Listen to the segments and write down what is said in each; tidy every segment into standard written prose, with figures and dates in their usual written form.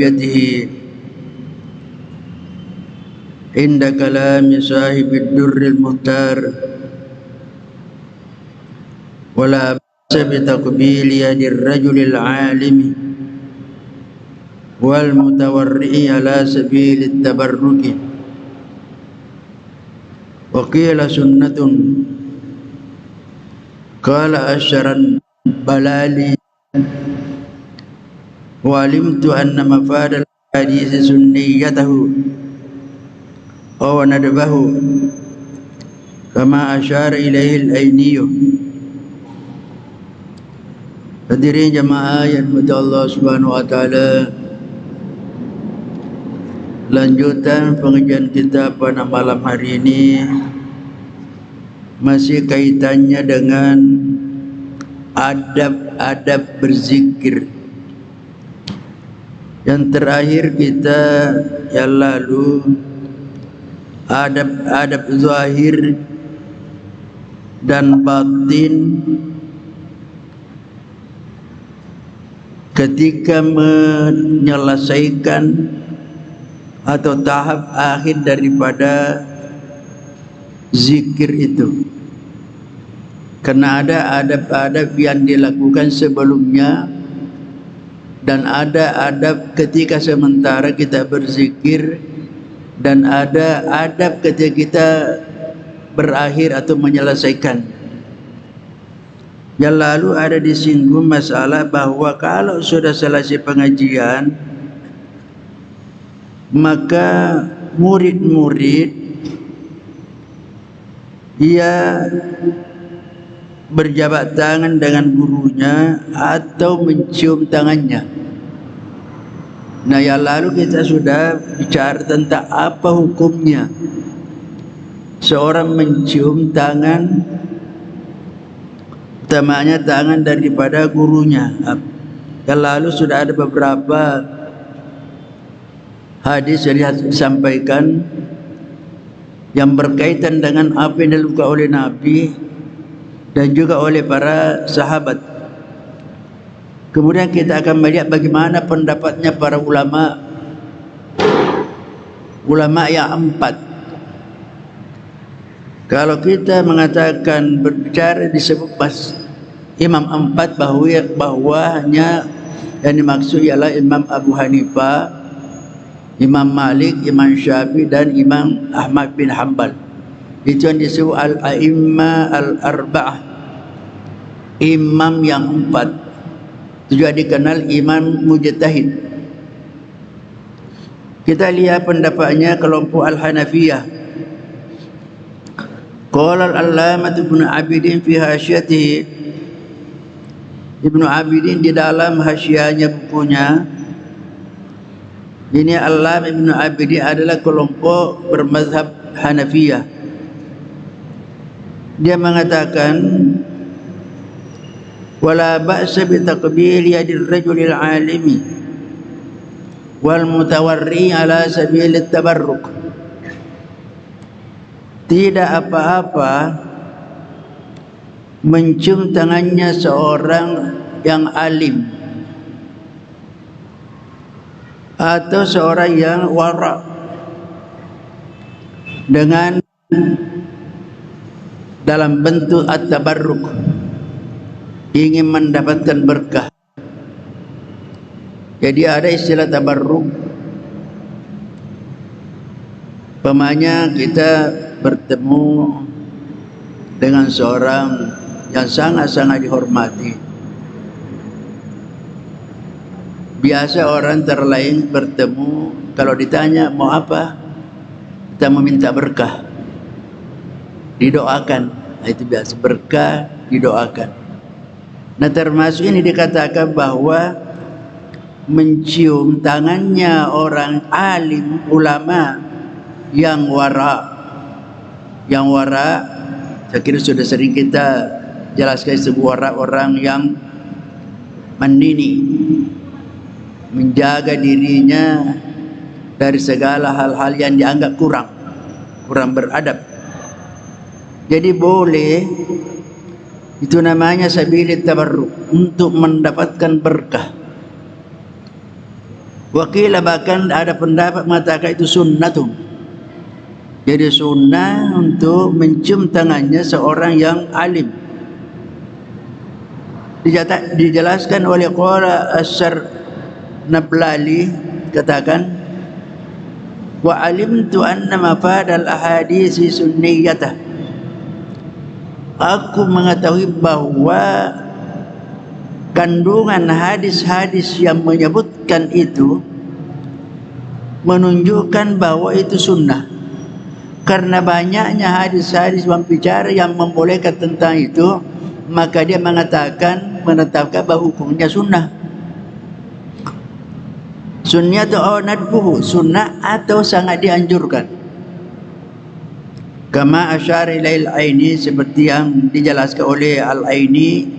وحجته عند كلام صاحب الدر المختار ولا بأس بتقبيل يد الرجل العالم والمتورع على سبيل التبرك وقيل سنة قال أشرا بلالي وعلمت أن مفاد الحديث سنيته أو ندبه كما أشار إليه الأيني. Hadirin jemaah yang dirahmati Allah Subhanahu wa taala, lanjutan pengajian kita pada malam hari ini masih kaitannya dengan adab-adab berzikir. Yang terakhir kita yang lalu adab-adab zahir dan batin ketika menyelesaikan atau tahap akhir daripada zikir itu. Karena ada adab-adab yang dilakukan sebelumnya dan ada adab ketika sementara kita berzikir dan ada adab ketika kita berakhir atau menyelesaikan. Yang lalu ada disinggung masalah bahwa kalau sudah selesai pengajian, maka murid-murid ia berjabat tangan dengan gurunya atau mencium tangannya. Nah, yang lalu kita sudah bicara tentang apa hukumnya seorang mencium tangan, utamanya tangan daripada gurunya. Yang lalu sudah ada beberapa hadis yang disampaikan yang berkaitan dengan apa yang dilakukan oleh Nabi dan juga oleh para sahabat. Kemudian kita akan melihat bagaimana pendapatnya para ulama yang empat. Kalau kita mengatakan berbicara disebut imam empat, bahwanya yang dimaksud ialah Imam Abu Hanifah, Imam Malik, Imam Syafi'i dan Imam Ahmad bin Hanbal. Itu yang disebut al-a'imma al-arba'ah, imam yang empat. Itu juga dikenal imam mujtahid. Kita lihat pendapatnya kelompok al-Hanafiyah. Qala al-allamah Ibnu Abidin fi hasyatihi. Ibnu Abidin di dalam hasyahnya bukunya, ini Allamah Ibnu Abidin adalah kelompok bermazhab Hanafiyah. Dia mengatakan wala ba'sa bi taqbil yadir rajulil alimi wal mutawarri ala sabil tabarruk. Tidak apa-apa mencium tangannya seorang yang alim atau seorang yang wara dengan dalam bentuk at-tabarruk, ingin mendapatkan berkah. Jadi ada istilah tabarruk. Pemanya kita bertemu dengan seorang yang sangat-sangat dihormati. Biasa orang terlain bertemu, kalau ditanya mau apa, kita meminta berkah, didoakan. Itu biasa, berkah didoakan. Nah, termasuk ini dikatakan bahwa mencium tangannya orang alim, ulama yang wara. Yang wara, saya kira sudah sering kita jelaskan, sebuah orang yang mandiri, menjaga dirinya dari segala hal-hal yang dianggap kurang beradab. Jadi boleh, itu namanya sabilit tabarruk, untuk mendapatkan berkah. Wakil bahkan ada pendapat mengatakan itu sunnatun. Jadi sunnah untuk mencium tangannya seorang yang alim. Dijelaskan oleh Qara As-Sarnablali, katakan wa alimtu anna mafadal ahadisi sunniyatah. Aku mengetahui bahwa kandungan hadis-hadis yang menyebutkan itu menunjukkan bahwa itu sunnah, karena banyaknya hadis-hadis berbicara yang membolehkan tentang itu, maka dia menetapkan bahwa hukumnya sunnah. Sunnah atau nadbuhu, sunnah atau sangat dianjurkan. Kama asyara ilail Aini, seperti yang dijelaskan oleh Al-Aini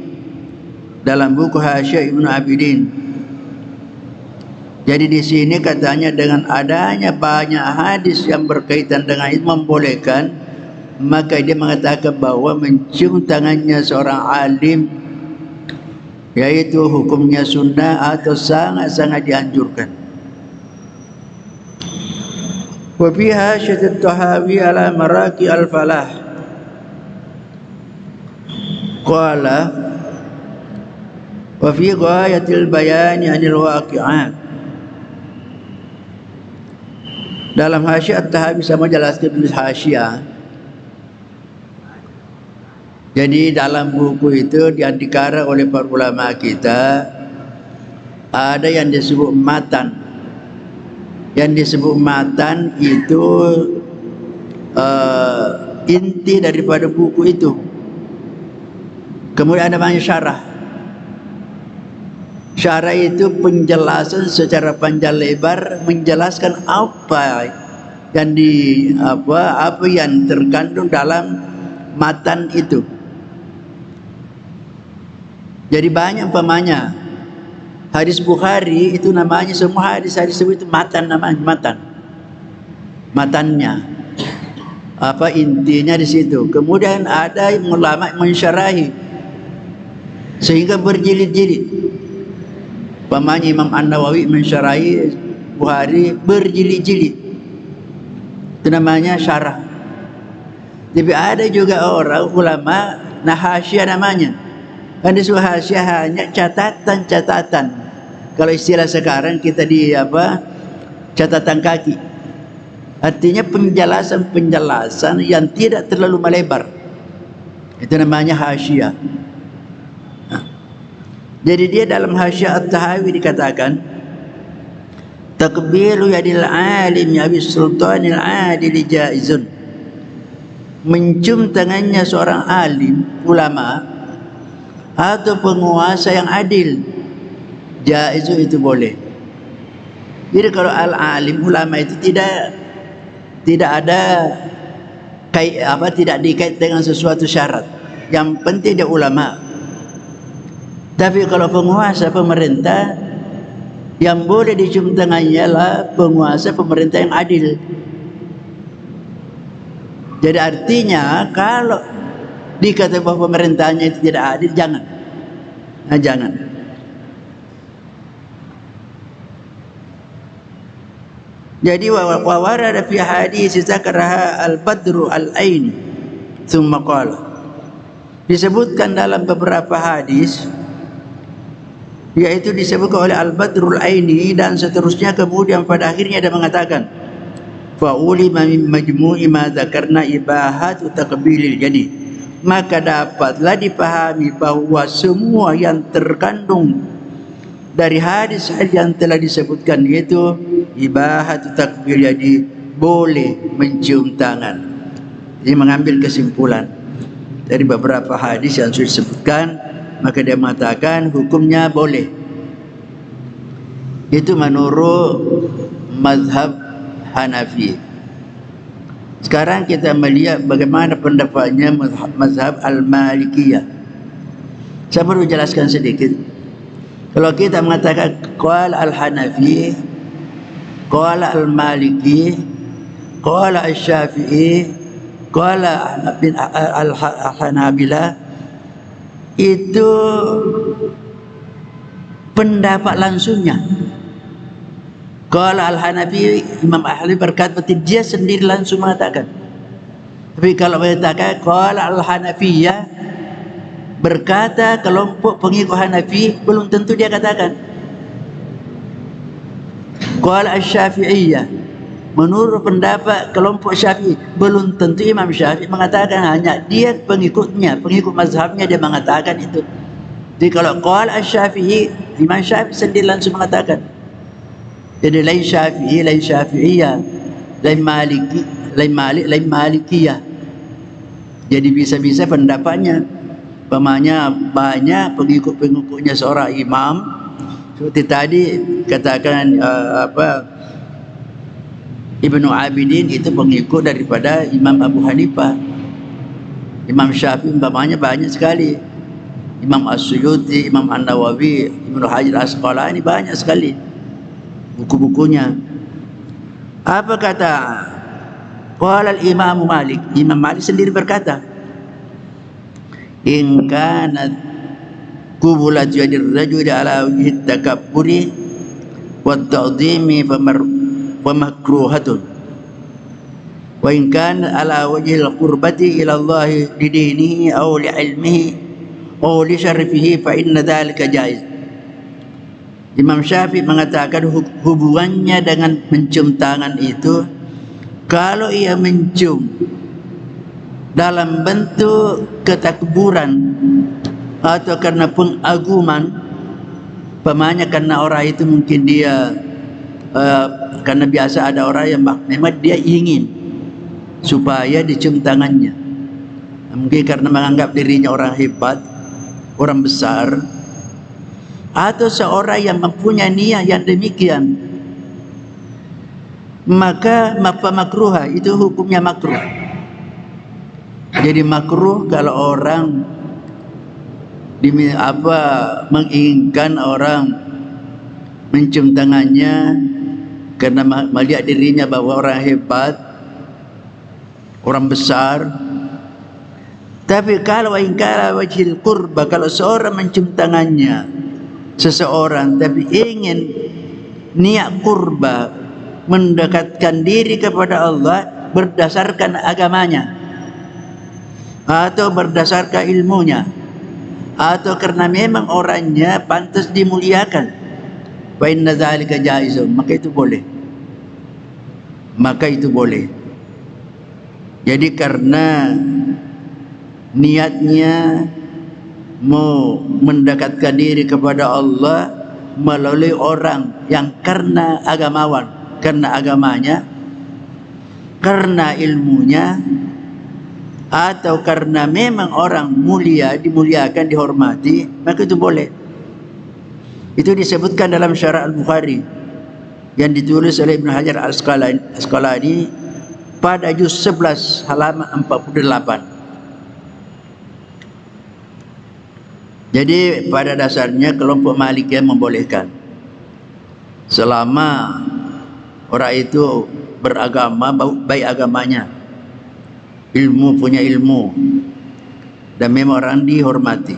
dalam buku Hasyiah Ibnu Abidin. Jadi di sini katanya dengan adanya banyak hadis yang berkaitan dengan itu membolehkan, maka dia mengatakan bahwa mencium tangannya seorang alim yaitu hukumnya sunnah atau sangat-sangat dianjurkan. Wa fiha Hasyiah Tahawi ala Maraqi al-Falah qala wa fi ghayatil bayani 'anil waqi'at. Dalam Hasyiah Tahawi sama jelaskan tulis Hasyiah. Jadi dalam buku itu yang dikarang oleh para ulama kita ada yang disebut matan. Yang disebut matan itu inti daripada buku itu. Kemudian ada banyak syarah. Syarah itu penjelasan secara panjang lebar menjelaskan apa yang terkandung dalam matan itu. Jadi banyak umpamanya hadis Bukhari itu namanya, semua hadis-hadis itu matan, namanya matannya intinya di situ. Kemudian ada ulama mensyarahi sehingga berjilid-jilid. Umpamanya Imam An-Nawawi mensyarahi Bukhari berjilid-jilid, itu namanya syarah. Tapi ada juga orang ulama hasyiah namanya. Kan di hasyiah hanya catatan-catatan. Kalau istilah sekarang kita di catatan kaki. Artinya penjelasan-penjelasan yang tidak terlalu melebar. Itu namanya hasyiah. Jadi dia dalam Hasyiah At-Tahawi dikatakan takbiru yadil alim abis sultanil adil jaizun. Mencium tangannya seorang alim, ulama atau penguasa yang adil, jaiz itu boleh. Jadi kalau al-alim, ulama itu tidak ada tidak dikait dengan sesuatu syarat. Yang penting dia ulama. Tapi kalau penguasa, pemerintah, yang boleh dicium tangannya lah penguasa, pemerintah yang adil. Jadi artinya kalau dikata bahwa pemerintahnya itu tidak adil, jangan. Jangan. Jadi wa warada fi hadis zakaraha al-Badru al-Aini thumma qala. Disebutkan dalam beberapa hadis, yaitu disebutkan oleh Al-Badrul Aini dan seterusnya, kemudian pada akhirnya dia mengatakan fa'ulima min majmu'i ma dzakarna ibahatu taqbilil jadi, maka dapatlah dipahami bahwa semua yang terkandung dari hadis yang telah disebutkan yaitu ibahatu taqbil jadi boleh mencium tangan. Jadi mengambil kesimpulan dari beberapa hadis yang sudah disebutkan, maka dia mengatakan hukumnya boleh. Itu menurut mazhab Hanafi. Sekarang kita melihat bagaimana pendapatnya mazhab Al-Malikiyah. Saya perlu jelaskan sedikit. Kalau kita mengatakan qala Al-Hanafi, qala Al-Maliki, qala Al-Syafi'i, qala Al-Hanabilah, itu pendapat langsungnya. Qala al-Hanafi, Imam Ahli berkata berarti dia sendiri langsung mengatakan. Tapi kalau mengatakan qala al-Hanafiyah, berkata kelompok pengikut Hanafi, belum tentu dia katakan. Qala asy-Syafi'iyah, menurut pendapat kelompok Syafi'i, belum tentu Imam Syafi'i mengatakan, hanya dia pengikutnya, pengikut mazhabnya dia mengatakan itu. Jadi kalau qala asy-Syafi'i, Imam Syafi'i sendiri langsung mengatakan. Jadi lain Syafi'i, lain Syafi'iyah, lain Maliki, lain Malik, lain Malikiyah. Jadi bisa-bisa pendapatnya. Pemanya banyak pengikut-pengikutnya seorang imam. Seperti tadi katakan Ibnu Abidin itu pengikut daripada Imam Abu Hanifah. Imam Syafi'i umpamanya banyak sekali. Imam As-Suyuti, Imam An-Nawawi, Ibnu Hajar Asqalani, banyak sekali buku-bukunya. Apa kata qala al-Imam Malik? Imam Malik sendiri berkata, in kanat qubulat yadir rajuli ala wajhi takabburi wa ta'dhimi fa makruhatun, wa in kana ala wajhi al-qurbati ila Allah li dinihi aw li ilmihi aw li syarfihi fa inna dhalika jaiz. Imam Syafi'i mengatakan hubungannya dengan mencium tangan itu, kalau ia mencium dalam bentuk ketakburan atau karena pengaguman, pemanya karena orang itu mungkin dia karena biasa ada orang yang memang dia ingin supaya dicium tangannya, mungkin karena menganggap dirinya orang hebat, orang besar, atau seorang yang mempunyai niat yang demikian, maka makruha itu hukumnya makruh. Jadi makruh kalau orang menginginkan orang mencium tangannya karena melihat dirinya bahwa orang hebat, orang besar. Tapi kalau ingkara wajhil qurba, kalau seorang mencium tangannya seseorang tapi ingin niat kurba, mendekatkan diri kepada Allah berdasarkan agamanya atau berdasarkan ilmunya atau karena memang orangnya pantas dimuliakan, fa inna dzalika jaizun, maka itu boleh. Maka itu boleh. Jadi karena niatnya mau mendekatkan diri kepada Allah melalui orang yang karena agamawan, karena agamanya, karena ilmunya, atau karena memang orang mulia, dimuliakan, dihormati, maka itu boleh. Itu disebutkan dalam Syarah Al-Bukhari yang ditulis oleh Ibnu Hajar Asqalani pada juz 11 halaman 48. Jadi pada dasarnya kelompok Malikiyah membolehkan selama orang itu beragama, baik agamanya, ilmu, punya ilmu, dan memang orang dihormati.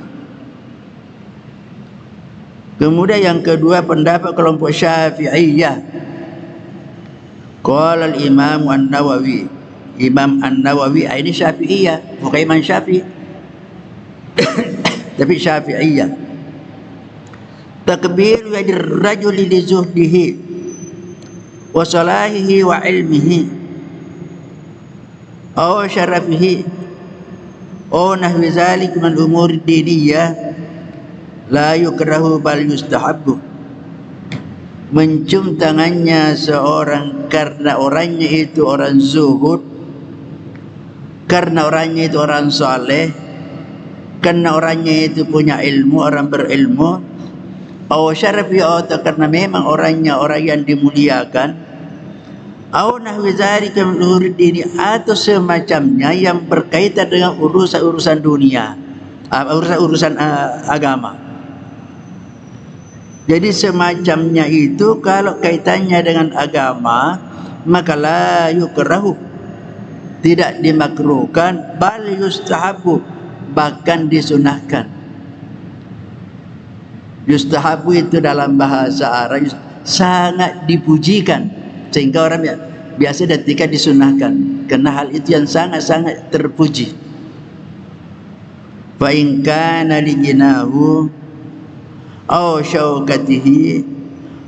Kemudian yang kedua pendapat kelompok Syafi'iyah. Qala al-Imam An-Nawawi, Imam An-Nawawi ini Syafi'iyah, bukan Imam Syafi'i tapi Syafi'iyah. Takbir yadir rajuli li zuhdihi wa salahihi wa ilmihi aw syarafihi aw nahwi zalik min umur diniyah la yukrahu bal yustahabbu. Mencium tangannya seorang karena orangnya itu orang zuhud, karena orangnya itu orang saleh, karena orangnya itu punya ilmu, orang berilmu, aw syarafi, atau karena memang orangnya orang yang dimuliakan, aw nahwi dzalika min umuri dini, atau semacamnya yang berkaitan dengan urusan-urusan dunia, urusan agama. Jadi semacamnya itu kalau kaitannya dengan agama, maka la yukrahu, tidak dimakruhkan, bal yustahabu, bahkan disunahkan. Yustahabu itu dalam bahasa Arab, sangat dipujikan, sehingga orang biasa ketika disunahkan, karena hal itu yang sangat-sangat terpuji. Fa in kana liginahu aw syaukatihi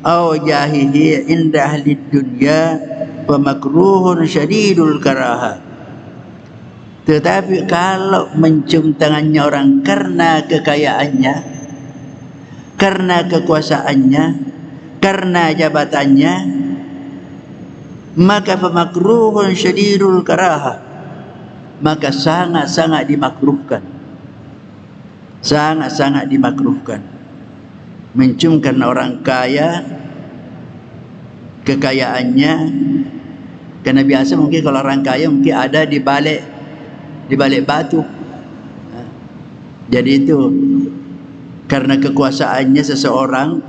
aw jahihi inda ahli dunya wa makruhun syadidul karaha. Tetapi kalau mencium tangannya orang karena kekayaannya, karena kekuasaannya, karena jabatannya, maka pemakruhun syadidul karaha, maka sangat-sangat dimakruhkan, sangat-sangat dimakruhkan. Mencium karena orang kaya, kekayaannya, karena biasa mungkin kalau orang kaya mungkin ada di balik batu. Jadi itu karena kekuasaannya seseorang,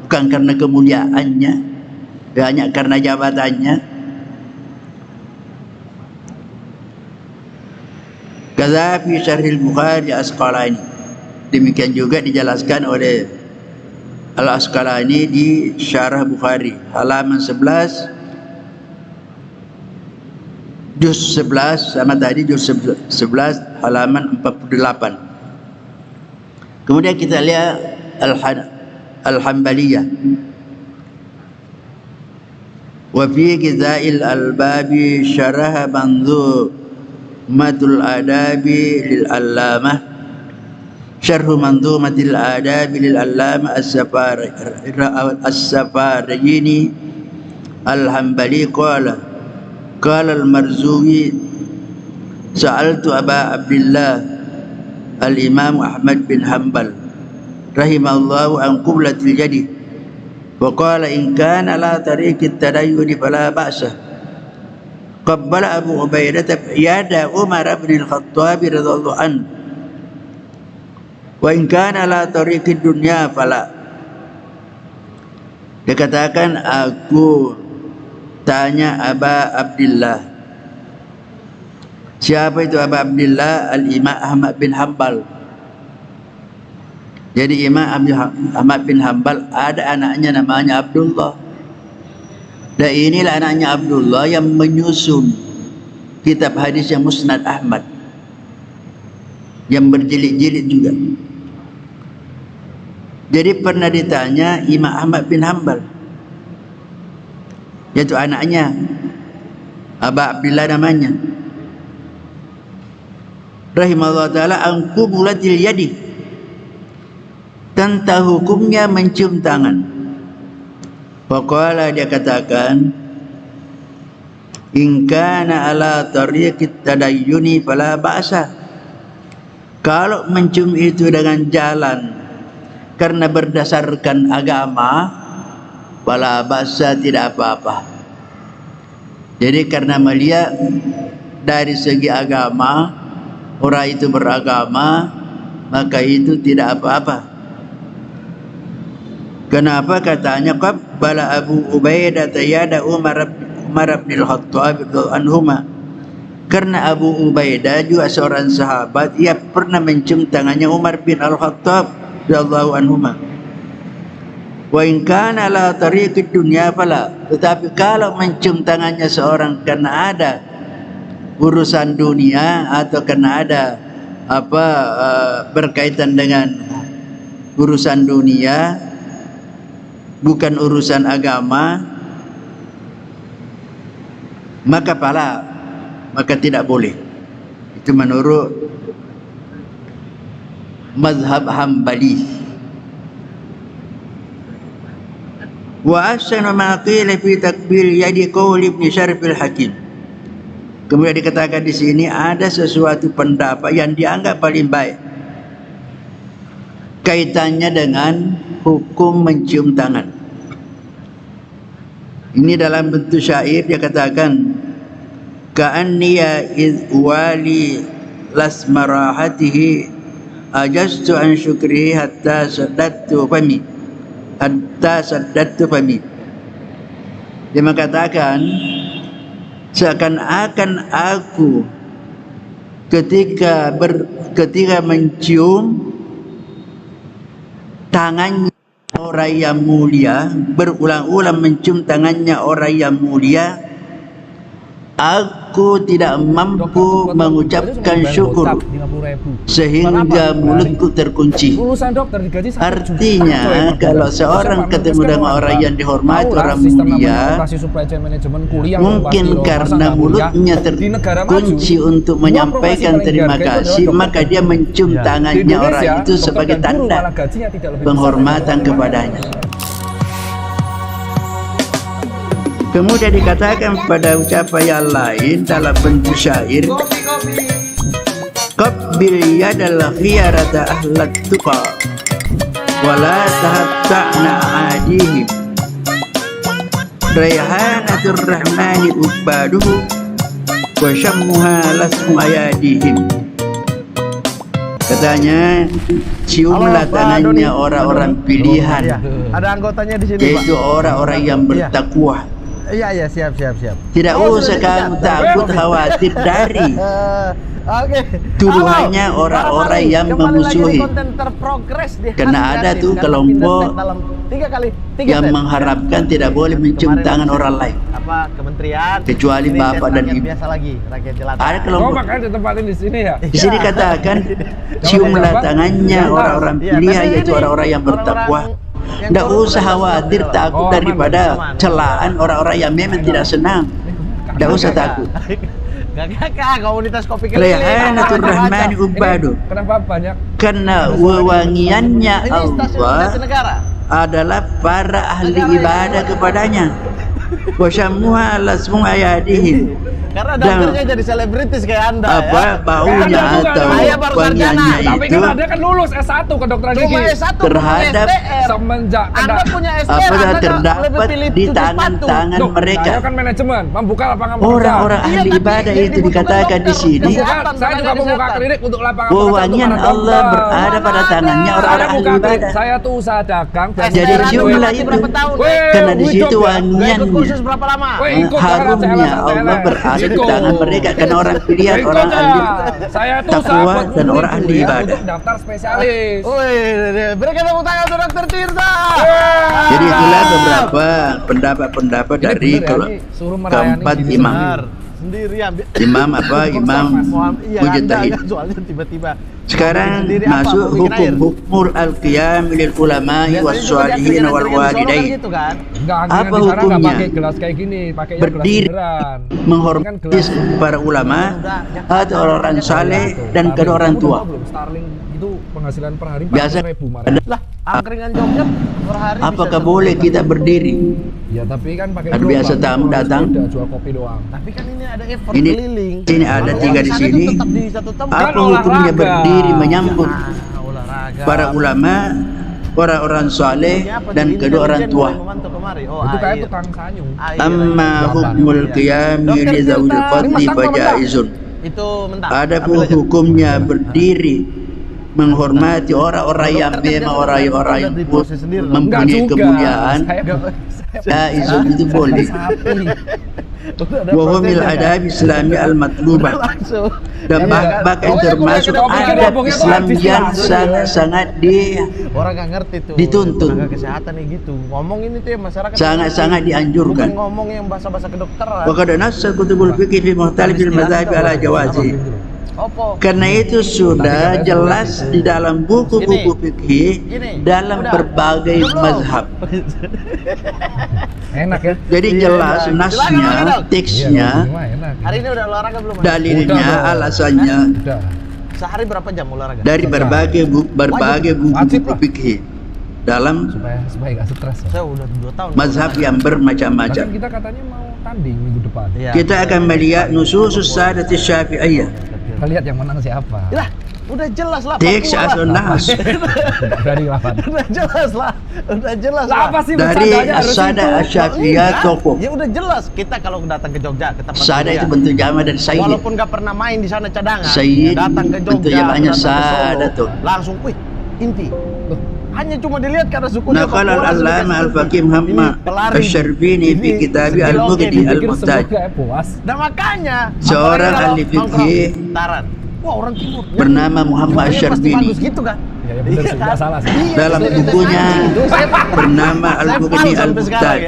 bukan karena kemuliaannya, hanya karena jabatannya. Kadza fi Syarhil Bukhari Asqalani, demikian juga dijelaskan oleh Al-Asqalani di Syarah Bukhari halaman 11, juz 11 sama tadi juz 11 halaman 48. Kemudian kita lihat Al-Hanbaliyah. Wa fi Ghidha'il Albabi syaraha Manzumatul Adabi lil Allamah, Syarhu Manzumatil Adabi lil Allamah As-Safarayini Al-Hanbali qala Al-Marzuwi sa'altu Aba Abdillah Al-Imam Ahmad bin Hanbal rahimahullahu an qublatil jadi wa qala in kana la tariqit tadayyuni fala ba'sa. Qabbala Abu Ubaidah yada Umar bin Al-Khattab radhiyallahu anhu wa in kana la tariqid dunya fala. Dia katakan, aku tanya Aba Abdillah. Siapa itu Aba Abdillah? Al-Imam Ahmad bin Hanbal. Jadi Imam Ahmad bin Hanbal ada anaknya namanya Abdullah. Dan inilah anaknya Abdullah yang menyusun kitab hadis yang Musnad Ahmad, yang berjilid-jilid juga. Jadi pernah ditanya Imam Ahmad bin Hanbal, yaitu anaknya Aba Abdillah namanya, rahimahullah ta'ala, an qublatil yadi, tentang hukumnya mencium tangan. Faqala, dia katakan, in kana ala tariqit tadayyuni fala ba'sa. Kalau mencium itu dengan jalan karena berdasarkan agama, fala ba'sa, tidak apa-apa. Jadi karena melihat dari segi agama, orang itu beragama, maka itu tidak apa-apa. Kenapa? Katanya qabbala Abu Ubaidah yada Umar bin Al-Khattab anhuma. Karena Abu Ubaidah juga seorang sahabat, ia pernah mencium tangannya Umar bin Al-Khattab radhiyallahu anhuma. Wa in kana la tariqid dunya fala. Tetapi kalau mencium tangannya seorang karena ada urusan dunia atau karena ada berkaitan dengan urusan dunia, bukan urusan agama, maka tidak boleh. Itu menurut mazhab Hambali. Wa ahsanu ma qila fi takbil yadi qaul Ibnu Syarifil Hakim. Kemudian dikatakan di sini ada sesuatu pendapat yang dianggap paling baik kaitannya dengan hukum mencium tangan. Ini dalam bentuk syair, dia katakan, ka'anniya iz wali lasmarahatihi ajastu an syukrihi hatta saddatu fami. Dia mengatakan, seakan-akan aku ketika mencium tangannya orang yang mulia, berulang-ulang mencium tangannya orang yang mulia, aku tidak mampu mengucapkan syukur sehingga mulutku terkunci. Artinya kalau seorang ketemu dengan orang yang dihormati, orang mulia, mungkin karena mulutnya terkunci untuk menyampaikan terima kasih, maka dia mencium tangannya orang itu sebagai tanda penghormatan kepadanya. Kemudian dikatakan pada ucapan yang lain dalam bentuk syair, qabbil yadal khiyarata ahlat tuqa wala tahatta'na adihim rayhanatur rahmani ubaduhu wa syammuha lasmu ayadihim. Katanya, ciumlah tangannya orang-orang pilihan, ada anggotanya di sini, yaitu orang-orang yang bertakwa. Iya, siap. Tidak usah kamu takut khawatir dari tuduhannya orang-orang yang memusuhi. Karena ada tuh kelompok yang mengharapkan tidak boleh mencium tangan orang lain, kementerian kecuali bapak dan ibu. Ada kelompok. Di sini ya. Di sini katakan, ciumlah tangannya orang-orang pilihan, yaitu orang-orang yang bertakwa. Tidak usah khawatir takut daripada celaan orang-orang yang memang tidak senang. Tidak usah takut. Komunitas kopi keliling. Rayhanatur rahmani ubadu. Kenapa banyak? Karena wewangiannya Allah adalah para ahli ibadah kepadanya. Wa syammuha lasmu ayadihim. Karena dokternya jadi selebritis kayak Anda, apa, ya? baunya atau wangiannya tapi itu kan Anda kan lulus S1 kedokteran gigi. terhadap semenjak apa terdapat di tangan-tangan mereka. Saya kan manajemen, membuka lapangan Orang-orang ahli ibadah itu dikatakan di sini. Saya juga membuka klinik untuk lapangan wewangian Allah berada pada tangannya orang-orang ahli ibadah. Saya tuh usaha dagang. Jadi jumlah itu, karena di situ wangian harumnya Allah berada di tangan mereka, karena orang pilihan, orang ahli takwa dan orang ahli ibadah. Daftar spesialis. Berikan tepuk tangan untuk Dokter Tirta. Jadi itulah beberapa pendapat-pendapat dari keempat imam. Imam Mujtahid. Sekarang masuk hukum al-qiyam lil ulama'i was shalihin wal walidain. Apa hukumnya berdiri menghormati para ulama atau orang saleh dan kedua orang tua? Itu penghasilan per hari biasa. Lah, angkringan Jogja per hari. Apakah boleh kita berdiri? Ya, tapi kan pakai kan biasa tamu datang. Jual kopi doang. Tapi kan ini ada effort ini keliling. Ini ada tiga di sini. Apa hukumnya berdiri menyambut para ulama, orang-orang saleh dan kedua orang tua? Itu kayak tukang sanyung. Amma hukmul qiyami li zawil fadli fajaizun. Itu mentah. Ada pun hukumnya berdiri menghormati orang-orang yang memang orang-orang yang mempunyai kemuliaan. Jaizun itu boleh. Wa humil adab islami al-matlubah. Dan bahkan termasuk adab Islam yang sangat-sangat orang nggak ngerti tuh dituntut. Kesehatan gitu. Ngomong ini tuh ya masyarakat sangat-sangat dianjurkan. Bukan ngomong yang bahasa-bahasa kedokteran. Wa qad nassa kutubul fiqh fi mukhtalifil madzhab ala jawazi. Karena itu sudah jelas di dalam buku-buku fikih dalam berbagai mazhab. Enak ya. Jadi jelas nasnya, teksnya, hari ini udah olahraga belum? Dalilnya, alasannya. Sehari berapa jam olahraga? Dari berbagai buku-buku fikih dalam supaya nggak stres. Saya udah 2 tahun. Mazhab yang bermacam-macam. Kita katanya mau tanding minggu depan. Kita akan melihat nususus sadati syafi'iyah. Kita lihat yang menang siapa. Lah, udah jelas lah. Teks atau nas. Dari lawan. Udah jelas lah. Apa sih dari Asada Asyafi'iyah toko. Ya udah jelas. Kita kalau datang ke Jogja ke tempat Sada itu bentuk jama dan Sayyid. Walaupun nggak pernah main di sana cadangan. Sayyid datang ke Jogja. bentuk jamaknya Sada tuh. Langsung, wih, inti. Hanya cuma dilihat karena sukunya Naqal al-allama al-faqih Muhammad Asy-Syarbini fi kitabi al-Mughni al-Muhtaj. Nah makanya seorang ahli fikih Wah, orang timur bernama Muhammad Asy-Syarbini gitu kan? Ya benar sih, nggak salah sih. Dalam bukunya bernama Al-Mughni Al-Muhtaj,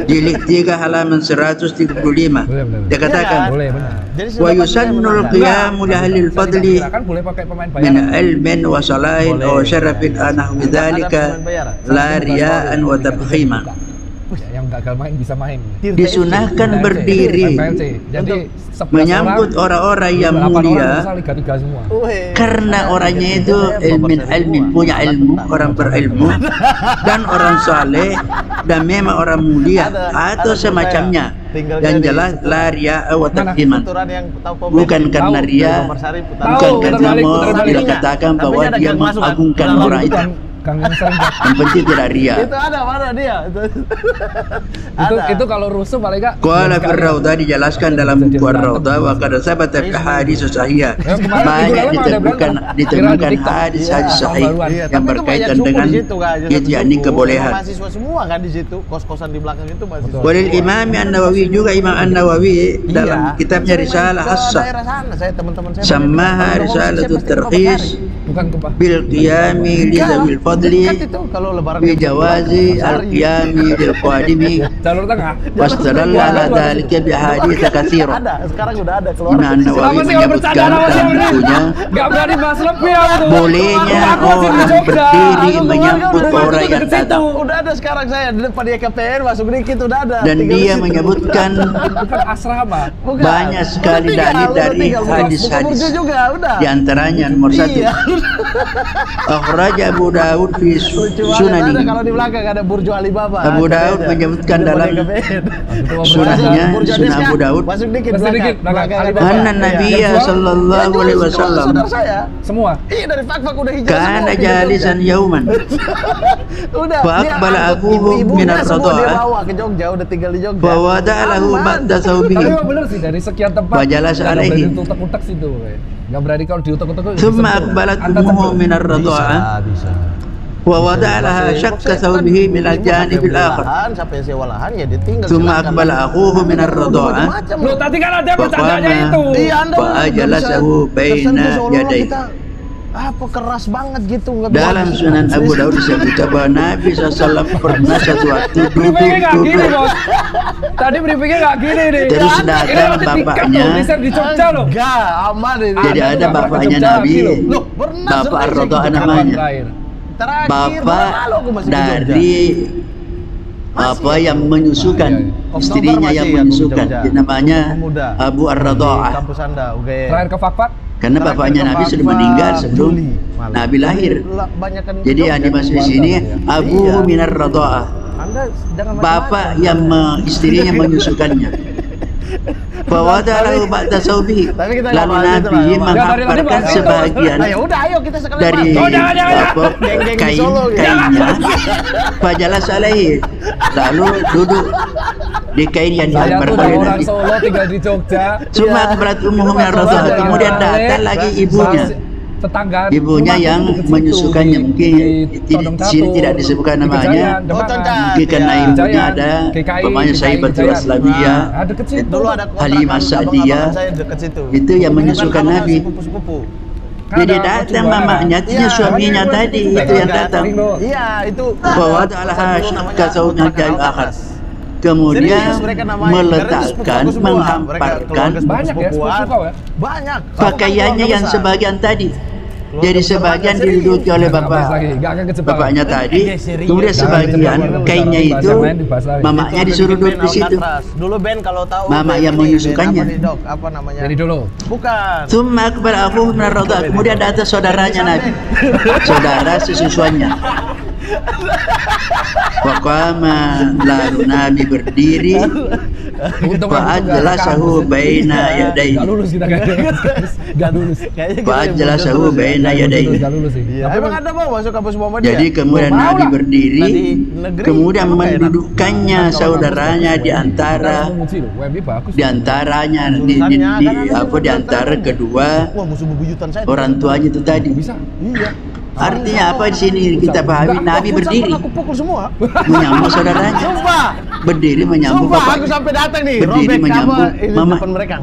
jilid 3 halaman 135, dia katakan, Boleh, benar. wa yusannul qiyamu li ahli al-fadli Kan boleh pakai pemain min bayaran. ilmin wa salahin wa syarafin anahwi dzalika la riya'an wa tabkhiman. Yang gagal main bisa main. Disunahkan berdiri PLC. Jadi 11 menyambut orang-orang yang 8 orang mulia bisa Liga 3 semua. karena orangnya itu ilmin punya ilmu, orang berilmu dan orang saleh dan memang orang mulia atau semacamnya, dan jelas la riya wa taqdiman, bukan karena ria, bukan karena mau dikatakan bahwa dia mengagungkan orang itu. Kang yang sering Yang penting tidak ria. Itu ada mana dia? itu kalau rusuh paling enggak. Qala fir Raudhah, dijelaskan dalam buku Ar-Raudhah, wa qad sabata fi hadits sahihah. Banyak ditemukan hadis-hadis sahih yang berkaitan dengan itu, yakni kebolehan. Mahasiswa semua kan di situ, kos-kosan di belakang itu mahasiswa. Walil Imam An-Nawawi, juga Imam An-Nawawi dalam kitabnya Risalah Hassah, Daerah sana saya teman-teman saya. samaha Risalatut Tarkhis Bukan kebah. bil qiyami li dzawil fadli Dekat itu kalau lebaran bi jawazi al-qiyami bil qadimi Jalur tengah. wastadalla ala dzalika bi hadits katsira. ada, sekarang udah ada keluar. Imam An-Nawawi menyebutkan dalam bukunya Enggak berani bahas lebih aku tuh. bolehnya orang berdiri menyambut orang yang datang, Udah ada sekarang saya di depan YKPN masuk dikit udah ada. dan Tinggal dia di situ. menyebutkan Bukan asrama. Bukan. banyak sekali Udah tinggal, dalil udah dari tinggal. Buka hadis-hadis. burjo juga udah. Di antaranya nomor 1, Iya. akhraj Abu Daud fi Lucu banget, Sunani. ada kalau di belakang ada burjo Alibaba. Abu Daud menyebutkan dalam sunahnya, Sunan Abu Daud, Masuk dikit Masuk dikit, belakang Alibaba. anna Nabiyya sallallahu alaihi wasallam Saudara saya. Semua. Iya dari fak-fak udah hijau kana semua. jalisan yauman Udah. Fa dia aqbala angkut abuhu ibu-ibunya min semua dia ar-radha'ah. bawa ke Jogja, udah tinggal di Jogja. fa wada'alahu Aman. ba'da Tapi thawbihi memang bener sih, dari sekian tempat Wajalas nggak alaihi. berani diutak-utak situ. Enggak berani kalau diutak-utak. thumma aqbalat ummuhu min ar-radha'ah Bisa. wa wada'alaha syakka thawbihi min al-janib al-akhar Sampai sewa lahan ya dia tinggal. thumma aqbala akhuhu min ar-radha'ah Loh, tadi kan ada bercandanya Faqama itu. Iya, Anda fa nggak ajlasahu bisa baina tersentuh seolah-olah yadayhi. kita, apa keras banget gitu nggak bisa. Dalam Sunan Abu Daud disebutkan bahwa Nabi SAW pernah satu waktu Briefingnya nggak gini, duduk Bos. Tadi briefingnya nggak gini nih. Terus Ini datang nanti dikat bapaknya. loh, riset di Jogja loh. Enggak, aman ini. Jadi ada tuh, bapaknya Jogja Nabi, lagi loh. Loh, pernah Bapak selesai Ar-Radha'ah kita namanya. Terakhir. Terakhir, Bapak bulan lalu aku masih di Jogja. dari apa yang menyusukan, Oktober istrinya masih yang aku di menyusukan, Jogja. namanya Pemuda. Abu Di Ar-Radha'ah. kampus Anda, UGM. Terakhir ke Fakfak. Karena Terakhir bapaknya ke Nabi sudah Fakfak, meninggal sebelum Juli malah. Nabi lahir. Banyakan di Jadi Jogja. yang dimaksud di sini Abu Iya. Minar Radha'ah, Anda jangan bapak macam-macam. yang istrinya menyusukannya. Bahwa adalah ba'da saubihi. Tapi kita nggak Lalu bahas itu lah, Nabi nggak bahas. menghamparkan Nggak, dari tadi sebagian Ayo udah, ayo kita sekalian dari bahas. Oh, jangan. apa, Geng-geng di kain Solo, gitu. kainnya fajalas alaihi, lalu duduk di kain yang Saya tuh dihamparkan dari oleh orang Nabi. Solo tinggal di Jogja. Cuma berat umum yang Radha'ah. Kemudian datang lagi ibunya. Tetangga. Ibunya rumahku yang tuh deket situ, menyusukannya, di- mungkin di di Tondong sini Catur, tidak disebutkan di namanya. Kejayan, Demak. Mungkin karena Iya. ibunya Kejayan, ada, GKI, bapaknya Saibatul Kejayan. Aslamiyah. Ah, deket situ. Dulu ada kontrakan Halimah Sa'diyah. abang-abangan saya dekat situ. Itu yang menyusukan Bukan Nabi. sepupu-sepupu. Jadi Ada datang kejuaraan. mamanya, itu Iya, suaminya iya, tadi, iya, itu yang iya, datang. Iya, itu. Bahwa adalah kasaunya jal akhir. Kemudian Serius, mereka namanya. meletakkan, Karena itu sepupu-sepupu. Mereka menghamparkan keluarga Banyak ya, sepupu-sepupuan. sepupu kau ya? Banyak. pakaiannya yang sebagian tadi. Jadi sebagian diduduki oleh Nggak bahas bapak lagi, nggak akan kejebak. bapaknya tadi, serius. kemudian Jangan sebagian kejebak. kainnya Bahas itu yang lain dibahas lagi. mamanya disuruh duduk di situ. Dulu band kalau tahu. Mama band yang ini, menyusukannya. band apa nih, Dok? Apa namanya? Jadi dulu. Bukan. Summa akbar aku minar Radha'ah. Kemudian datang saudaranya Nabi, saudara sesusuannya. Waqama, lalu Nabi berdiri. Untung Fa aku nggak ajlasahu kampus. baina Nggak yadayhi. lulus kita nggak lulus. Kayaknya Fa ajlasahu baina yadayhi. Nggak lulus sih. Iya. Emang ada mau masuk kampus Muhammadiyah? Jadi kemudian Belum mau Nabi lah. berdiri, Tadi negeri, kemudian apa enak? mendudukkannya saudaranya di antara bagus. di antaranya di apa di antara kedua Wah, musuh bebuyutan saya. orang tuanya itu tadi. Bisa. Iya. Artinya apa di sini kita pahami? Nabi berdiri Aku pukul semua. menyambut saudaranya, Sumpah. berdiri menyambut Sumpah aku bapaknya. sampai datang nih. Berdiri Robek menyambut apa ini mama. depan mereka.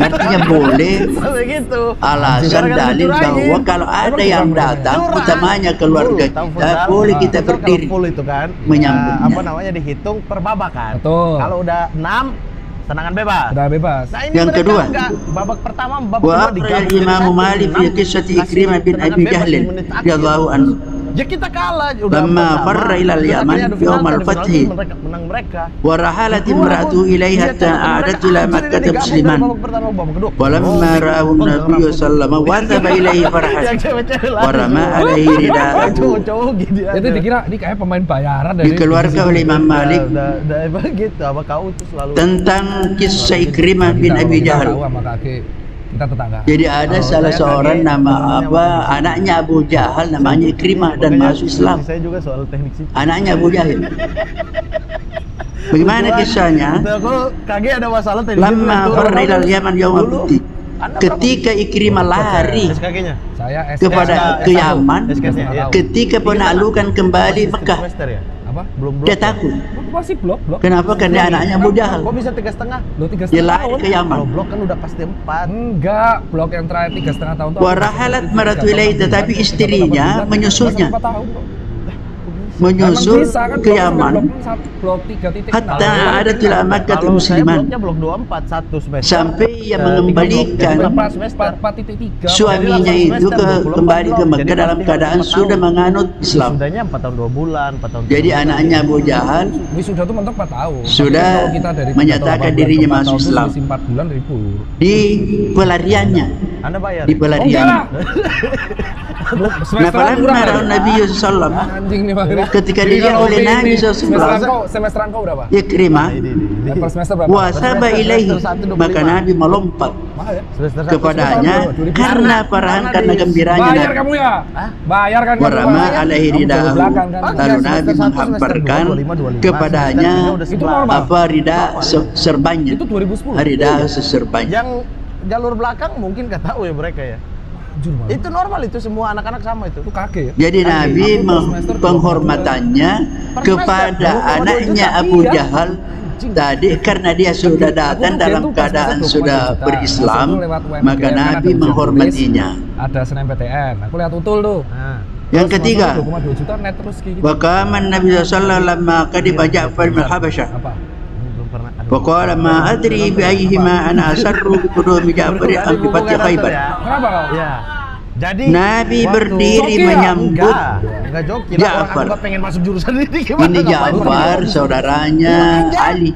Artinya boleh. Sampai gitu. Alasan Gara-gara dalil dicurangin. bahwa kalau ada yang datang, Curang. utamanya keluarga Full, kita, full boleh kita Itu kalau berdiri full itu kan. menyambutnya. Apa namanya dihitung per babak kan. Betul. Kalau udah 6 tenangan bebas. Udah bebas. Nah, ini Yang mereka kedua. enggak. Babak pertama, babak Wa kedua aqra digabung jadi Imam satu. Malik fi Enam. qissati Kasih Ikrimah bin tendangan Abi bebas Jahl di menit akhir. radhiyallahu anhu. Ya kita kalah udah Lamma pertama. farra ila al-Yaman Akhirnya ada fi yawm penalti, ada al-fath. penalti, mereka menang mereka. wa rahalat imra'atuhu ilaihi hatta a'adat ila Makkah musliman. Walamma ra'ahu an-nabiy sallallahu alaihi wasallam wa ilaihi farahan wa rama alaihi rida'ahu. Cowok-cowok gini aja. Itu dikira ini kayak pemain bayaran dari Dikeluarkan oleh Imam Malik Udah begitu apa kau itu selalu tentang kisah Ikrimah bin Abi Jahl. Tahu sama kakek kita tetangga. Jadi ada Kalau salah saya seorang kaget, nama namanya apa anaknya Abu Jahal namanya Ikrimah dan Makanya masuk Islam. Saya juga soal teknik sih. Anaknya Abu Jahil. Bagaimana kisahnya? Aku kaget ada masalah tadi. Lamma farra ila al-Yaman yawm Dulu, al-fath. Anda Ketika Ikrimah lari SKG-nya. Saya kepada SK1. ke Yaman, SK-nya, ya. ketika penaklukan kembali Mekah, Semester ya? apa? Belum dia takut. Masih blok. Kenapa? Karena anaknya Abu Jahal. Kok bisa 3,5? Lo Dia lari ke Yaman. Kalau blok kan udah pasti 4. Enggak, blok yang terakhir 3,5 tahun tuh. Warahalat maratu ilaihi, tetapi istrinya menyusulnya. Menyusul ke Yaman hatta ada ila Makkah Kalau saya musliman, bloknya blok 24 1 semester. sampai ia mengembalikan Berapa semester? 4,3. suaminya itu kembali ke Mekah dalam keadaan sudah menganut Islam. Sudahnya 4 tahun 2 bulan, 4 tahun. Jadi anaknya Abu Jahal Wisuda tuh mentok 4 tahun. Sudah Tapi kalau kita dari menyatakan 3 tahun dirinya ke 4 masuk tahun tuh Islam. selisih 4 bulan libur. di pelariannya, Anda bayar. di pelarian. Nah, falamma ra'a Nabi sallallahu Anjing nih Bang. ketika dilihat oleh Nabi sallallahu Semesteran kau berapa? Ikrimah Per semester berapa? wasaba ilaihi, maka Nabi melompat Mahal ya? Semester kepadanya karena parahan, karena gembiranya Bayar Nabi. kamu ya? Bayar kan? Warama kamu? alaihi Kamu ridahu, dari belakang kan? lalu Nabi menghamparkan kepadanya Itu normal. apa rida serbannya, Itu 2010. rida seserbannya. Yang jalur belakang mungkin nggak tahu ya mereka ya. Anjir, malah. Itu normal, itu semua anak-anak sama itu. Itu kakek ya? Jadi Nabi penghormatannya kepada anaknya Abu Jahal tadi karena dia sudah datang dalam keadaan sudah berislam, maka Nabi menghormatinya. Ada SNMPTN. Aku lihat utul tuh. Nah, Yang ketiga, 2,2 juta net terus kayak gitu. wa qama an-nabi sallallahu alaihi wasallam lamma qadiba Ja'far min Habasyah Apa? ini belum pernah. wa qala ma adri bi ayyihima ana asarru bi qudumi Ja'far an bi fathi Khaibar. Kenapa kau? Ya. Jadi Nabi waktu- berdiri Joki ya? menyambut enggak joki lah, Ja'far. orang anggap pengen masuk jurusan ini gimana? ini Ja'far saudaranya Ali.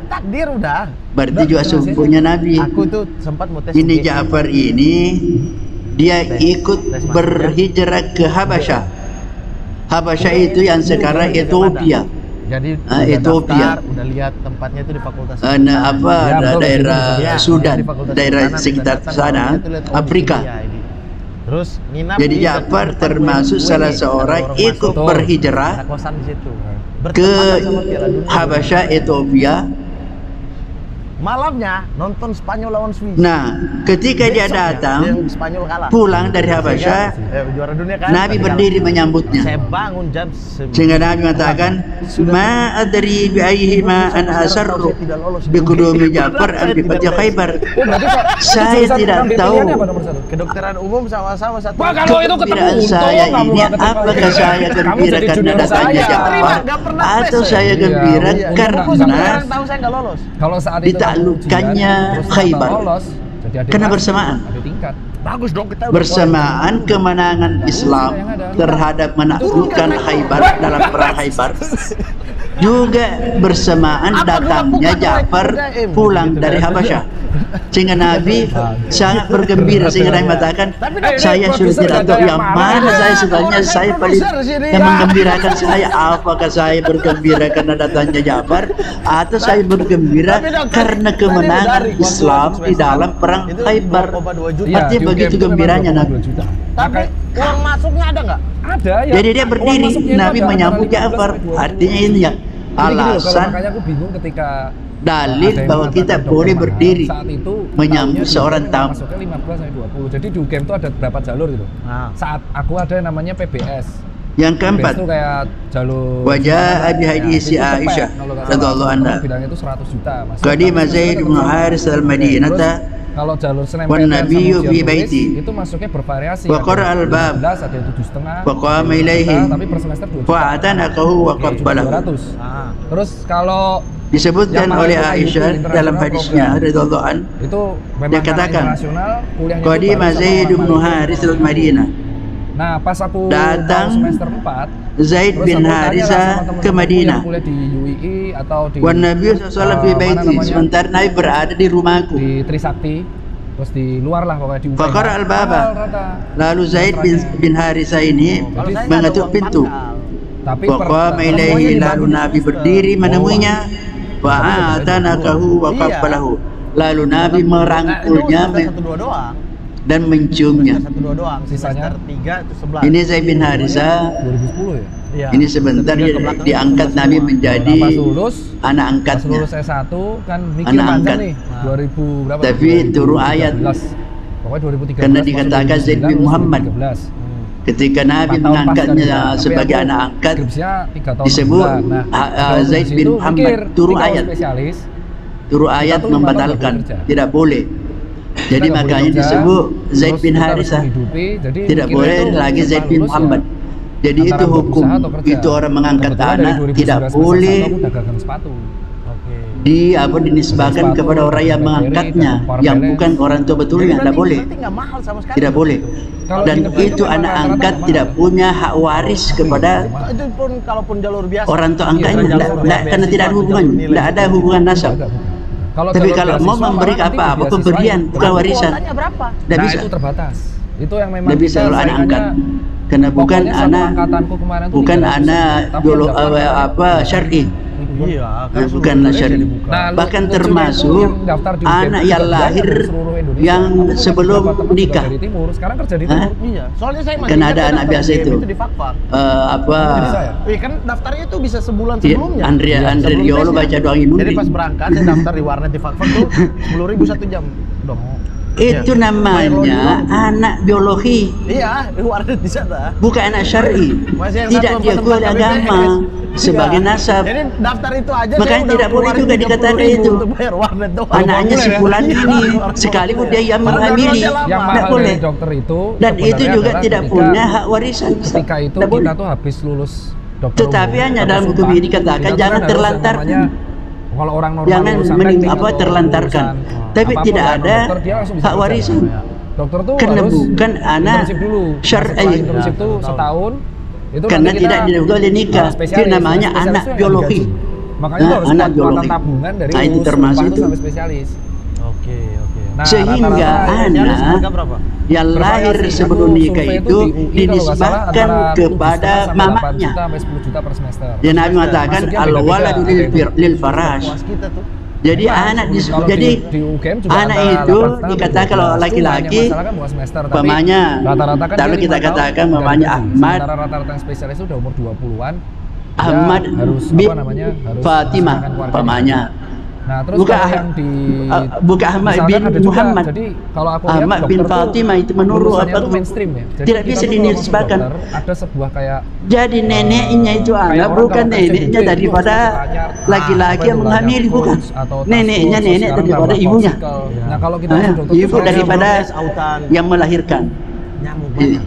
Takdir udah. Berarti juga sepupunya Nabi. Aku tuh sempat mau tes Ini UGI. Ja'far ini dia ikut berhijrah ke Habasyah. Habasyah itu yang sekarang Ethiopia. Jadi Ah, udah Ethiopia. daftar, udah lihat tempatnya itu di fakultas. Apa Ya, betul, daerah Ya, Sudan, di fakultas daerah Kehutanan, sekitar udah daftar, sana, bawahnya tuh lihat, oh, Afrika. iya, ini. Terus nginap Jadi di Ja'far tempat termasuk gue, salah ada seorang orang ikut masuk, berhijrah ada kosan di situ. ke Bertepatan sama Piala Dunia. Habasyah Ethiopia. Malamnya nonton Spanyol lawan Swiss. Nah, ketika dia Besoknya, datang yang Spanyol kalah. pulang dari Habasyah, Juara dunia kan. Nabi Tapi berdiri kalah. menyambutnya. Saya bangun jam Sehingga Nabi mengatakan, ma adri bi ayyihima an asarru bi qudumi Ja'far an bi fathi Khaibar. Oh, berarti Pak, Saya jurusan tidak ambil tahu pilihannya apa nomor 1? kedokteran umum sama-sama satu. Wah, kalau itu ketemu Kegembiraan untung, saya kamu ini nggak ketemu apakah lagi. saya Kamu gembira jadi karena junior datangnya saya. Ja'far Nggak pernah tes atau saya. saya gembira Iya, karena Orang tahu saya nggak lolos. Kalau saat itu Ditaklukkannya terus Khaibar. lolos, jadi adik Karena kelas, bersamaan. adik tingkat. Bagus dong kita udah bersamaan kemenangan Islam terhadap menaklukkan Khaibar dalam perang Khaibar, juga bersamaan datangnya Ja'far pulang dari Habasyah, sehingga Nabi sangat bergembira, sehingga Nabi mengatakan, saya sudah tidak tahu yang mana saya paling yang menggembirakan saya, apakah saya bergembira karena datangnya Ja'far atau saya bergembira karena kemenangan Islam di dalam perang Khaibar. Artinya begitu gembiranya Nabi. Tapi uang masuknya ada nggak? Ada ya. Jadi dia berdiri, Uang masuknya itu Nabi ada menyambut antara 15 Ja'far. sampai 20. Artinya ini ya, Jadi gini loh, kalau alasan makanya aku bingung ketika dalil ada yang bahwa mengatakan kita dokter boleh mahal, berdiri saat itu menyambut tahunnya seorang di UGM tamu. masuknya 15 sampai 20. Jadi di UGM itu ada berapa jalur gitu. Nah. Saat aku ada yang namanya PBS. Yang PBS keempat, itu kayak jalur wajah mana, Abi Hadis itu cepet, Aisyah kalau nggak salah. radhiyallahu anha. Orang bilangnya itu 100 juta Mas. Qadima Tapi Zaid bin tetap Haris sama. al-Madinata Terus kalau jalur Senen wan PTN sama nabiyyu ujian fi tulis, baiti itu masuknya bervariasi. wa Ada qara yang al-bab 12, ada yang 7,5. wa qama ada yang 2 ilaihi juta, tapi per semester 2 juta. fa atanaqahu wa qabbalahu. 200. Ah. Terus kalau Disebutkan yang oleh mahal itu Aisyah international dalam hadisnya program. radhiyallahu an, itu memang dia katakan, internasional, kuliahnya itu Qadima baru sama Zaid orang bin Malaysia. Haris al-Madinah. Nah, pas aku Datang mau semester 4, Zaid terus bin aku tanya lah Harisa sama ke teman-temanku Madinah. yang kuliah di UII atau di Wan Nabi sallallahu fi mana baiti, namanya, sementara Nabi berada di rumahku. di Trisakti, terus di luar lah pokoknya di UPH. Faqara al-baba. Mahal rata. Lalu Zaid bin Harisa ini Kalau saya nggak ada mengetuk uang pintu. pangkal. Tapi Faqama ilaihi, lalu Nabi berdiri menemuinya. Wa atanaqahu wa qabbalahu. Lalu Nabi merangkulnya Itu semester 1 2 doang. dan menciumnya. Semester 1 2 doang. Sisanya? Semester 3 itu 11. Ini Zaid bin Harisa. 2010 ya. Iya. Ini sebentar Ketiga ke belakang diangkat itu Nabi 11 menjadi Pas lulus, anak pas angkatnya. lulus S1 kan mikir Anak panjang angkat. nih. 2000 berapa? Tapi turun ayat. 2013. Pokoknya 2013. Karena masuk dikatakan Zaid 2009, bin Muhammad. 2013. Ketika Nabi 4 tahun pas mengangkatnya kan, tapi sebagai aku anak angkat, skripsinya 3 tahun disebut, 6 bulan. Nah, Zaid dari bin situ Muhammad, mikir, turun ini kalau ayat. spesialis, turun ayat tuh 5 tahun membatalkan, nggak kerja. tidak boleh. kita Jadi nggak boleh makanya kerja, disebut Zaid terus bin kita harus Harisa. menghidupi, jadi Tidak mikirnya boleh tuh lagi setelah Zaid bin lulus ya, Muhammad. Jadi antara itu hukum, berusaha atau kerja. itu orang mengangkat Kebetulan dari anak 2019 tidak semester boleh 1 aku dagang sepatu. Oke. dinisbahkan Sepatu, kepada orang yang dagang mengangkatnya, dagang power yang balance. bukan orang tua betulnya, tidak boleh. Berarti nggak mahal sama sekali. Tidak boleh. Kalau Dan di negeri itu memang anak rata-rata angkat mahal. tidak punya hak waris kepada Itu pun kalaupun jalur biasa. orang tua angkatnya, jalur tidak, biasa, karena tidak ada jalur hubungan, nilai. tidak ada hubungan nasab. Enggak, bukan. Tapi jalur kalau mau beasiswa memberi malah nanti apa-apa, beasiswa pemberian, itu bukan warisan, Kuotanya berapa? tidak nah, bisa. itu terbatas. Itu yang memang Tidak bisa kita kalau anak angkat, saingannya, karena bukan pokoknya satu anak, angkatanku kemarin tuh bukan 300, anak tapi biolog yang daftar apa syar'i. Iya, Nah, bukanlah syar'i. Nah, Bahkan lucunya itu termasuk yang daftar di UGM anak itu yang juga lahir banyak dari seluruh Indonesia. yang Aku punya sebelum beberapa teman juga nikah. dari timur, sekarang kerja di Hah? timur. Iya, soalnya saya masih Kan ingat ada saya anak daftar biasa UGM itu. di Fakfak. Apa Bisa ya? Iya kan daftarnya itu bisa sebulan Iya, sebelumnya. Andre Sebelum Riolo tesnya. baca doang imundi. Jadi pas berangkat saya daftar di warnet di Fakfak tuh 10.000 1 jam. Dok. Itu Iya. namanya anak biologi, Iya, di warnet di sana. bukan anak syar'i. Masih yang Tidak satu diakui oleh tempat agama KPPS. sebagai Iya. nasab. Jadi daftar itu aja Makanya saya udah tidak boleh keluarin juga 30.000 dikatakan itu. untuk bayar warnet doang. Anaknya si Iya. fulan ini, Iya. sekalipun dia yang Padahal menghamili, downloadnya lama. Yang tidak mahal boleh. dari dokter itu Dan itu sebenarnya juga adalah tidak ketika- punya hak warisan. ketika itu Tidak kita boleh. tuh habis lulus dokter Tetapi umum hanya atau dalam sumpah, hukum ini dikatakan kita tuh jangan kan harus terlantarkan. yang namanya, kalau orang normal Jangan lulusan mening- teknik apa, atau terlantarkan. lulusan Tapi apapun tidak lah, ada dokter, dia langsung bisa hak kerja. warisan. Dokter tuh Karena harus bukan anak internship dulu. syar'i. Setelah internship tuh Ya, setahun itu Karena nanti tidak kita dilakukan oleh nikah. spesialis. Itu namanya Spesialis anak itu yang biologi. digaji. Makanya Nah, itu harus anak kuat biologi. tabungan dari Nah, itu lulus termasuk sumpah itu. sampai spesialis. Oke, oke. Nah, Sehingga rata-rata anak harga berapa? yang lahir bervariasi. sebelum Aku nikah survei itu di UI kalau nggak salah dinisbahkan antara kepada 7,5 sampai 8 mamanya. juta sampai 10 juta per semester. Ya Nabi mengatakan Maksudnya al beda-beda. waladu lil farash. Puas kita tuh. Jadi Memang, anak kalau jadi di UGM juga anak antara itu 8,5 dikatakan kalau sampai 12. laki-laki, Cuma yang masalah kan bukan semester, tapi Pamanya, rata-rata kan kalau dia kita 5 tahun katakan udah mamanya digaji. Ahmad, Sementara rata-rata yang spesialis itu udah umur 20-an. dia Ahmad harus bin apa namanya? Harus Fatimah, memisahkan keluarga pamanya. Nah, terus Bukan kalau Ah- yang di bukan Ahmad misalkan bin ada juga, Muhammad. Jadi kalau aku Ahmad lihat bin dokter tuh Fatimah itu menurut lulusannya apa? tuh mainstream ya. Jadi Tidak kita bisa tuh kalau masuk dinisbahkan. dokter, ada sebuah kayak Jadi neneknya itu kayak anak orang bukan kalau kerja neneknya gede, daripada itu tanya, laki-laki apa yang itu, menghamili, tanya bukan. coach atau task Neneknya force, nenek sekarang daripada tambah ibunya. popsicle. Nah, kalau kita Ah, masuk dokter ibu tuh daripada autan. yang melahirkan. Nyamuk Iya. banget.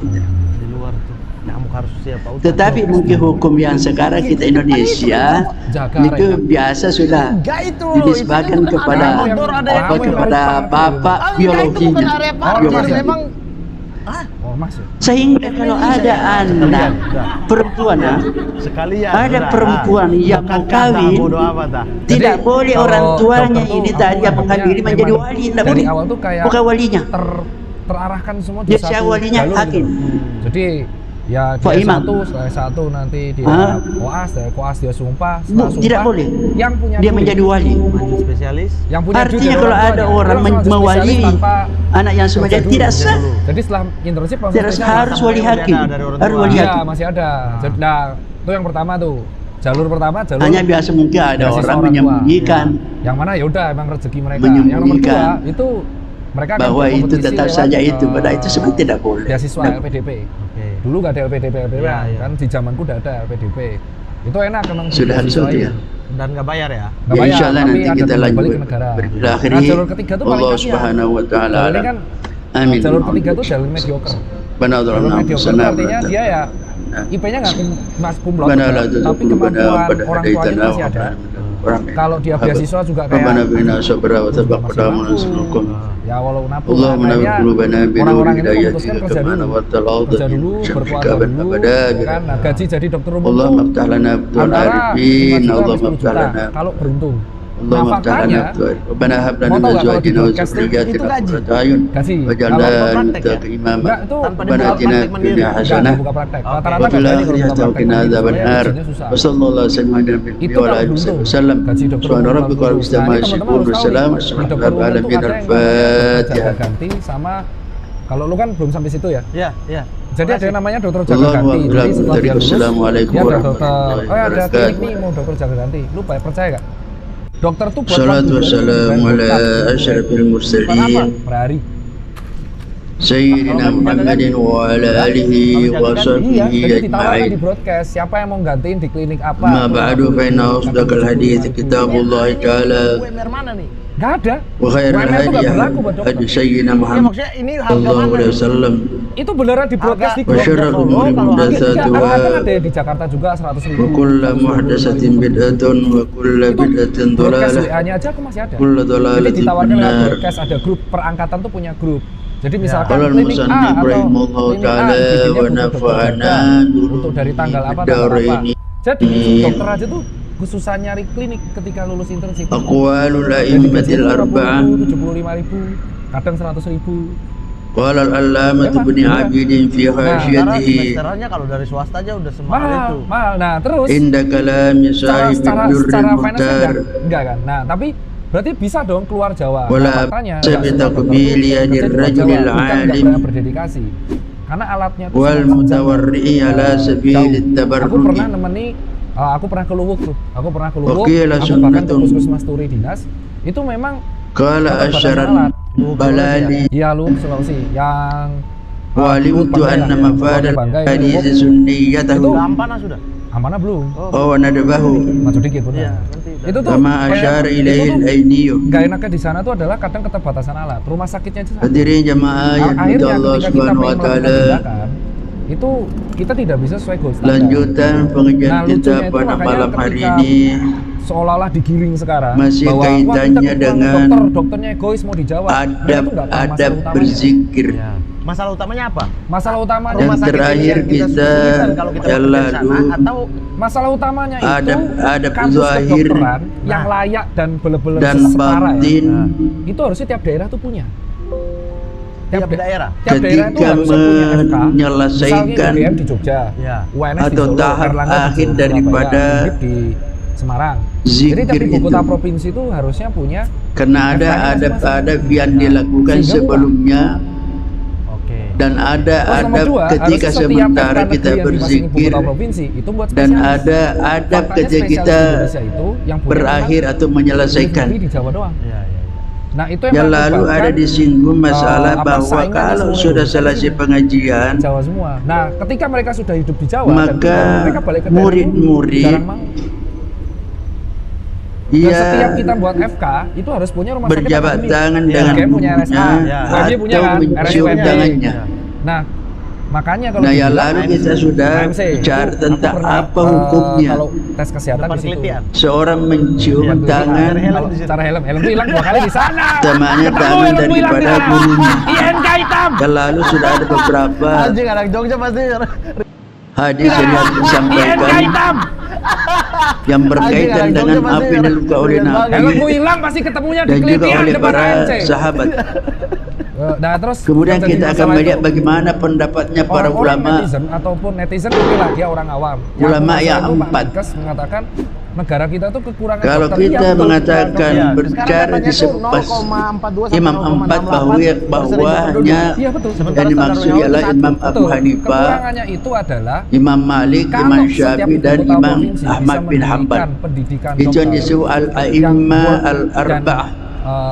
Di luar tuh. Nyamuk harus siap autan. Tetapi mungkin hukum yang sekarang kita Indonesia Jaga itu rek. biasa sudah Enggak itu. dinisbahkan itu kan kepada area outdoor, ada yang apa yang kepada harus bapak Ah, enggak, itu bukan biologinya. area park. Oh, Jadi biologi. memang ormas ya. Sehingga kalau ada anak perempuan, sekalian. ada udah. perempuan yang Bukan mau kata, kawin, bodo amat dah. tidak Jadi, boleh kalau orang tuanya dokter tuh ini aku tadi yang nganggapnya menghamili menjadi memang wali, tidak dari boleh. awal tuh kayak Bukan walinya. terarahkan semua di Dia satu walinya jalur hakim. gitu. Jadi ya Pak dia Imam. satu, setelah satu nanti dia Hah? koas, dari koas dia sumpah, setelah sumpah Tidak boleh. yang punya Dia duit, menjadi wali. Lanjut spesialis. yang punya duit Artinya dari kalau orang ada tuanya, orang dia langsung masuk mewali spesialis tanpa anak yang semacam kerja dulu, tidak kerja sah. dulu. Jadi setelah internship langsung Tidak spesialis. harus wali Masih hakim. ada dari orang Harus tua. wali Iya, hakim. masih ada. Jadi, nah, itu yang pertama tuh. jalur pertama jalur Hanya biasa mungkin ada beasiswa orang tua. menyembunyikan Yang mana ya udah emang rezeki mereka. Yang nomor Menyembunyikan. 2 itu mereka akan bahwa itu berkompetisi tetap lewat, saja itu. Padahal itu sebenarnya tidak boleh. beasiswa Nah, LPDP. Oke. Dulu nggak ada LPDP Iya, iya. kan di zamanku udah ada LPDP. Itu enak emang. Sudah harus beasiswa itu ini. ya. Dan nggak bayar ya? Nggak Ya, bayar, insya Allah tapi nanti ada kita kembali lanjut. ke negara. Bila Nah, akhiri jalur ketiga tuh paling Allah kasihan. Subhanahu wa taala Jalur ini alam. kan Amin. jalur ketiga tuh jalur mediocre. Benar Jalur mediocre itu artinya dia ya IP-nya nggak cum laude, tapi kemampuan orang tuanya itu masih ada. Kalau dia beasiswa juga kayak Rabbana bina sabra wa tabaq masih qadamuna mampu. naslukum. Ya walau napu. Allah menawi Makanya qulubana bi orang-orang nuri itu memutuskan hidayatika kerja kama dulu, nawattal arda kerja dulu, berpuasa dulu, abada. ya kan? Nah, gaji jadi dokter umum Allah tuh maftah lana abdul antara 5 arifin. juta Allah sampai 10 maftah juta lana. kalau beruntung. Allah Nah, maftah lana faktanya abdul. Rabbana hab lana mau min tahu nggak kalau di azwajina wa broadcasting dzurriyyatina itu gaji? qurrata a'yun gaji waj'alna Kalau praktek muttaqina ya? imama. enggak itu Tanpa Rabbana dibuka atina praktek fid mandiri. dunya enggak hasanah buka praktek. Oke. Rata-rata wa nggak fil berani kalau akhirati buka praktek tawqina mandiri, adzaban soalnya nar. gajinya susah. Wa sallallahu alaihi wasallam Itu wa ala kalau alihi dulu wasallam. gaji dokter Subhana umum rabbika 60. rabbil izzati Nah, amma ini teman-teman yasifun harus wa tahu salamun nih, di alal dokter umum itu alamin. ada yang namanya dokter Al-Fatihah. jaga ganti sama kalau lu kan belum sampai situ ya. Iya, iya. Jadi ada yang namanya dokter jaga Allahu ganti. Akbar. Jadi setelah dia lulus, Assalamualaikum dia ada dokter. warahmatullahi Oh, ada klinik wabarakatuh. nih mau dokter jaga ganti. Lu percaya gak? Dokter tuh buat Salatu waktu wassalamu ala asyrafil apa? mursalin Per hari. Sayyidina Muhammadin wa ala alihi wa Iya, sahbihi jadi ditawarkan di ajma'in. broadcast siapa yang mau gantiin di klinik apa. Ma ba'du fa inna asdaqal hadits kitabullah ta'ala UMR mana nih? Gak ada. wa khairul UMR itu nggak hadi berlaku buat dokter. hadi sayyidina Ya Muhammad maksudnya ini harga sallallahu mana? alaihi wasallam Itu beneran di broadcast di wa grup. syarrul umuri kalau Karena muhdatsatuha kan ada di Jakarta juga 100.000. wa kullu muhdatsatin bid'atun wa kullu bid'atin Broadcast dhalalah WA-nya aja aku masih ada. kullu Jadi dhalalatin ditawarkan lewat finnar. broadcast ada grup perangkatan tuh punya grup. Jadi misalkan Qala klinik A al-musannif atau rahimahullahu klinik A ta'ala bikinnya wa butuh dokter nafa'ana jaga untuk dari tanggal apa tanggal apa. bid-daraini. Jadi dokter aja tuh kesusahan nyari klinik ketika lulus internship. Aqwalul a'immatil arba'ah 75.000, kadang 100.000. qala al-allamah ibn Abidin fi Sementara hasyatihi semesternya kalau dari swasta aja udah semahal Mahal, itu. mahal. Nah, terus inda kalami secara sahib secara durril secara finance muhtar enggak kan. Nah, tapi berarti bisa dong keluar Jawa. wala makanya sabita qubili yadir rajulil alim berdedikasi. Karena alatnya itu wal sangat mutawarri'i ala sabilit Aku tabarruki pernah nemeni aku pernah ke Luwuk tuh. Aku pernah ke Luwuk. Oke, Aku langsung bahkan ke betul. puskesmas Turi Dinas. Itu memang qala asyaran balali iya Luwuk Sulawesi yang wa alimtu anna mafadal hadis sunniyatahu Udah ampana sudah. amanah belum. wa nadbahu Maju dikit benar. Iya, nanti udah. Itu tuh kama kayak- asyara itu ilaihi tuh al-ainiyu. Gak enaknya di sana tuh adalah kadang keterbatasan alat. Rumah sakitnya aja sama. Hadirin jamaah yang Akhirnya diridhoi Allah ketika kita Subhanahu wa pengen melakukan taala, tindakan, itu kita tidak bisa sesuai gold standar. lanjutan pengajian Nah, kita lucunya itu pada makanya malam hari ketika ini seolah-olah digiring sekarang Masih bahwa wah, kaitannya kita kekurangan dengan dokternya egois mau dijawab. Mereka tuh nggak tahu masalah adab utamanya. berzikir. Ya. Masalah utamanya apa? Masalah utamanya Dan Rumah sakit terakhir yang kita kesulitan kalau kita yang bekerja di sana, lalu atau masalah utamanya Adab- itu adab kampus zahir kedokteran yang Nah. layak dan bener-bener dan setara ya. batin Nah. Itu harusnya tiap daerah tuh punya. tiap daerah. Tiap daerah itu ketika harusnya punya FK. menyelesaikan Misalnya UGM di Jogja, Ya. UNS atau di Solo, tahap Erlangga di akhir Surabaya, daripada Undip di Semarang. zikir Jadi tiap ibu kota itu. provinsi itu harusnya punya karena ada FK-nya adab-adab masing-masing. yang dilakukan Sehingga sebelumnya Oke. dan ada Terus nomor adab dua, ketika harusnya setiap sementara FK kita negeri yang di masing ibu berzikir kota provinsi itu buat dan spesialis. ada adab Faktanya ketika spesialis kita Indonesia itu yang punya berakhir memang atau menyelesaikan. negeri di Jawa doang. Iya, iya. Nah, itu Yang lalu menyebabkan ada disinggung masalah apa, bahwa saingannya kalau seluruh sudah Indonesia selesai pengajian Jawa semua. Nah, ketika mereka sudah hidup di Jawa maka dan mereka balik ke daerah itu murid-murid jarang mau. Dan ia setiap kita buat FK itu harus punya rumah sakit berjabat akademik. tangan Iya. dengan UGM punya RSA, Ya. UMY punya atau kan, mencium RSUMD. tangannya. Nah, makanya kalau Nah, yang dibilang lalu AMC, kita sudah AMC, bicara itu tentang aku pernah, apa hukumnya. kalau tes kesehatan Depan di situ. kelitian. Seorang mencium Iya, tangan helm Kalau di situ. cara helm itu hilang 2 kali di sana. temannya Ketemu tangan helmku hilang di daripada sana. gurunya. INK hitam. Yang lalu sudah ada beberapa Anjing anak Jogja pasti. hadis yang INK disampaikan hitam. yang berkaitan Anjing, dengan Jogja pasti apa yang dilakukan oleh banget. Nabi Helmku hilang pasti ketemunya di dan juga kelitian oleh depan para AMC. sahabat. Nah, terus Kemudian yang jadi kita akan masalah melihat itu, bagaimana pendapatnya para orang-orang ulama. netizen ataupun netizen oke lah dia orang awam. Ulama aku yang rasa itu Pak empat. Menkes mengatakan negara kita tuh kekurangan kalau dokter. kita mengatakan berbicara di sepas Imam 4 bahwanya Iya betul. yang dimaksud ialah Imam Abu Hanifah, Kekurangannya itu adalah Imam Malik, Imam Syafi'i dan Imam Ahmad bin Hanbal. Itu yang disebut al-a'imma al-arba'ah,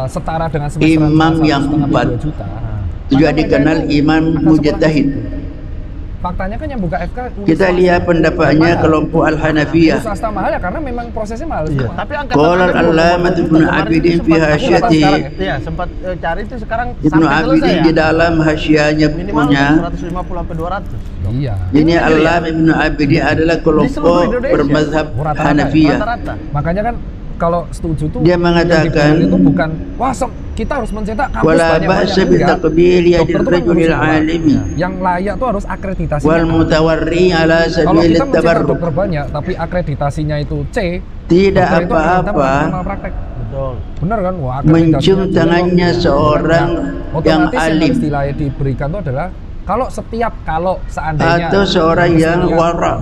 setara dengan imam yang 4. Itu juga dikenal imam mujtahid. Faktanya kan yang buka FK Kita lihat pendapatnya kelompok Al-Hanafiyah. swasta mahal ya karena memang prosesnya mahal semua. Tapi Qala al-Allamah Ibnu Abidin fi hasyatihi. Iya, sempat cari itu sekarang Ibnu Abidin di dalam hasyahnya minimal punya 150 sampai 200. Iya. ini Allamah Ibnu Abidin adalah kelompok bermazhab Hanafiyah. Rata-rata. Makanya kan kalau setuju tuh Dia mengatakan, yang itu bukan wah kita harus mencetak kampus wala ba'sa bi taqbil yadil rajulil alimi yang layak tuh harus akreditasi. wal mutawarri ala Kalau sabilit kita mencetak tabarruk. dokter banyak tapi akreditasinya itu C, Tidak dokter itu hanya apa-apa minimal praktek. Betul. Bener kan? Wah, akreditasinya mencium juga tangannya loh. seorang yang Otomatis yang alim istilahnya diberikan itu adalah kalau seandainya atau seorang yang wara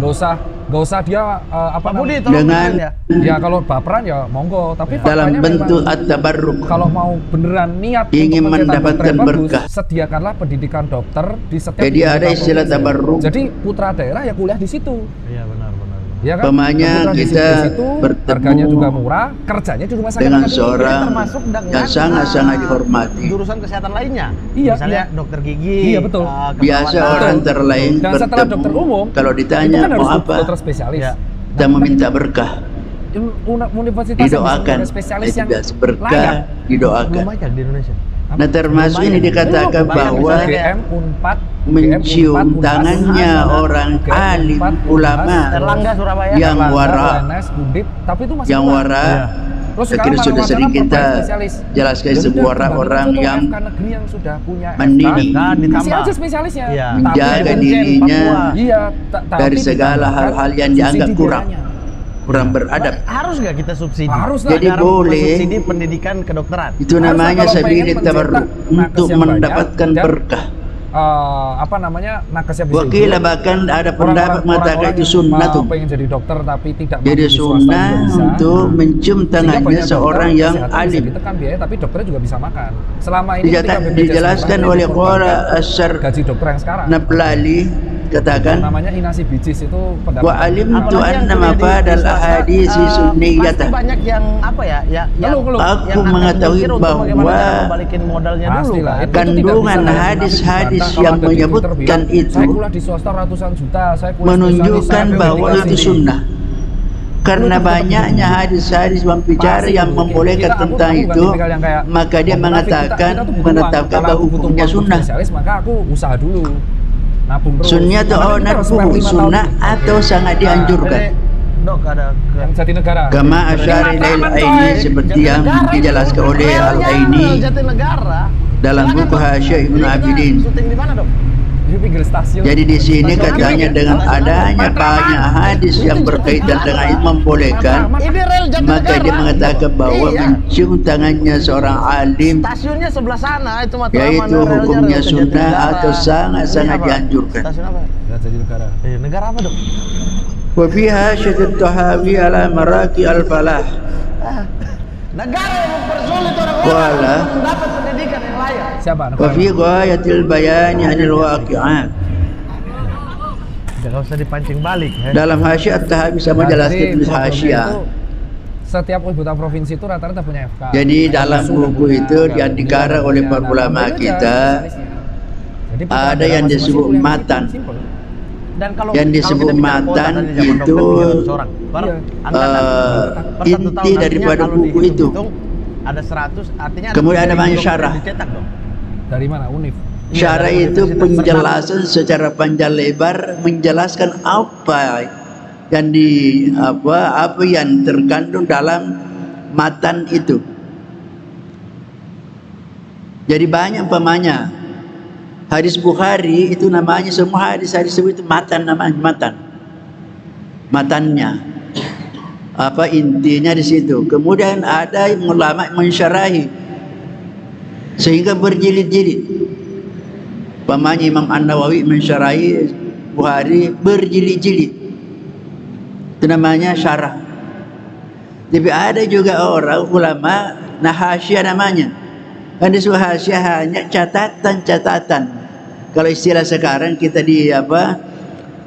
nggak usah dia apa Pak Budi, namanya, tolong dengan ya kalau baperan ya monggo, tapi dalam faktanya bentuk memang at-tabarruk. kalau mau beneran niat Ingin untuk mencetak dokter mendapatkan yang bagus, berkah. sediakanlah pendidikan dokter di setiap Jadi ibu ada kota istilah provinsi. tabarruk. Jadi putra daerah ya kuliah di situ. Iya, benar. Ya kan? Pemanya Putra di kita situ, bertemu harganya juga murah, kerjanya di rumah sakit dengan akademik. seorang termasuk dengan yang sangat-sangat dihormati. Jurusan kesehatan lainnya. Iya, Misalnya iya. dokter gigi. Iya, betul. Biasa keperawatan. orang terlain Dan setelah dokter bertemu, umum, kalau itu ditanya kan harus mau apa, dokter spesialis. Ya. kita meminta berkah, Universitas yang didoakan. bisa spesialis Itu yang biasa berkah, layak. didoakan. Belum banyak di Indonesia. Nah termasuk ini dikatakan Belum, bahwa GM, Unpad, mencium GM, Unpad, tangannya Unhas, orang GM, alim Unpad, ulama Unhas, Erlangga Surabaya. yang Erlangga, wara, UNS, Undip, tapi itu masih yang kurang. wara. Iya. Terus Saya sekarang kira sudah malah sering wacana kita pemain spesialis. jelaskan Ya sebuah udah, orang-orang contoh yang FK negeri yang sudah punya mendidik, FK, kasih ditambah. aja spesialisnya. Iya. menjaga Tapi dirinya Iya, dari segala hal-hal yang dianggap kurang beradab. Harus nggak kita subsidi? Harus lah. Jadi Negara boleh. subsidi pendidikan kedokteran. Itu Haruslah namanya kalau pengen sabilit tabarruk, mencetak untuk nakes yang mendapatkan banyak, dan berkah. apa namanya, nakesnya bisa Wakil bahkan ada pendapat mengatakan itu sunnah tuh. pengen jadi dokter tapi tidak Jadi mampu di swasta sunnah juga bisa. untuk mencium Sehingga tangannya banyak seorang dokter, yang kesehatan bisa alim. ditekan biaya tapi dokternya juga bisa makan. Selama ini ketika BPJS Dijelaskan Kesehatan oleh dikorbankan Qara Asyar gaji dokter yang sekarang. Nablali katakan Namanya Inasi Bijis itu pendapat. wa alimtu Apalagi yang anna kuliah di mafadal swasta, ahadits pasti sunniyatah. banyak yang apa ya, yang Keluh. Aku yang akan mengetahui berpikir untuk bagaimana bahwa cara membalikin modalnya dulu Pastilah, kan. itu Kandungan tidak bisa dari hadis-hadis Nabi yang Kalau ada di menyebutkan Twitter bilang, itu saya kuliah di swasta ratusan juta, saya kuliah menunjukkan spesialis, saya bahwa dedikasi itu di- sunnah. Karena banyaknya hadis-hadis membicara Pasti yang itu. membolehkan Aku tentang bukan itu, tipikal yang kayak, maka dia "Oh, mengatakan kita tuh butuh uang. menetapkan Kalau bahwa aku butuh hukumnya uang untuk sunnah. spesialis, maka aku usaha dulu, nabung terus. Sunnah atau Karena kita harus spare 5 tahun. sunnah atau sangat dianjurkan. Dok ada Yang Jatinegara. Kama asyara ilail aini seperti yang dijelaskan oleh Al-Aini Jatinegara. dalam buku Hasyah Ibnu Abidin. Syuting di mana, Dok? Di pinggir stasiun. Jadi di sini katanya dengan adanya banyak hadis yang berkaitan dengan itu membolehkan, Ini rel Jatinegara. maka dia mengatakan bahwa Iya. mencium tangannya seorang alim Stasiunnya sebelah sana itu Matraman. yaitu relnya hukumnya rel ke sunnah Jatinegara. atau sangat-sangat Ini apa? dianjurkan. Stasiun apa? Jatinegara. Negara apa, Dok? Wa fiha syadid tahawi ala maraki al-falah. Negara yang mempersulit orang-orang Wala. untuk mendapat pendidikan yang layak. Siapa? Wa fi ghayatil bayani anil waqi'at. Jangan usah dipancing balik. Dalam Hasyah At-Tahawi sama jelaskan tulis Hasyah. Setiap ibu kota provinsi itu rata-rata punya FK. Jadi dalam Sudah buku punya, itu Gabungan diandikarang punya, oleh para ulama Alhamdulillah kita, spesialisnya. Jadi putra ada daerah yang masing-masing disebut kuliah matan. simpel. Dan kalau Yang disebut kalau kita bicara matan kuota tadi zaman itu, dokter 300 orang. Per Iya. angkatan. Per satu inti tahun daripada artinya kalau buku itu. dihitung-hitung ada 100, artinya ada Kemudian ada 3.000 banyak dokter syarah. dicetak dong. Dari mana? Unif. Syarah dari itu universitas penjelasan secara panjang lebar menjelaskan apa yang terkandung dalam matan itu. Jadi banyak umpamanya hadis Bukhari itu namanya semua hadis-hadis itu matan, namanya matannya. Apa intinya di situ. Kemudian ada ulama mensyarahi sehingga berjilid-jilid. Umpamanya Imam An-Nawawi mensyarahi Bukhari berjilid-jilid. Itu namanya syarah. Tapi ada juga orang ulama nah hasyiah namanya. Kan disebut hasyiah hanya catatan-catatan. Kalau istilah sekarang kita di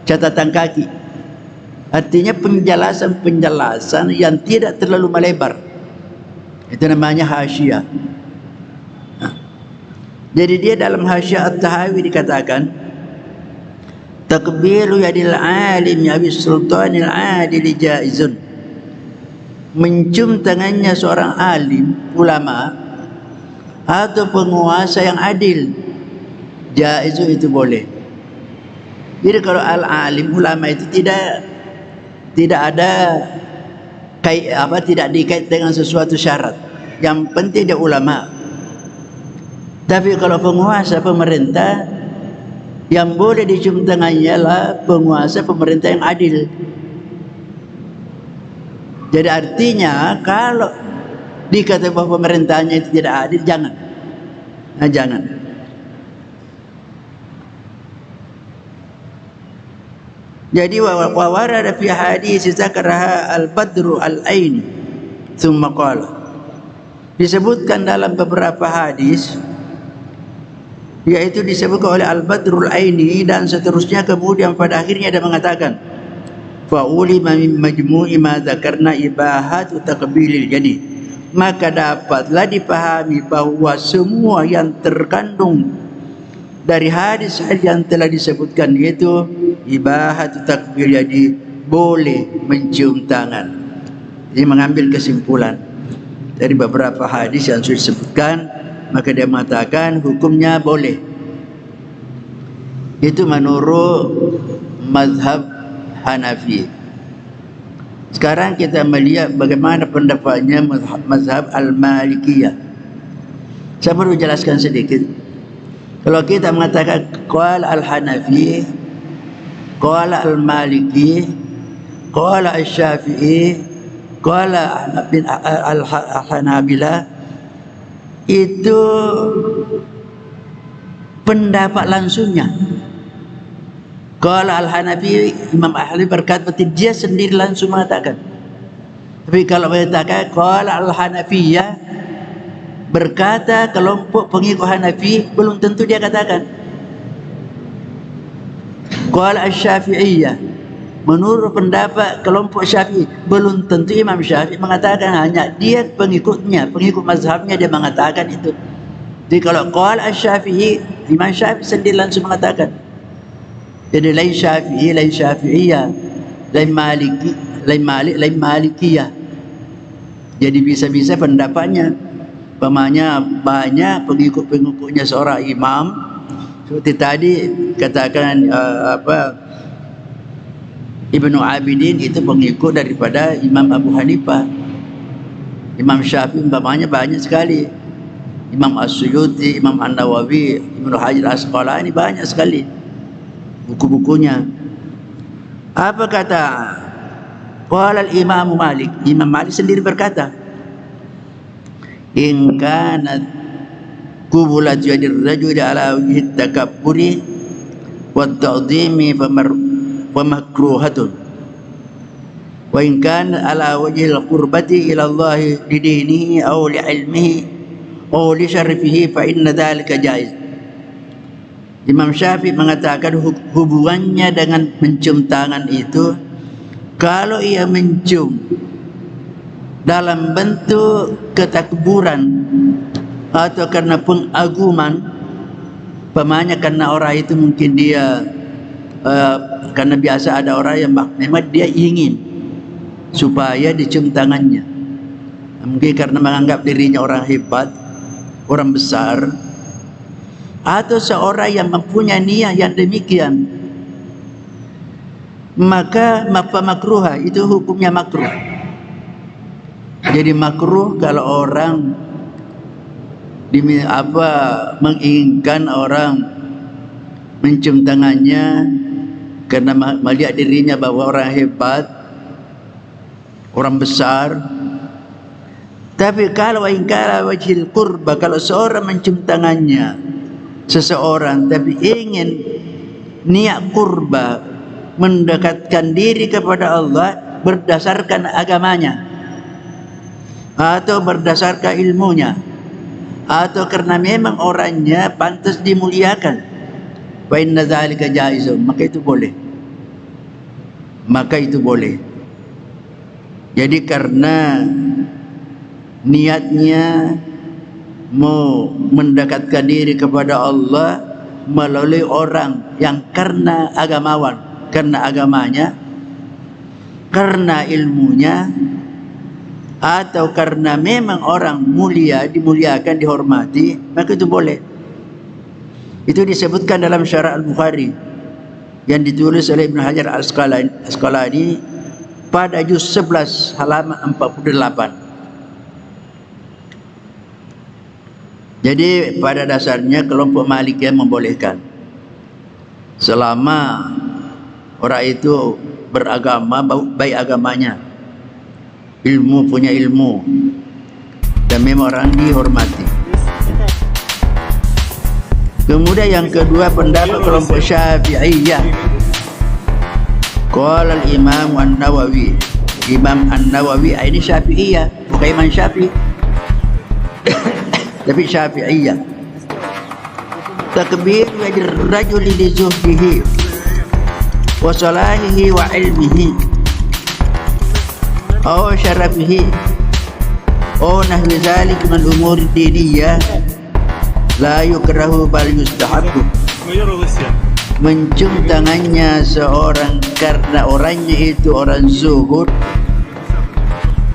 catatan kaki. Artinya penjelasan-penjelasan yang tidak terlalu melebar. Itu namanya hasyiah. Jadi dia dalam hasyiah At-Tahawi dikatakan takbilu yadil alim yabis sultanil adili jaizun. Mencium tangannya seorang alim, ulama atau penguasa yang adil, jaiz itu boleh. Jadi kalau al-alim, ulama itu tidak ada tidak dikait dengan sesuatu syarat. Yang penting dia ulama. Tapi kalau penguasa, pemerintah, yang boleh dicium tangannya lah penguasa, pemerintah yang adil. Jadi artinya kalau dikata bahwa pemerintahnya itu tidak adil, jangan. Jangan. Jadi wa warada fi hadis zakaraha al-badru al-aini thumma qala. Disebutkan dalam beberapa hadis, yaitu disebutkan oleh al-badrul aini dan seterusnya, kemudian pada akhirnya dia mengatakan fa'ulima min majmu'i ma dzakarna ibahatu taqbilil jadi, maka dapatlah dipahami bahwa semua yang terkandung dari hadis yang telah disebutkan, yaitu ibahatu taqbil jadi boleh mencium tangan. Jadi mengambil kesimpulan dari beberapa hadis yang sudah disebutkan, maka dia mengatakan hukumnya boleh. Itu menurut mazhab Hanafi. Sekarang kita melihat bagaimana pendapatnya mazhab Al-Malikiyah. Saya perlu jelaskan sedikit. Kalau kita mengatakan qala Al-Hanafi, qala Al-Maliki, qala Al-Syafi'i, qala Al-Hanabilah, itu pendapat langsungnya. Kalau Al-Hanafi, Imam Ahli berkata berarti dia sendiri langsung mengatakan. Tapi kalau mengatakan kalau Al-Hanafiyah, berkata kelompok pengikut Hanafi, belum tentu dia katakan. Kalau Al-Syafi'iyah, menurut pendapat kelompok Syafi'i, belum tentu Imam Syafi'i mengatakan, hanya dia pengikutnya, pengikut mazhabnya dia mengatakan itu. Jadi kalau Al-Syafi'i, Imam Syafi'i sendiri langsung mengatakan. Jadi lain Syafi'i, lain Syafi'iyah, lain Maliki, lain Malikiyah. Jadi bisa-bisa pendapatnya, pemanya banyak pengikut-pengikutnya seorang imam. Seperti tadi katakan Ibnu Abidin itu pengikut daripada Imam Abu Hanifah. Imam Syafi'i umpamanya banyak sekali. Imam As-Suyuti, Imam An-Nawawi, Ibnu Hajar Asqalani, banyak sekali buku-bukunya. Apa kata qala al-Imam Malik? Imam Malik sendiri berkata, in kanat qubulat yadir rajuli ala wajhi takabburi wa ta'dhimi fa makruhatun wa in kana ala wajhi al-qurbati ila Allah li dinihi aw li ilmihi aw li syarfihi fa inna dhalika jaiz. Imam Syafi'i mengatakan hubungannya dengan mencium tangan itu, kalau ia mencium dalam bentuk ketakburan atau karena pengaguman, pemanya karena orang itu mungkin dia karena biasa ada orang yang memang dia ingin supaya dicium tangannya, mungkin karena menganggap dirinya orang hebat, orang besar, atau seorang yang mempunyai niat yang demikian, maka makruha itu hukumnya makruh. Jadi makruh kalau orang menginginkan orang mencium tangannya karena melihat dirinya bahwa orang hebat, orang besar. Tapi kalau ingkara wajhil qurba, kalau seorang mencium tangannya seseorang tapi ingin niat qurba, mendekatkan diri kepada Allah berdasarkan agamanya, atau berdasarkan ilmunya, atau karena memang orangnya pantas dimuliakan, fa inna dzalika jaizun, maka itu boleh. Maka itu boleh. Jadi karena niatnya mau mendekatkan diri kepada Allah melalui orang yang karena agamawan, karena agamanya, karena ilmunya, atau karena memang orang mulia, dimuliakan, dihormati, maka itu boleh. Itu disebutkan dalam Syarah Al-Bukhari yang ditulis oleh Ibnu Hajar Al-Asqalani pada juz 11 halaman 48. Jadi pada dasarnya kelompok Malikiyah membolehkan selama orang itu beragama, baik agamanya, ilmu, punya ilmu, dan memang orang dihormati. Kemudian yang kedua pendapat kelompok Syafi'iyah. Qala al-Imam An-Nawawi. Imam An-Nawawi ini Syafi'iyah, bukan Imam Syafi'i. Tapi Syafi'iyah. Takbir wajir rajuli li zuhdihi wa salahihi wa ilmihi aw syarafihi aw nahwi dzalik min umur diniyah la yukrahu bal yustahabbu. Mencium tangannya seorang karena orangnya itu orang zuhud,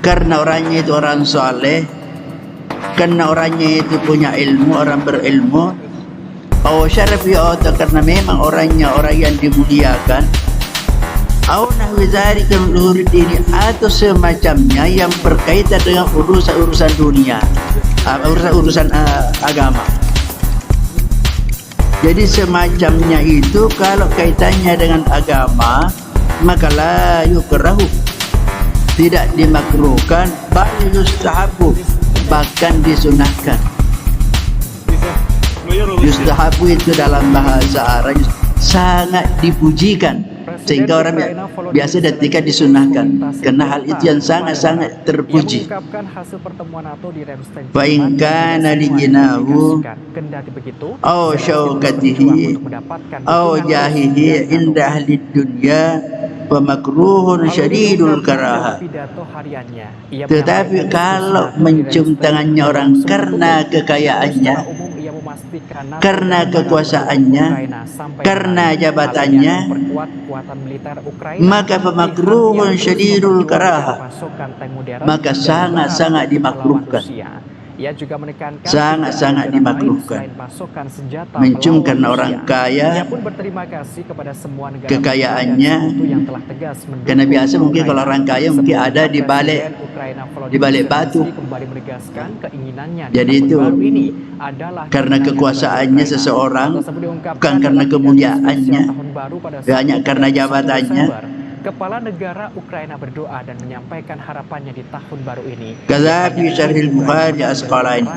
karena orangnya itu orang saleh, karena orangnya itu punya ilmu, orang berilmu, atau syarafi, atau karena memang orangnya orang yang dimuliakan, atau nahwi dzalika min umur dini, atau semacamnya yang berkaitan dengan urusan dunia, urusan agama. Jadi semacamnya itu kalau kaitannya dengan agama, maka la yukrahu, tidak dimakruhkan, bal yustahabu, bahkan disunahkan. Yustahabu itu dalam bahasa Arab sangat dipujikan, sehingga orang biasa ketika disunahkan, karena hal itu yang sangat-sangat terpuji. Fa in kana lijinahu aw syaukatihi aw jahihi inda ahli dunya wa makruhun syadidul karaha. Tetapi kalau mencium tangannya orang karena kekayaannya, karena kekuasaannya, karena jabatannya, maka pemakruhun syadidul karaha, maka sangat-sangat dimakruhkan. Sangat-sangat dimakruhkan. Mencium karena orang kaya, kekayaannya, karena biasa mungkin kalau orang kaya mungkin ada di balik batu. Jadi itu karena kekuasaannya seseorang, bukan karena kemuliaannya, hanya karena jabatannya. Kepala negara Ukraina berdoa dan menyampaikan harapannya di tahun baru ini. Kadzalika Syarhil Bukhari Asqalani.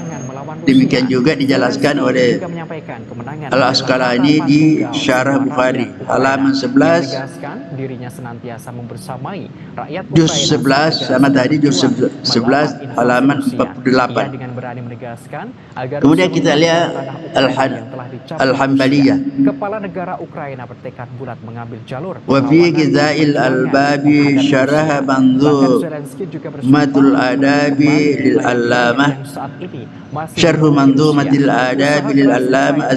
Demikian juga dijelaskan oleh Al-Asqalani di Syarah Bukhari halaman 11, dirinya senantiasa membersamai rakyat juz 11 sama tadi juz 11 halaman 48. dengan berani menegaskan agar kemudian kita lihat Al-Hambaliyah. Kepala negara Ukraina bertekad bulat mengambil jalur Wa fi Gizail Al-Babi Syarah Manzur Matul Adabi lil Allamah Syarhu Manzumatil Adabi lil Allamah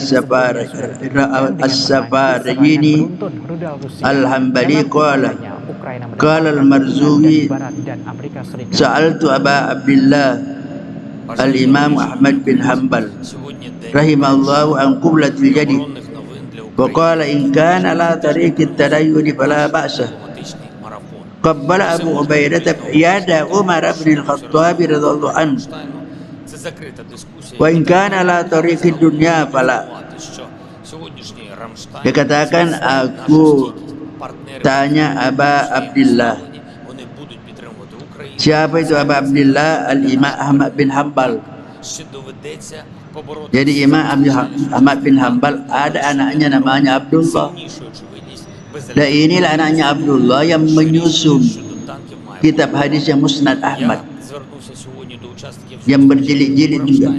As-Safarjini Al-Hambali qala Al-Marzuwi Sa'altu Aba Abdillah Al-Imam Ahmad bin Hanbal rahimahullahu an qublatil jadi wa qala in kana la tariqit tadayyun fala ba'sa. Qabbala Abu Ubaidah yada Umar bin Al-Khattab radhiyallahu anhu wa in kana la tariqid dunya fala. Dia katakan, aku tanya Aba Abdillah. Siapa itu Aba Abdillah? Al-Imam Ahmad bin Hanbal. Jadi Imam Ahmad bin Hanbal ada anaknya namanya Abdullah. Dan inilah anaknya Abdullah yang menyusun kitab hadis yang Musnad Ahmad. yang berjilid-jilid juga.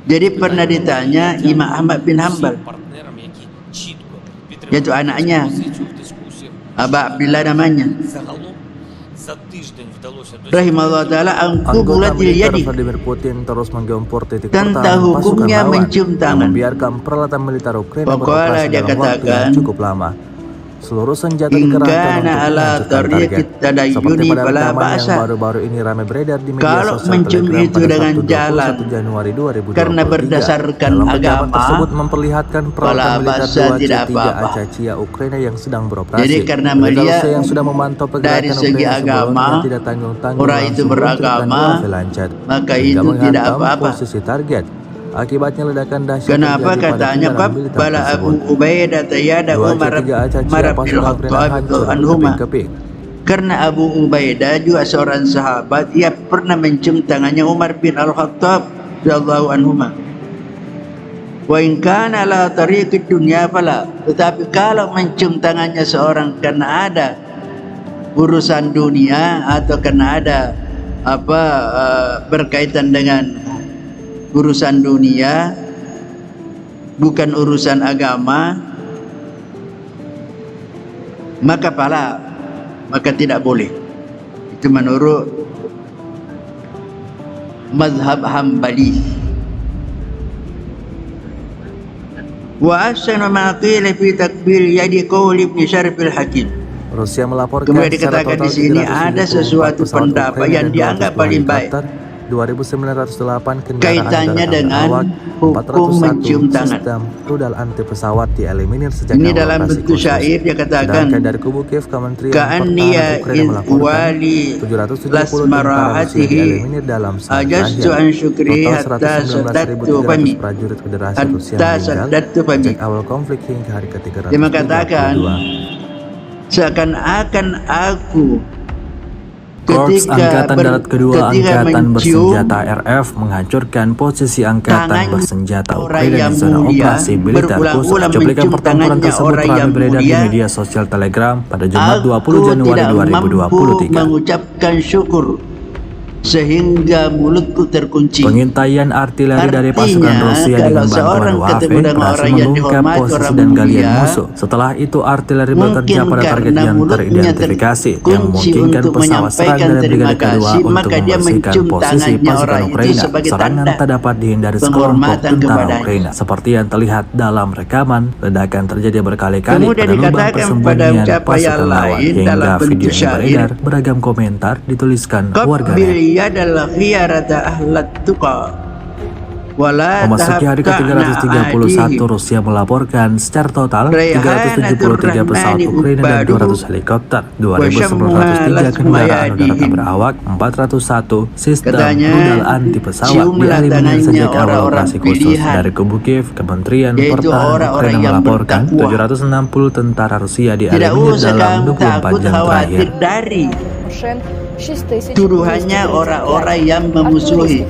Jadi pernah ditanya Imam Ahmad bin Hanbal, yaitu anaknya Aba Abdillah namanya, rahimahullah ta'ala, Anggota militer yadi, Vladimir Putin terus menggempur titik tentang pertahanan pasukan hukumnya lawan mencium dan tangan. membiarkan peralatan militer Ukraina Pokoknya beroperasi dia dalam waktu yang katakan, cukup lama. Seluruh senjata "In dikerahkan kana untuk ala menghancurkan tariqit target. tadayyuni Seperti pada fala rekaman yang ba'sa." baru-baru ini ramai beredar di media Kalau sosial mencium Telegram itu pada dengan Sabtu jalan 21 Januari 2023. karena berdasarkan Dalam rekaman agama, tersebut memperlihatkan peralatan fala militer ba'sa, 2 tidak C3 apa-apa. Acacia Ukraina yang sedang beroperasi. Jadi karena Militer melihat Rusia yang sudah memantau dari pergerakan segi Ukraina agama, sebelumnya tidak tanggung-tanggung orang itu langsung meluncurkan beragama, dua avalanche maka hingga itu tidak menghantam apa-apa. posisi target. Akibatnya ledakan dahsyat Kenapa terjadi pada katanya kendaraan bab militer bala Abu tersebut. Ubaidah tayyada Dua Umar C3 Acacia bin pasukan Ukraina Khattab hancur anhuma. berkeping-keping. Karena Abu Ubaidah juga seorang sahabat, ia pernah mencium tangannya Umar bin Al-Khattab radhiyallahu anhuma. Wa in kana la tariqid dunya fala, tetapi kalau mencium tangannya seorang karena ada urusan dunia atau karena ada berkaitan dengan urusan dunia, bukan urusan agama, maka tidak boleh. Itu menurut mazhab Hambali. Wa ahsanu ma qila fi takbir yadi qaul Ibn Syarif al-Hakim. Rusia melaporkan Kemudian secara dikatakan total di sini 374 ada sesuatu pesawat pendapat Ukraina yang dan dianggap 210 paling baik. helikopter, 2.908 kendaraan Kaitannya darat dengan awak, hukum 401 mencium tangan. sistem rudal anti pesawat dieliminir sejak Ini awal dalam operasi bentuk khusus. syair dia katakan, Sedangkan dari kubu Kiev, Kementerian Ka'anniya Pertahanan Ukraina iz melaporkan wali 770 tentara Rusia lasmara'atihi dieliminir dalam sehari ajastu terakhir. an syukri Total hatta saddatu fami 119.300 prajurit Federasi Rusia hatta meninggal saddatu fami. sejak awal konflik hingga hari ke-332. Dia mengatakan, seakan-akan aku Korps Angkatan Darat Kedua Angkatan mencium Bersenjata RF menghancurkan posisi Angkatan tangan Bersenjata orang Ukraina yang di zona mulia, operasi militer khusus. berulang-ulang Cuplikan mencium pertempuran tangannya tersebut orang yang ramai beredar di mulia. media sosial Telegram pada Jumat 20 Januari Aku tidak mampu 2023. mengucapkan syukur sehingga mulutku terkunci. Pengintaian artileri dari pasukan Artinya, Rusia kalau dengan bantuan seorang UAV ketemu dengan berhasil orang yang mengungkap dihormati, posisi orang dan galian mulia, musuh. Setelah itu artileri mungkin bekerja pada target karena yang mulutnya teridentifikasi yang terkunci memungkinkan untuk pesawat serang menyampaikan dari terima Brigade Kedua kasih, untuk maka dia membersihkan mencium posisi tangannya pasukan orang itu Ukraina. sebagai Serangan tanda tak dapat dihindari sekelompok penghormatan tentara kepadanya. Ukraina. Seperti yang terlihat dalam rekaman, ledakan terjadi berkali-kali Kemudian pada lubang dikatakan pada persembunyian ucapan pasukan yang lawan. lain dalam Hingga bentuk video ini syair, beredar, beragam komentar dituliskan warganet. Qabil yadal khiyarata ahlat tuqa wala Memasuki hari ke-331, Rusia melaporkan secara total 373 pesawat Ukraina dan 200 helikopter, 2.903 kendaraan udara berawak, 401 sistem rudal anti pesawat dieliminir sejak awal operasi khusus. Dari kubu Kiev, Kementerian Pertahanan Ukraina melaporkan 760 tentara Rusia dieliminir dalam 24 jam terakhir. Dari tuduhannya orang-orang yang memusuhi,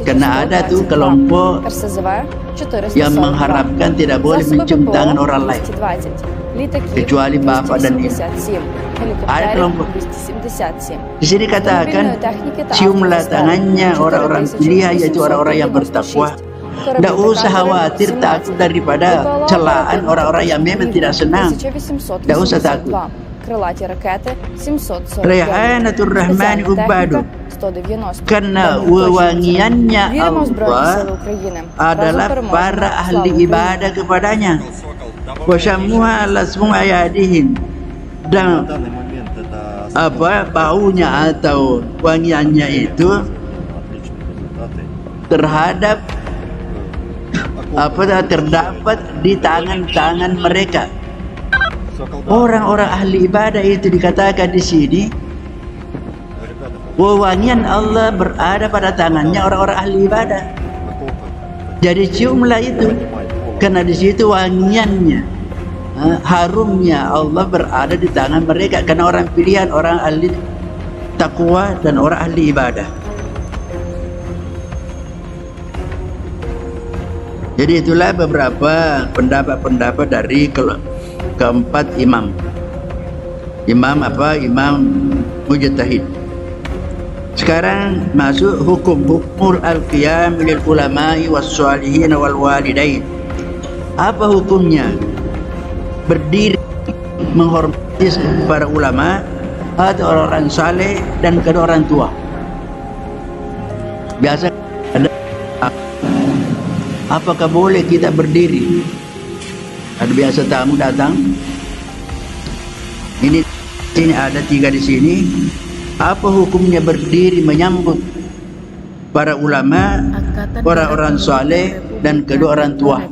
karena ada tuh kelompok yang mengharapkan tidak boleh mencium tangan orang lain kecuali bapak dan ibu. Ada kelompok. Di sini katakan ciumlah tangannya orang-orang pilihan, yaitu orang-orang yang bertakwa. Tidak usah khawatir takut daripada celaan orang-orang yang memang tidak senang. Tidak usah takut. Rayhanatur Rahmani Ubadu, karena wewangiannya Allah adalah para ahli ibadah kepadanya. Wasyamuha lasmu ayadihim, dan baunya atau wangiannya itu terhadap terdapat di tangan-tangan mereka. Orang-orang ahli ibadah itu dikatakan di sini, wewangian Allah berada pada tangannya orang-orang ahli ibadah. Jadi ciumlah itu, karena di situ wangiannya, harumnya Allah berada di tangan mereka, karena orang pilihan, orang ahli takwa dan orang ahli ibadah. Jadi itulah beberapa pendapat-pendapat dari keempat imam. Imam apa? Imam mujtahid. Sekarang masuk hukum al-qiyam lil ulama'i was salihin wal walidain. Apa hukumnya berdiri menghormati para ulama atau orang saleh dan kedua orang tua? Biasa ada, apakah boleh kita berdiri? Ada biasa tamu datang. Ini sini ada 3 di sini. Apa hukumnya berdiri menyambut para ulama, orang-orang saleh dan kedua orang tua?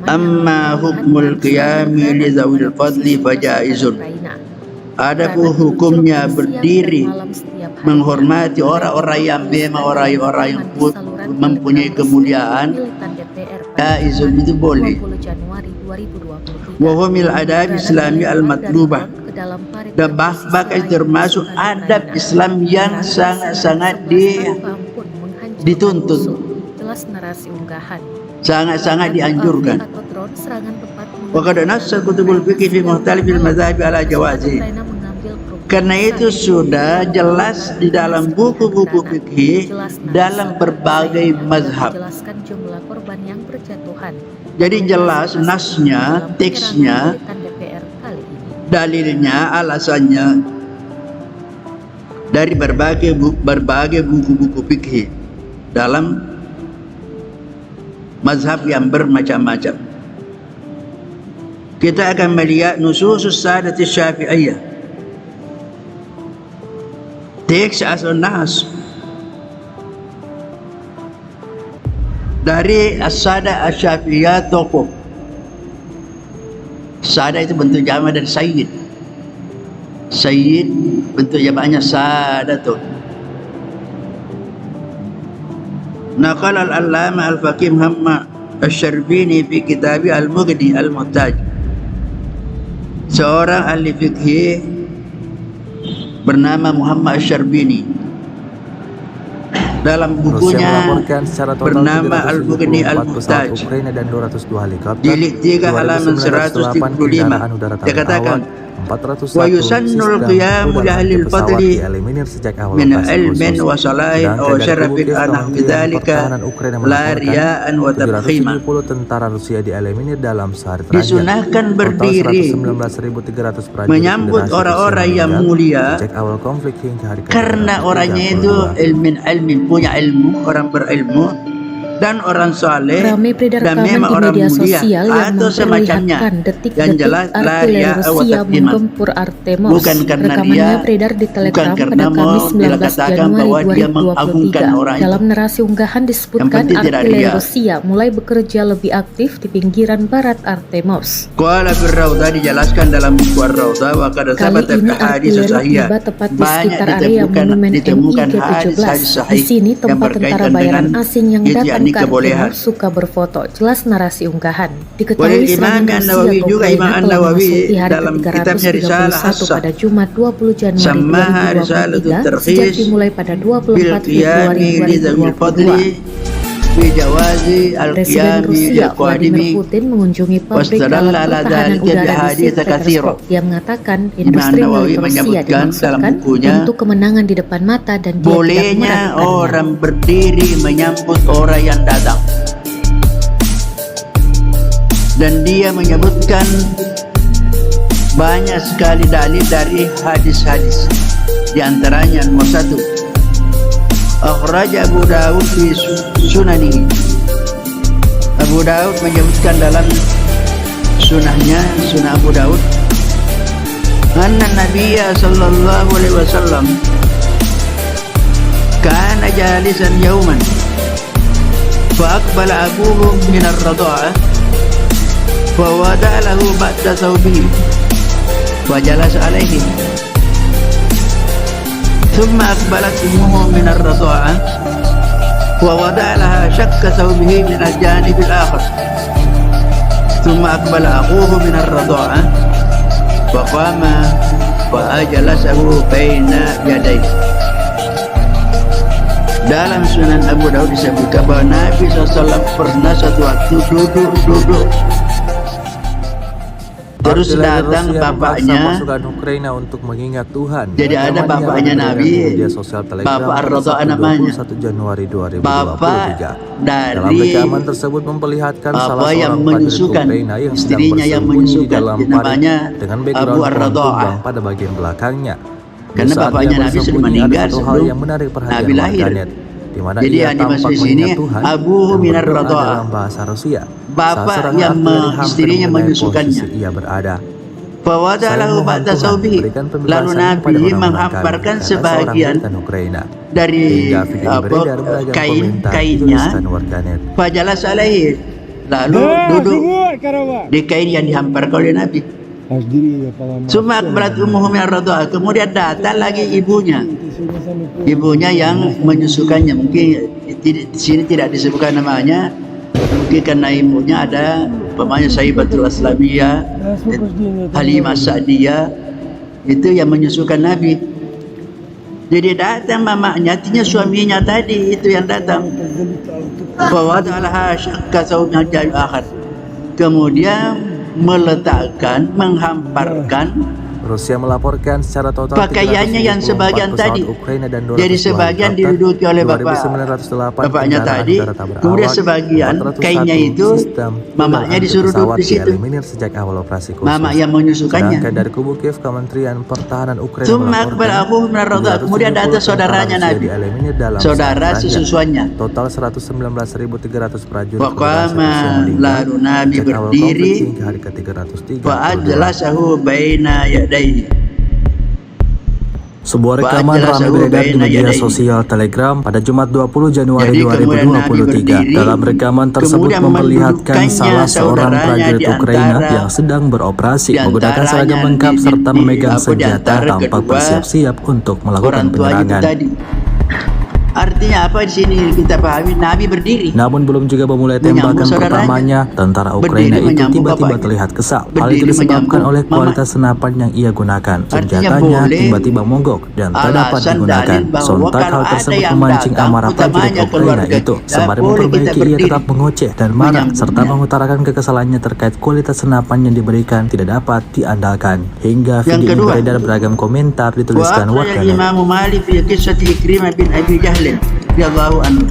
Amma hukmul qiyami li zawil fadli fajaizun. Adapun hukumnya berdiri menghormati orang-orang yang memang orang-orang yang mempunyai kemuliaan, jaizun, itu boleh. Wa humil adab islami al-matlubah, dan bahkan termasuk adab Islam yang sangat-sangat dituntut, sangat-sangat dianjurkan. Wa qad nassat kutubul fiqh fi mukhtalifil mazhab ala jawazi. Karena itu sudah jelas di dalam buku-buku fikih dalam berbagai mazhab. Jadi jelas nasnya, teksnya, dalilnya, alasannya dari berbagai buku-buku fikih dalam mazhab yang bermacam-macam. Kita akan melihat nususus sadati syafi'iyah, teks as-nas dari as-sada asy-syafi'iyah, tokoh. Sada itu bentuk jamak dari sayyid. Sayyid bentuk jamaknya sadatun. Naqal al-allama al-faqih Muhammad asy-Syarbini fi kitab al-Mughni al-Muhtaj. Seorang ahli fikih bernama Muhammad asy-Syarbini, dalam bukunya bernama Al-Mughni Al-Muhtaj, jilid 3 halaman 135, dia katakan, wa yusannul qiyamu li ahli al-fadli min ilmin wa salahin wa syarafin anah bidzalika la riya'an wa tabkhima. Disunahkan berdiri menyambut orang-orang yang mulia karena orangnya itu ilmin, punya ilmu, orang berilmu dan orang saleh dan memang orang mulia atau semacamnya, yang jelas laria bukan karena dia, bukan karena mau dikatakan bahwa dia mengagungkan orang itu. Dalam narasi unggahan disebutkan artileri Rusia mulai bekerja lebih aktif di pinggiran barat Artemos. Qala fir Rawdah, dijelaskan dalam buku Ar-Rawdah, wa qad sabata fi hadits sahih, banyak ditemukan hadis-hadis sahih di sini tempat tentara bayaran asing yang datang kebolehan suka berfoto. Jelas narasi unggahan. Diketahui Imam An-Nawawi juga, Imam An-Nawawi dalam kitabnya Risalah Hassah pada Jumat 20 Januari 2023 sejak dimulai pada 24 Februari 2022. Presiden Rusia Vladimir Putin mengunjungi pabrik alat pertahanan udara di Petersburg yang mengatakan industri militer Rusia dimaksudkan untuk kemenangan di depan mata dan dia bolehnya orang berdiri menyambut orang yang datang. Dan dia menyebutkan banyak sekali dalil dari hadis-hadis. Di antaranya nomor 1, akhraj Abu Dawud fi sunanihi. Abu Dawud menyebutkan dalam sunahnya, sunah Abu Dawud, anna Nabiyya sallallahu alaihi wasallam kana jalisan yawman fa aqbala abuhu min ar-rada'ah fa wada'a lahu ba'da thawbihi wa jalasa alaihi. ثم أقبلت أمه من الرضاعة ووضع لها شق ثوبه من الجانب الآخر. ثم أقبل أخوه من الرضاعة وقام وأجلسه بين يديه. Dalam Sunan Abu Dawud disebutkan bahwa Nabi SAW pernah satu waktu duduk Terus datang bapaknya, pasukan Ukraina untuk mengingat Tuhan. jadi ada bapaknya Nabi, Bapak Ar-Radha namanya, 1 Januari 2023. bapak Dalam dari rekaman tersebut memperlihatkan salah apa yang seorang prajurit menyusukan, Ukraina yang sedang istrinya yang bersembunyi di menyusukan, dalam namanya parit dengan Abu background pohon Ar-Radha. tumbang pada bagian belakangnya. Karena Di saat bapaknya dia Nabi sudah bersembunyi, meninggal ada satu hal sebelum yang menarik perhatian Nabi lahir. warganet, di mana Jadi ia yang tampak dimaksud di sini mengingat Tuhan Abu dan Minar berdoa Radha, dalam bahasa Rusia. bapak Saat serangan yang artileri hampir istrinya mengenai menyusukannya. posisi ia berada. Fawadalahu Saya ba'da mohon Tuhan saubi. berikan pembebasan Lalu kepada Nabi orang-orang kami, menghamparkan karena sebagian seorang militan Ukraina. dari Hingga video beredar beragam komentar kainnya, dituliskan warganet. fajalas alaihi, lalu duduk di kain yang dihamparkan oleh Nabi. Suma akbarat ummuhu min ar-radha, kemudian datang lagi ibunya yang menyusukannya. Mungkin di sini tidak disebutkan namanya, mungkin karena ibunya ada pemain Saibatul Aslamiyah, Halimah Sa'diyah, itu yang menyusukan Nabi. Jadi datang mamanya, artinya suaminya tadi itu yang datang. Fawada'alaha syakka sawmnya ja'al akhar, kemudian meletakkan, menghamparkan Rusia melaporkan secara total pakaiannya yang sebagian tadi. Jadi sebagian diduduki oleh bapaknya tadi, kemudian sebagian kainnya itu mamanya disuruh duduk di situ. Sejak awal operasi khusus. Mama yang menyusukannya. Sedangkan dari kubu Kiev, Kementerian Pertahanan Ukraina Suma akbar Abu Minar Radha, kemudian ada saudaranya Nabi, saudara sesusuannya. Total 119.300 prajurit. Waqama, lalu Nabi berdiri, hingga hari ke-332. fa'ajlasahu baina yadayhi. Sebuah rekaman ramai beredar di media sosial Telegram pada Jumat 20 Januari 2023. Dalam rekaman tersebut memperlihatkan salah seorang prajurit Ukraina yang sedang beroperasi menggunakan seragam lengkap serta memegang senjata tampak bersiap-siap untuk melakukan penyerangan. Artinya apa di sini kita pahami, Nabi berdiri. Namun belum juga memulai tembakan pertamanya, tentara Ukraina itu tiba-tiba terlihat kesal. Hal itu disebabkan oleh kualitas senapan yang ia gunakan. Senjatanya tiba-tiba mogok dan tak dapat digunakan. Sontak hal tersebut memancing amarah prajurit Ukraina itu. Sembari memperbaiki, ia tetap mengoceh dan marah serta mengutarakan kekesalannya terkait kualitas senapan yang diberikan tidak dapat diandalkan. Hingga video ini beredar beragam komentar dituliskan warganet. Imam Malik fi qissati Ikrimah bin Abi Jahl radhiyallahu anhu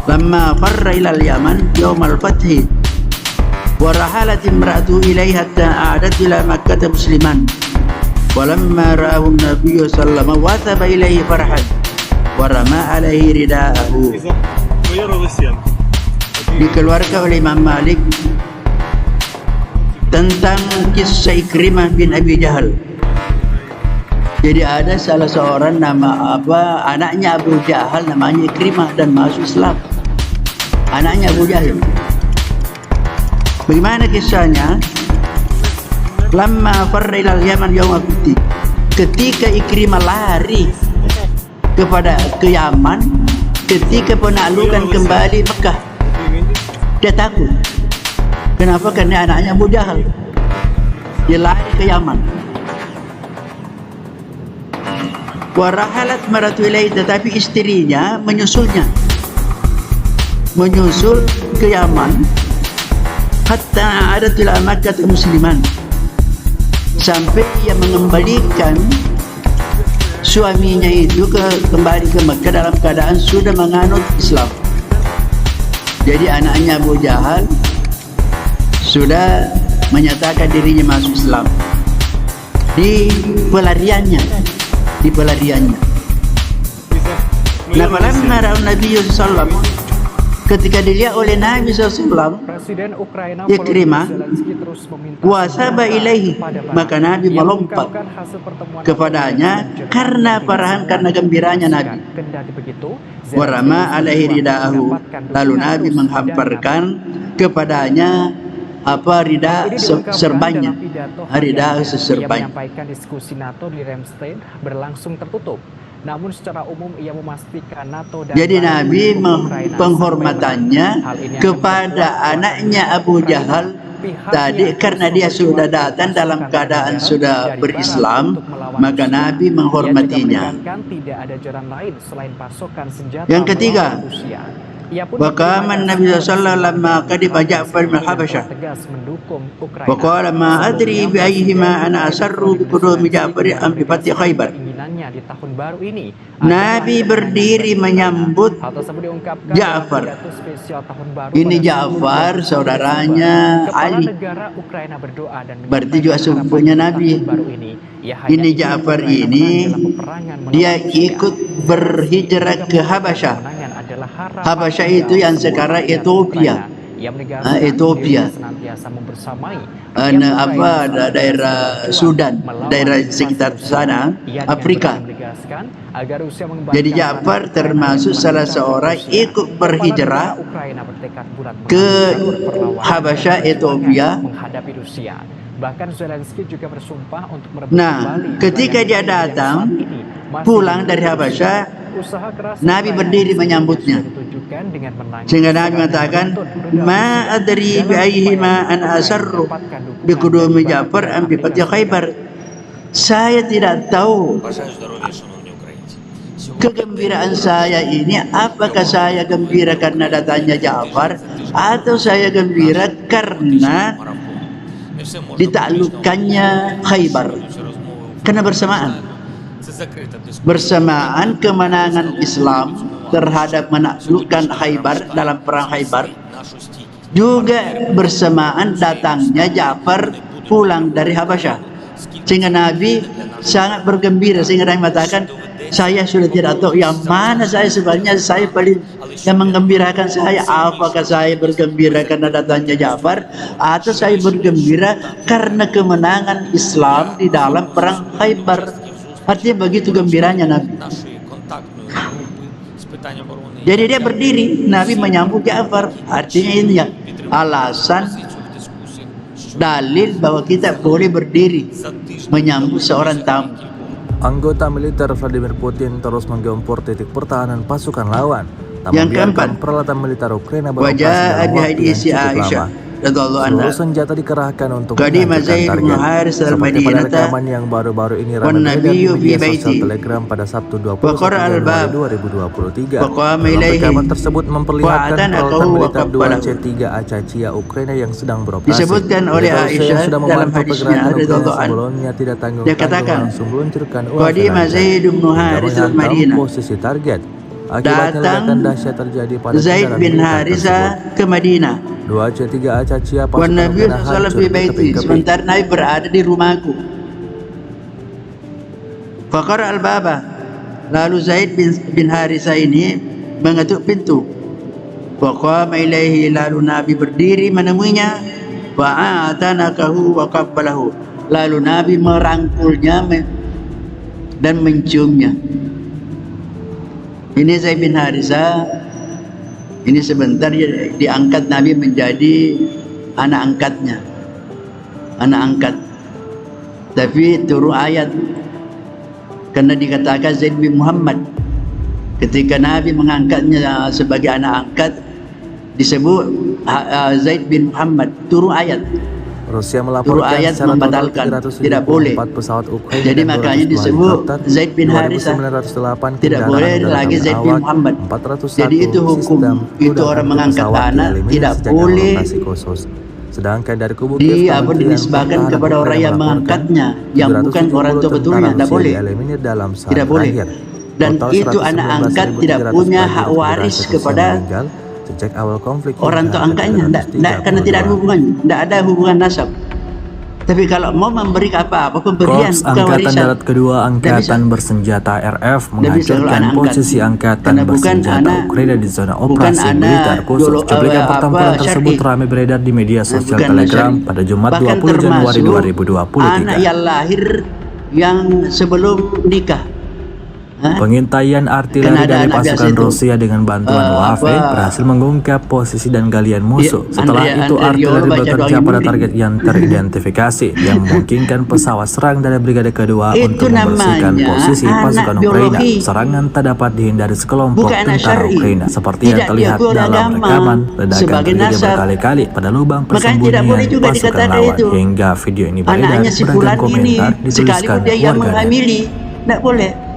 lamma farra ila al-Yaman yawm al-fath wa rahalat imra'atu ilayhi hatta a'adat ila Makkah musliman wa lamma ra'ahu an-nabiy sallallahu wa thaba ilayhi farhan wa rama alayhi ridaahu. Dikeluarkan oleh Imam Malik tentang kisah Ikrimah bin Abi Jahal. Jadi ada salah seorang anaknya Abu Jahal namanya Ikrimah dan masuk Islam. Anaknya Abu Jahal. Bagaimana kisahnya? Lamma farra ilal Yaman yawma al-fath. Ketika Ikrimah lari ke Yaman ketika penaklukan kembali Mekah. Dia takut. Kenapa? Karena anaknya Abu Jahal. Dia lari ke Yaman. Warahalat maratu ilaihi, tetapi istrinya menyusul ke Yaman hatta adat ila Makkah musliman, sampai ia mengembalikan suaminya itu kembali ke Makkah dalam keadaan sudah menganut Islam. Jadi anaknya Abu Jahal sudah menyatakan dirinya masuk Islam di pelariannya. Nah, falamma ra'a Nabi sallallahu, ketika dilihat oleh Nabi sallallahu, Presiden Ukraina Ikrimah wasaba ilaihi, maka Nabi melompat kepadanya karena parahan, karena gembiranya Nabi. Warama alaihi ridaahu, lalu Nabi menghamparkan kepadanya rida serbannya, menyampaikan diskusi NATO di Ramstein berlangsung tertutup. Namun secara umum ia memastikan NATO dan jadi Nabi penghormatannya kepada anaknya Abu Jahal tadi karena dia sudah datang dalam keadaan sudah berislam, maka Nabi menghormatinya. Tidak ada jalan lain selain pasokan senjata. Yang ketiga, وقام النبي صلى الله عليه وسلم لما قدم جعفر من الحبشة وقال ما أدري بأيهما أنا أسر بقدوم جعفر أم بفتح خيبر. Nabi berdiri menyambut Ja'far. Ini Ja'far saudaranya Ali, berarti juga sepupunya Nabi. Ini Ja'far ini dia ikut berhijrah ke Habasyah. Habasyah itu yang sekarang Ethiopia. Ethiopia, daerah Sudan, daerah sekitar sana, Afrika. Jadi Ja'far termasuk salah seorang ikut berhijrah ke Habasyah, Ethiopia. Nah, ketika dia datang pulang dari Habasyah, Nabi berdiri menyambutnya. Sehingga Nabi mengatakan, "Ma adri bi ayyihima an asarru bi qudumi Ja'far am bi fathi Khaybar." Saya tidak tahu kegembiraan saya ini, apakah saya gembira karena datangnya Ja'far atau saya gembira karena ditaklukkannya Khaybar. Karena bersamaan kemenangan Islam terhadap menaklukkan Khaybar dalam perang Khaybar, juga bersamaan datangnya Ja'far pulang dari Habasyah, sehingga Nabi sangat bergembira. Sehingga Nabi mengatakan, saya sudah tidak tahu yang mana saya sebenarnya, saya paling yang menggembirakan saya, apakah saya bergembira karena datangnya Ja'far atau saya bergembira karena kemenangan Islam di dalam perang Khaybar. Artinya begitu gembiranya Nabi. Jadi dia berdiri, Nabi menyambut Ja'far. Artinya ini ya alasan, dalil bahwa kita boleh berdiri menyambut seorang tamu. Anggota militer Vladimir Putin terus menggempur titik pertahanan pasukan lawan. Yang keempat, peralatan militer Ukraina wajah hadis Aisyah radhiyallahu anha. Seluruh senjata dikerahkan untuk menghentikan target. Seperti pada rekaman yang baru-baru ini ramai di media sosial Telegram pada Sabtu 21 Januari 2023. Rekaman tersebut memperlihatkan peralatan militer 2C3 Achacia Ukraina yang sedang beroperasi. Disebutkan oleh Aisyah dalam hadisnya radhiyallahu anha, sebelumnya tidak dia katakan, langsung meluncurkan qadima Zaid bin Harithah Madinah. Posisi target. Datang Zaid bin Harithah ke Madinah. 2C3 Achacia Wan Nabi sallallahu alaihi wasallam, sementara Nabi berada di rumahku. Faqara al-baba, lalu Zaid bin Harithah ini mengetuk pintu. Faqama ilaihi, lalu Nabi berdiri menemuinya. Fa'atanakahu wa qabbalahu, lalu Nabi merangkulnya dan menciumnya. Ini Zaid bin Harithah. Ini sebentar diangkat Nabi menjadi anak angkatnya, anak angkat. Tapi turun ayat, karena dikatakan Zaid bin Muhammad. Ketika Nabi mengangkatnya sebagai anak angkat, disebut Zaid bin Muhammad. Turun ayat. Rusia melaporkan ayat membatalkan, tidak boleh. Pesawat Ukraina. Jadi makanya disebut Zaid bin Harithah, tidak boleh lagi Zaid bin Muhammad. Jadi itu hukum, itu orang mengangkat anak tidak boleh sedangkan dari kubu dinisbahkan kepada orang yang mengangkatnya, yang bukan orang tua betulnya, tidak boleh, tidak boleh. Dan itu anak angkat tidak punya hak waris kepada sejak awal konflik orang tua angkatnya, karena tidak ada hubungan, tidak ada hubungan nasab. Tapi kalau mau memberi apa-apa pemberian Korps Angkatan Darat Kedua Angkatan Bersenjata RF menghancurkan posisi angkatan bersenjata Ukraina di zona operasi militer khusus. Cuplikan pertempuran tersebut ramai beredar di media sosial Telegram pada Jumat 20 Januari 2023. Anak yang lahir yang sebelum nikah. Pengintaian artileri dari pasukan Rusia dengan bantuan UAV berhasil mengungkap posisi dan galian musuh. Setelah itu artileri bekerja pada target yang teridentifikasi, yang memungkinkan pesawat serang dari Brigade Kedua untuk membersihkan posisi pasukan Ukraina. Serangan tak dapat dihindari sekelompok tentara Ukraina, seperti yang terlihat dalam rekaman. Ledakan terjadi berkali-kali pada lubang persembunyian pasukan lawan. Hingga video ini beredar, beragam komentar dituliskan warganet. Tidak boleh.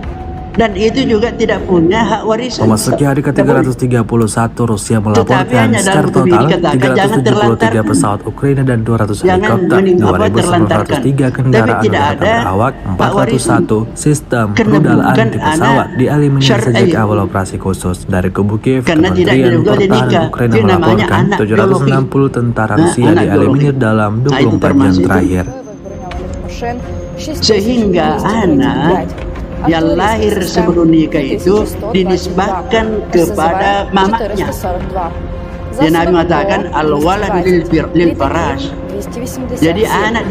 dan itu juga tidak punya hak warisan. Memasuki hari ke-331, Rusia melaporkan secara total 373 pesawat Ukraina dan 200 helikopter, 2.903 kendaraan udara berawak, 401 sistem rudal anti pesawat dieliminir sejak awal operasi khusus. Dari kubu Kiev, Kementerian Pertahanan Ukraina melaporkan 760 tentara Rusia dieliminir dalam 24 jam terakhir. Sehingga anak yang lahir sebelum nikah itu dinisbahkan kepada mamanya. Dan Nabi mengatakan al-walad lil farash. Jadi anak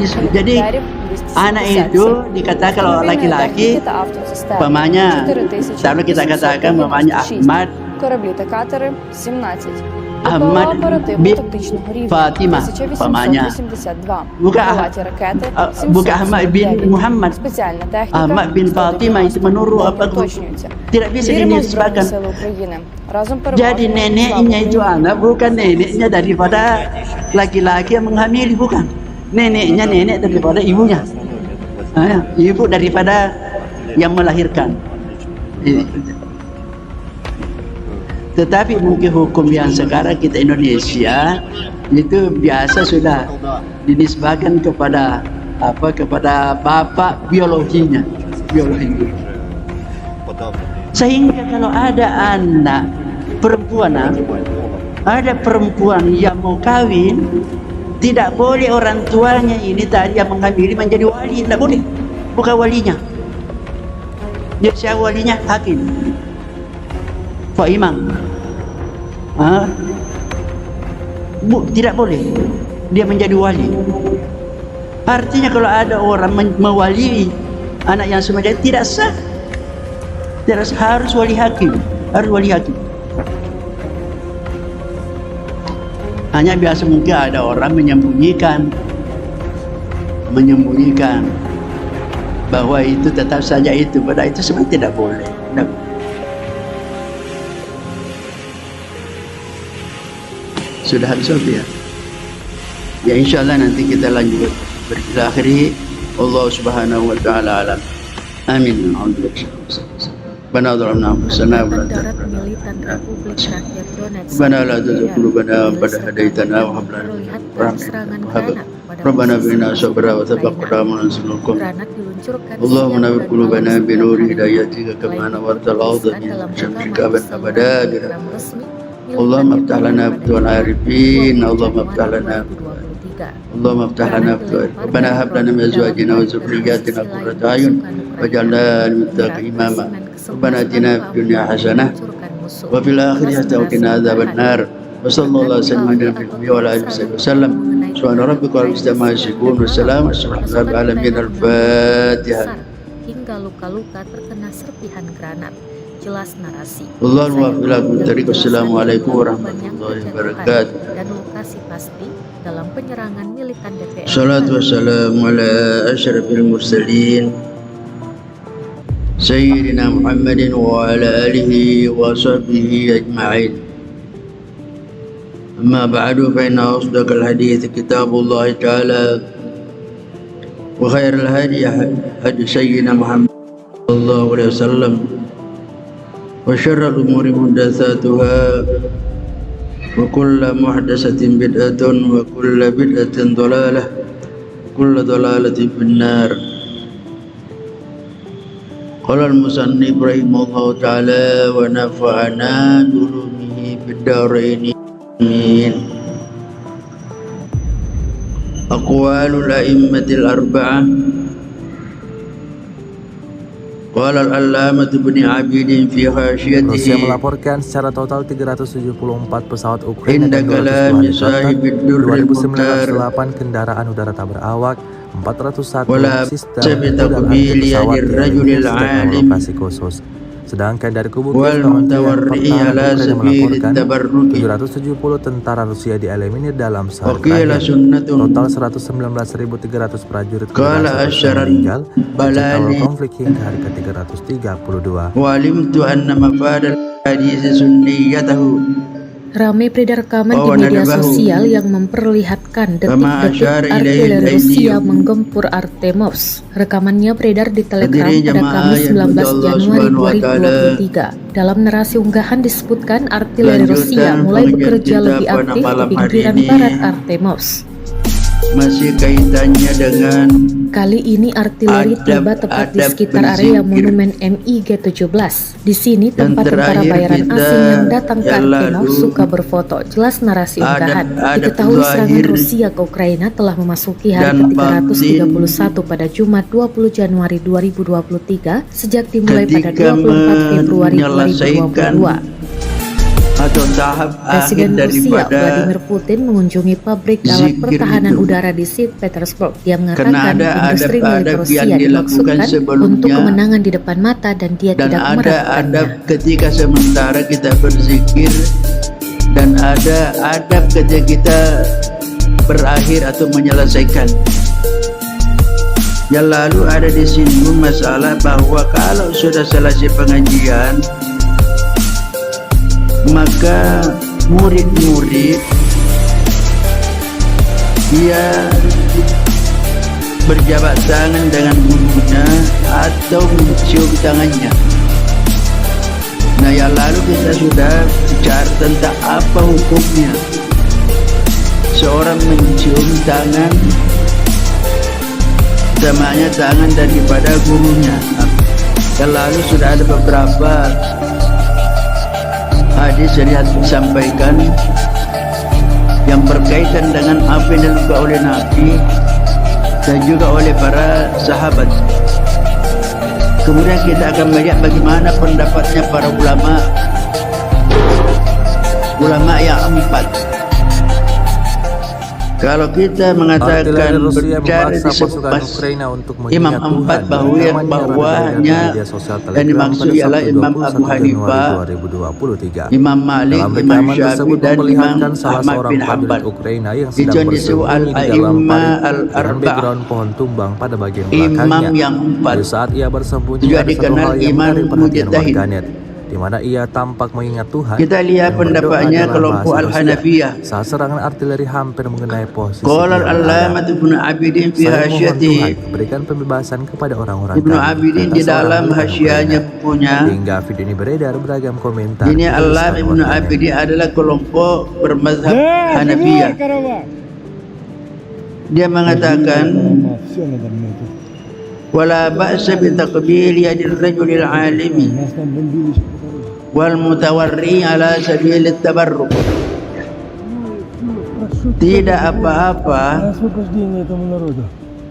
itu dikatakan kalau laki-laki, pamannya, kalau kita katakan pamannya Ahmad bin Fatimah, pamannya, bukan Ahmad bin Muhammad. Ahmad bin Fatimah itu menurut apa? Tidak bisa dinisbahkan. Jadi neneknya itu anak, bukan neneknya daripada laki-laki yang menghamili, bukan. Neneknya nenek daripada ibunya. Ibu daripada yang melahirkan. Tetapi mungkin hukum yang sekarang kita Indonesia itu biasa sudah dinisbahkan kepada kepada bapak biologinya. Sehingga kalau ada anak perempuan, ada perempuan yang mau kawin, tidak boleh orang tuanya ini tadi yang menghamili menjadi wali, tidak boleh. Bukan walinya. Dia siapa walinya? Hakim. Pak Imam, tidak boleh dia menjadi wali. Artinya kalau ada orang mewalii anak yang semacam tidak sah, harus wali hakim, Hanya biasa mungkin ada orang menyembunyikan bahwa itu tetap saja itu, padahal itu sebenarnya tidak boleh. Sudah habis waktu ya? Ya insyaAllah nanti kita lanjut berakhiri. Allah subhanahu wa ta'ala alam. Amin. Bana dharamna anfusana wa la Bana la tuzigh qulubana ba'da hadaytana wa hab lana min ladunka Rabbana bina sabra wa thabbit aqdamana sunnakum Allahumma nawwir qulubana bi nuri hidayatika kama nawwartal arda bi syamsika abada. Allahumma aftah lana futuhal arifin, Allahumma aftah lana Rabbana hab lana min azwajina wa dhurriyyatina qurrata a'yun waj'alna lil muttaqina imama. Rabbana atina fid dunya hasanah wa fil akhirati hasanah wa qina adzaban nar. Wa sallallahu alaihi wa alihi wasallam. Subhana rabbika rabbil izzati amma yasifun wa salamun alal alamin. Al-Fatihah. Hingga luka-luka terkena serpihan granat. Jelas narasi. Assalamualaikum warahmatullahi wabarakatuh. Dan lokasi pasti dalam penyerangan militan DPR. Salatu wassalamu ala asyrafil mursalin Sayyidina Muhammadin wa ala alihi wa sahbihi ajma'in. Amma ba'du fa inna asdaqal hadits kitabullah ta'ala wa khairal hadi hadi sayyidina Muhammad sallallahu alaihi wasallam. وشر الأمور محدثاتها وكل محدثة بدعة وكل بدعة ضلالة كل ضلالة في النار. قال المصنف رحمه الله تعالى ونفعنا بعلومه في الدارين آمين. أقوال الأئمة الأربعة. Qala al-allamah Ibnu Abidin fi hasyatihi. Rusia melaporkan secara total 374 pesawat Ukraina dan 200 helikopter, 2.908 kendaraan udara tak berawak, 401 sistem rudal anti pesawat dieliminir sejak operasi khusus. Sedangkan dari kubu Kementerian Pertahanan Ukraina melaporkan 770 tentara Rusia dieliminir dalam sehari terakhir. Total 119.300 prajurit meninggal sejak awal konflik hingga hari ke-332. Walimtu anna mafadal hadis sunniyatahu Ramai beredar rekaman di media sosial yang memperlihatkan detik-detik artileri Rusia menggempur Artemovsk. Rekamannya beredar di Telegram pada Kamis 19 Januari 2023. Dalam narasi unggahan disebutkan artileri Rusia mulai bekerja lebih aktif di pinggiran barat Artemovsk. Masih kaitannya dengan kali ini artileri tiba tepat di sekitar area monumen MiG-17. Di sini tempat tentara bayaran asing yang datang ke Artemovsk suka berfoto. Jelas narasi unggahan. Diketahui serangan Rusia ke Ukraina telah memasuki hari ke-331 pada Jumat 20 Januari 2023 sejak dimulai pada 24 Februari 2022. Atau tahap Presiden akhir Rusia daripada Vladimir Putin mengunjungi pabrik alat pertahanan udara di St. Petersburg. Dia mengatakan industri milik Rusia dimaksudkan untuk kemenangan di depan mata dan dia tidak meragukannya. Adab ketika sementara kita berzikir dan ada adab ketika kita berakhir atau menyelesaikan. Yang lalu ada disinggung masalah bahwa kalau sudah selesai pengajian maka murid-murid dia berjabat tangan dengan gurunya atau mencium tangannya. Nah, yang lalu kita sudah bicara tentang apa hukumnya seorang mencium tangan samanya tangan daripada gurunya. Yang lalu sudah ada beberapa hadis yang disampaikan yang berkaitan dengan apa yang dilakukan oleh Nabi dan juga oleh para sahabat. Kemudian kita akan melihat bagaimana pendapatnya para ulama yang empat. Kalau kita mengatakan berbicara disebut Imam empat bahwanya yang dimaksud ialah Imam Abu Hanifah, Imam Malik, Imam Syafi'i dan Imam Ahmad bin Hanbal. Itu yang disebut Al-A'imah Al-Arba'ah, imam yang empat. Juga dikenal Imam Mujtahid, di mana ia tampak mengingat Tuhan. Kita lihat pendapatnya kelompok Al-Hanafiyah. Saat serangan artileri hampir mengenai posisi Qala Al-Allamah Ibnu Abidin fi hasyatihi, berikan pembebasan kepada orang-orang Ibnu Abidin di dalam hasyahnya punya. Hingga video ini beredar beragam komentar. Ini Allamah Ibnu Abidin adalah kelompok bermazhab Hanafiyah. Dia mengatakan wala ba'sa bi taqbil yadil rajulil alimi wal mutawarri ala sabil tabarruk. Tidak apa-apa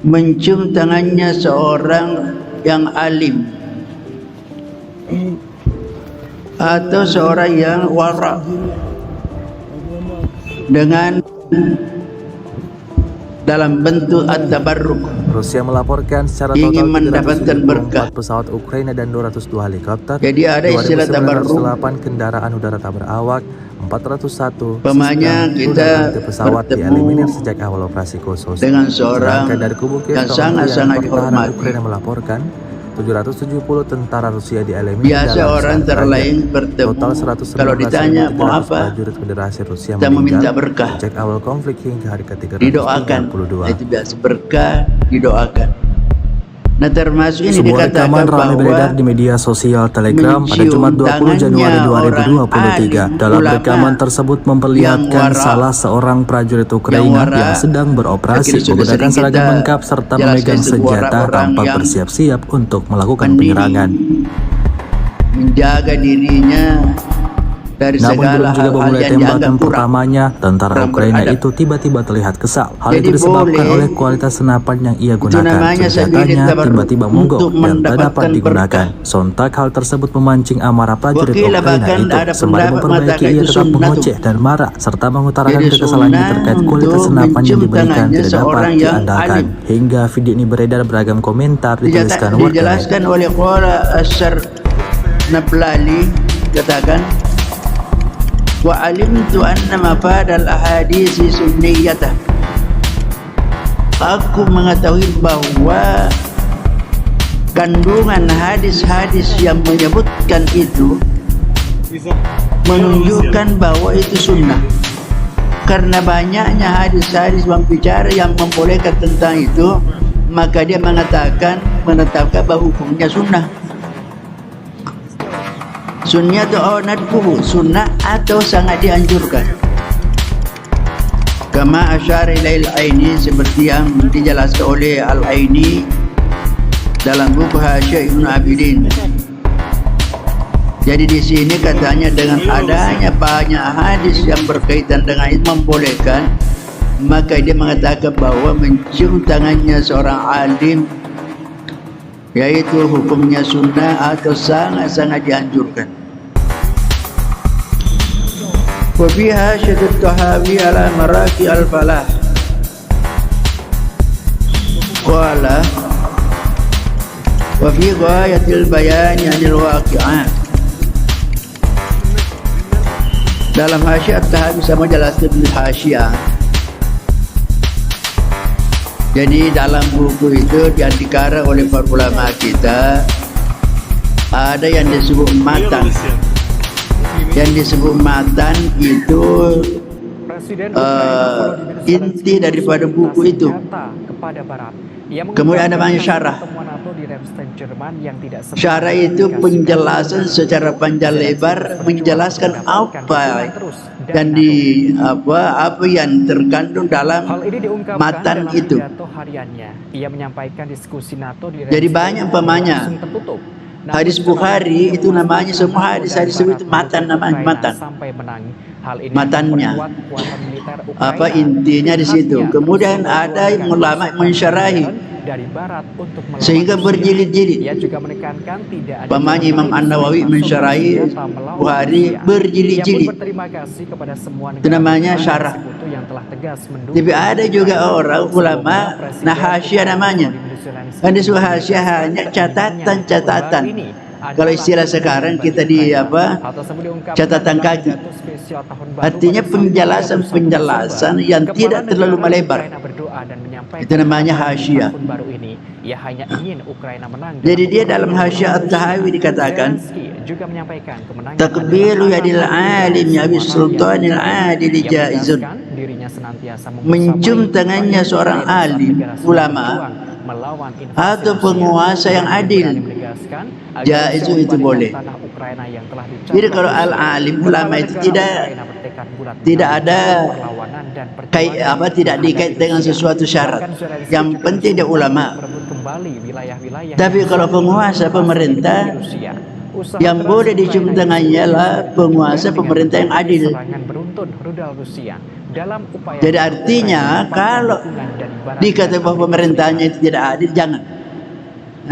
mencium tangannya seorang yang alim atau seorang yang wara dengan dalam bentuk at-tabarruk. Rusia melaporkan secara ingin total mendapatkan berkah. pesawat Ukraina dan 202 helikopter. Jadi ada istilah tabarruk. 8 kendaraan udara tak berawak, 401 Pemanya kita pesawat dieliminir sejak awal operasi khusus. Dengan seorang dari kubu yang sangat-sangat dihormati. Ukraina melaporkan 770 tentara Rusia dieliminir. Biasa orang terlain bertemu. Kalau ditanya mau apa, prajurit Federasi Rusia kita meminta berkah. Sejak awal konflik hingga hari ke-332. Didoakan. Itu biasa berkah, didoakan. Nah, termasuk ini sebuah rekaman dikatakan ramai beredar di media sosial Telegram pada Jumat 20 Januari 2023. Dalam rekaman tersebut memperlihatkan salah seorang prajurit Ukraina yang sedang beroperasi menggunakan seragam lengkap serta memegang senjata tampak bersiap-siap untuk melakukan penyerangan. Menjaga dirinya dari namun segala belum juga memulai tembakan pertamanya, tentara Ukraina itu tiba-tiba terlihat kesal. Hal itu disebabkan oleh kualitas senapan yang ia gunakan. Senjatanya tiba-tiba mogok dan tak dapat digunakan. Sontak hal tersebut memancing amarah prajurit Ukraina itu. Sembari memperbaiki, ia tetap mengoceh dan marah serta mengutarakan kekesalannya terkait kualitas senapan yang diberikan tidak dapat diandalkan. Hingga video ini beredar beragam komentar dituliskan warganet. Dijelaskan oleh Qala Asyar Nablali, katakan wa alimtu anna mafadal ahadisi sunniyatah. Aku mengetahui bahwa kandungan hadis-hadis yang menyebutkan itu menunjukkan bahwa itu sunnah. Karena banyaknya hadis-hadis berbicara yang membolehkan tentang itu, maka dia menetapkan bahwa hukumnya sunnah. Sunnah atau nadbuhu, sunnah atau sangat dianjurkan. Kama asyara ilail Aini, seperti yang dijelaskan oleh Al-Aini dalam buku Hasyiah Ibnu Abidin. Jadi di sini katanya dengan adanya banyak hadis yang berkaitan dengan itu membolehkan, maka dia mengatakan bahwa mencium tangannya seorang alim yaitu hukumnya sunnah atau sangat-sangat dianjurkan. Wa biha syadud tahawi ala maraki al-falah. Qala wa fi ghayatil bayani 'anil waqi'ah. Dalam Hasyiah At-Tahawi sama jelaskan di Hasyiah. Jadi dalam buku itu yang dikarang oleh para ulama kita ada yang disebut matan. Yang disebut matan itu inti daripada buku itu. Kemudian ada banyak syarah. Syarah itu penjelasan secara panjang lebar menjelaskan apa dan apa yang terkandung dalam matan itu. Jadi banyak umpamanya hadis Bukhari itu namanya semua hadis-hadis itu matan, namanya matan. Matannya apa intinya di situ. Kemudian ada ulama mensyarahi sehingga berjilid-jilid. Pemanya Imam An-Nawawi mensyarahi Bukhari berjilid-jilid. Itu namanya syarah. Tapi ada juga orang ulama Hasyiah namanya. Kan di Hasyiah hanya catatan-catatan. Kalau istilah sekarang kita di catatan kaki. Artinya penjelasan yang tidak terlalu melebar. Itu namanya Hasyiah. Jadi dia dalam Hasyiah At-Tahawi dikatakan takbiru yadil alim yabis sultanil adili jaizun. Mencium tangannya seorang alim ulama atau penguasa yang adil, jaiz itu boleh. Jadi kalau al-alim ulama itu tidak ada tidak dikait dengan sesuatu syarat. Yang penting dia ulama. Tapi kalau penguasa pemerintah, yang boleh dicium tangannya lah penguasa pemerintah yang adil. Jadi artinya kalau dikata bahwa pemerintahnya itu tidak adil, jangan.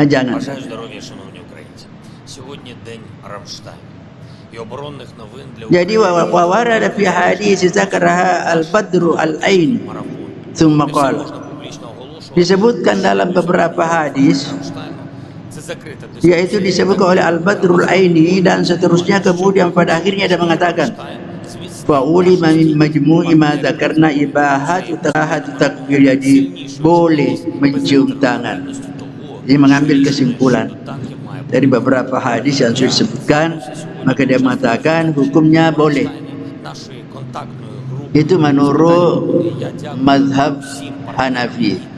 Jangan. Jadi warada fi hadis zakaraha al-Badru al-Ain thumma qala. Disebutkan dalam beberapa hadis yaitu disebutkan oleh al-Badrul Aini dan seterusnya, kemudian pada akhirnya dia mengatakan fa'uli min majmu'i ma dzakarna ibahatu takbir, jadi boleh mencium tangan. Dia mengambil kesimpulan dari beberapa hadis yang sudah disebutkan, maka dia mengatakan hukumnya boleh. Itu menurut mazhab Hanafi.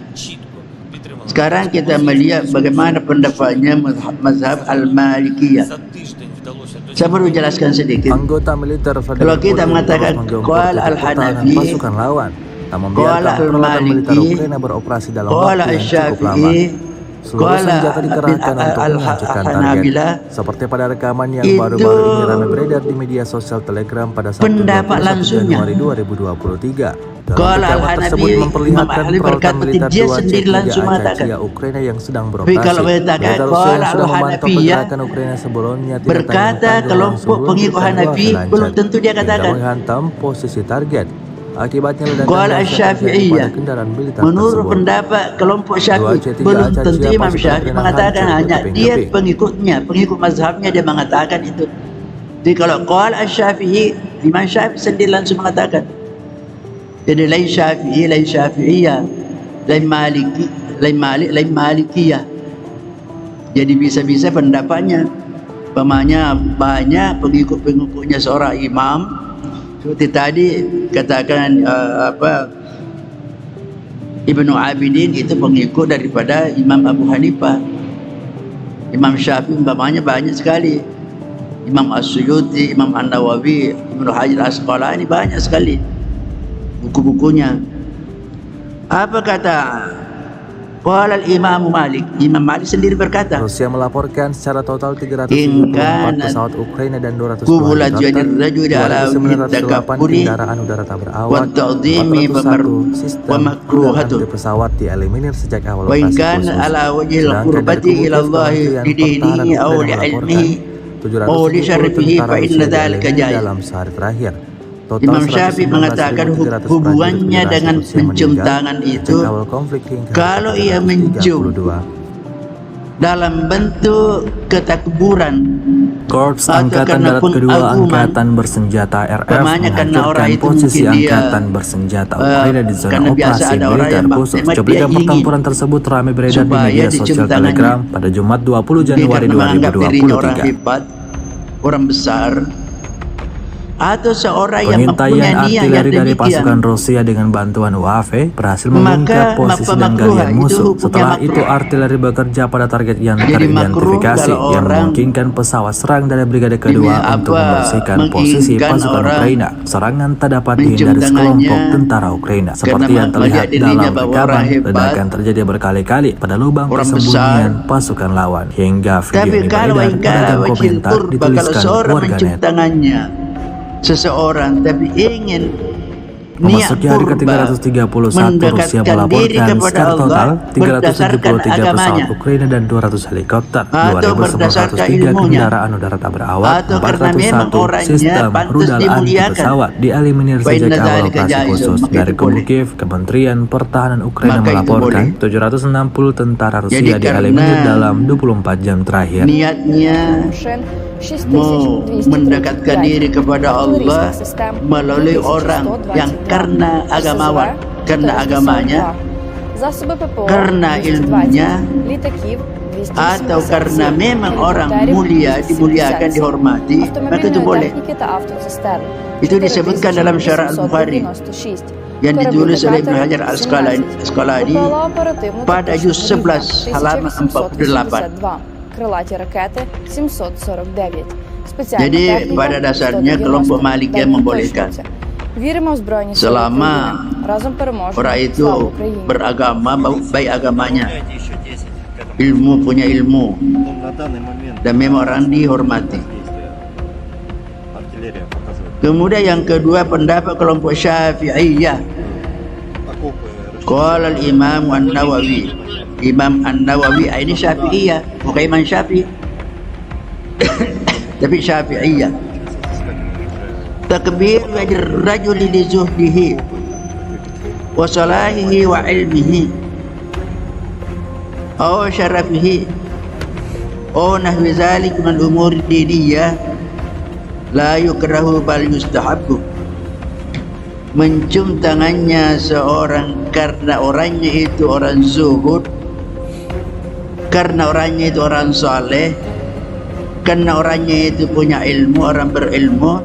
Sekarang kita melihat bagaimana pendapatnya mazhab Al-Malikiyah. Saya perlu jelaskan sedikit. Anggota militer kalau kita mengatakan qala Al-Hanafi, qala Al-Maliki, qala Al-Syafi'i, senjata dikerahkan untuk melanjutkan target. Seperti pada rekaman yang baru-baru ini ramai beredar di media sosial Telegram pada Sabtu 21 Januari 2023. Dalam pendapat tersebut memperlihatkan peralatan militer dua C3 Ajaxia Ukraina yang sedang beroperasi. Militer Rusia yang sudah memantau pergerakan Ukraina sebelumnya berkata kelompok pengikut Hanafi belum tentu dia katakan menghantam posisi target. Akibatnya ledakan qala Asy-Syafi'iyah, menurut pendapat kelompok Syafi'i, belum tentu Imam Syafi'i mengatakan, hanya dia pengikut mazhabnya dia mengatakan itu. Jadi kalau qala Asy-Syafi'i, Imam Syafi'i sendiri langsung mengatakan. Jadi lain Syafi'i, lain Syafi'iyah, lain Maliki, lain Malikiyah. Jadi bisa-bisa pendapatnya. Umpamanya banyak pengikut-pengikutnya seorang imam, seperti tadi katakan Ibnu Abidin itu pengikut daripada Imam Abu Hanifah. Imam Syafi'i umpamanya banyak sekali. Imam As-Suyuti, Imam An-Nawawi, Ibnu Hajar Asqalani banyak sekali buku-bukunya. Apa kata qala al-Imam Malik? Imam Malik sendiri berkata, Rusia melaporkan secara total 374 pesawat Ukraina dan 202 helikopter, 2.908 kendaraan udara tak berawak, 401 sistem udara pesawat dieliminir sejak awal operasi khusus. Sedangkan dari kubu Kementerian Pertahanan Ukraina dalam sehari terakhir. Imam Syafi'i mengatakan hubungannya dengan mencium tangan itu, kalau ia mencium dalam bentuk ketakburan, Korps Angkatan Darat Kedua Angkatan Bersenjata RF menghancurkan posisi Angkatan Bersenjata Ukraina di zona operasi militer khusus. Cuplikan pertempuran tersebut ramai beredar di media sosial Telegram pada Jumat 20 Januari 2023. Orang besar atau seorang yang pengintaian artileri dari pasukan Rusia dengan bantuan UAV berhasil mengungkap posisi dan galian musuh. Setelah itu artileri bekerja pada target yang teridentifikasi yang memungkinkan pesawat serang dari Brigade Kedua untuk membersihkan posisi pasukan Ukraina. Serangan tak dapat dihindari sekelompok tentara Ukraina. Seperti yang terlihat dalam rekaman, ledakan terjadi berkali-kali pada lubang persembunyian pasukan lawan. Hingga video ini beredar, beragam komentar dituliskan warganet. Seseorang tapi ingin memasuki hari ke-331, Rusia melaporkan secara total 373 pesawat Ukraina dan 200 helikopter, 2.903 kendaraan udara tak berawak, 401 sistem rudal anti pesawat dieliminir sejak awal operasi khusus. Dari kubu Kiev, Kementerian Pertahanan Ukraina melaporkan 760 tentara Rusia dieliminir dalam 24 jam terakhir. Niatnya mau mendekatkan diri kepada Allah melalui orang yang karena agamawan, karena agamanya, karena ilmunya, atau karena memang orang mulia, dimuliakan, dihormati, maka itu boleh. Itu disebutkan dalam Syarah Al-Bukhari yang ditulis oleh Ibnu Hajar Asqalani pada juz 11 halaman 48. Jadi pada dasarnya kelompok Malikiyah membolehkan selama orang itu beragama, baik agamanya, punya ilmu, dan memang orang dihormati. Kemudian yang kedua, pendapat kelompok Syafi'iyah. Qala al-Imam An-Nawawi. Imam An-Nawawi ini Syafi'iyah, bukan Imam Syafi'i. Tapi Syafi'iyah. Takbir wajir rajuli li zuhdihi wa salahihi wa ilmihi aw syarafihi aw nahwi zalik min umur diniyah la yukrahu bal yustahabbu. Mencium tangannya seorang karena orangnya itu orang zuhud, karena orangnya itu orang saleh, karena orangnya itu punya ilmu, orang berilmu,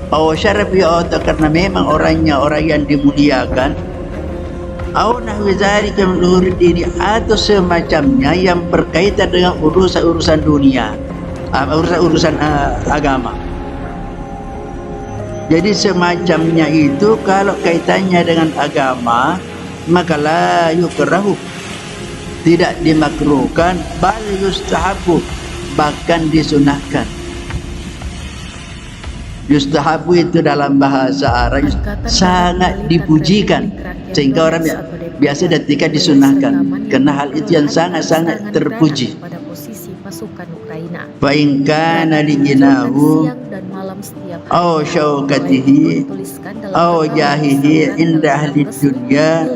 atau syarafi, atau karena memang orangnya orang yang dimuliakan, atau nahwi dzalika min umuri dini, atau semacamnya yang berkaitan dengan urusan dunia, urusan agama. Jadi semacamnya itu kalau kaitannya dengan agama, maka la yukrahu, tidak dimakruhkan, bal yustahabu, bahkan disunahkan. Yustahabu itu dalam bahasa Arab sangat dipujikan, sehingga orang biasa ketika disunahkan, karena hal itu yang sangat-sangat terpuji. Fa in kana liginahu aw syaukatihi aw jahihi inda ahli dunya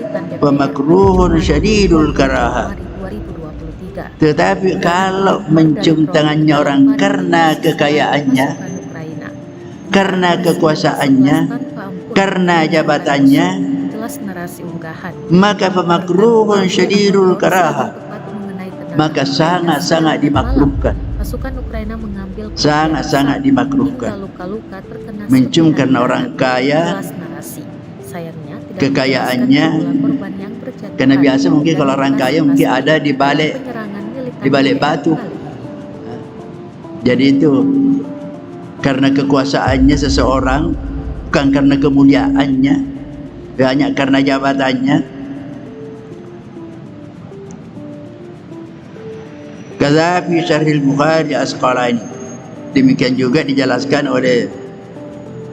wa makruhun syadidul karaha. Tetapi kalau mencium tangannya orang karena kekayaannya, karena kekuasaannya, karena jabatannya, maka pemakruhun syadidul karaha, maka sangat-sangat dimakruhkan. Pasukan Ukraina mengambil sangat-sangat dimakruhkan. hingga luka-luka terkena Mencium serpihan karena orang darah. kaya, Jelas narasi. Sayangnya tidak kekayaannya, menjelaskan jumlah korban yang berjatuhan karena biasa mungkin dan kalau orang kaya lokasi mungkin pasti ada di balik penyerangan militan di balik militer batu. kembali. Jadi itu karena kekuasaannya seseorang, bukan karena kemuliaannya, hanya karena jabatannya. Kaza fi Syarhil Bukhari Asqalani. Demikian juga dijelaskan oleh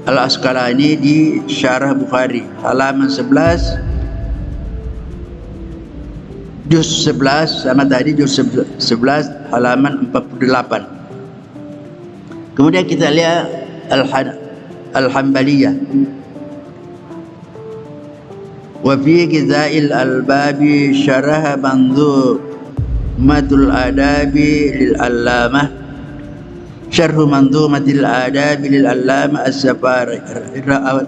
Al-Asqalani di Syarah Bukhari halaman 11 juz 11 sama tadi juz 11 halaman 48. Kemudian kita lihat Al-Hanbaliyah. Wa fi Gizail Albabi syarah Manzumatul Adabi lil Allamah Syarh Manzumatil Adabi lil Allamah Rusia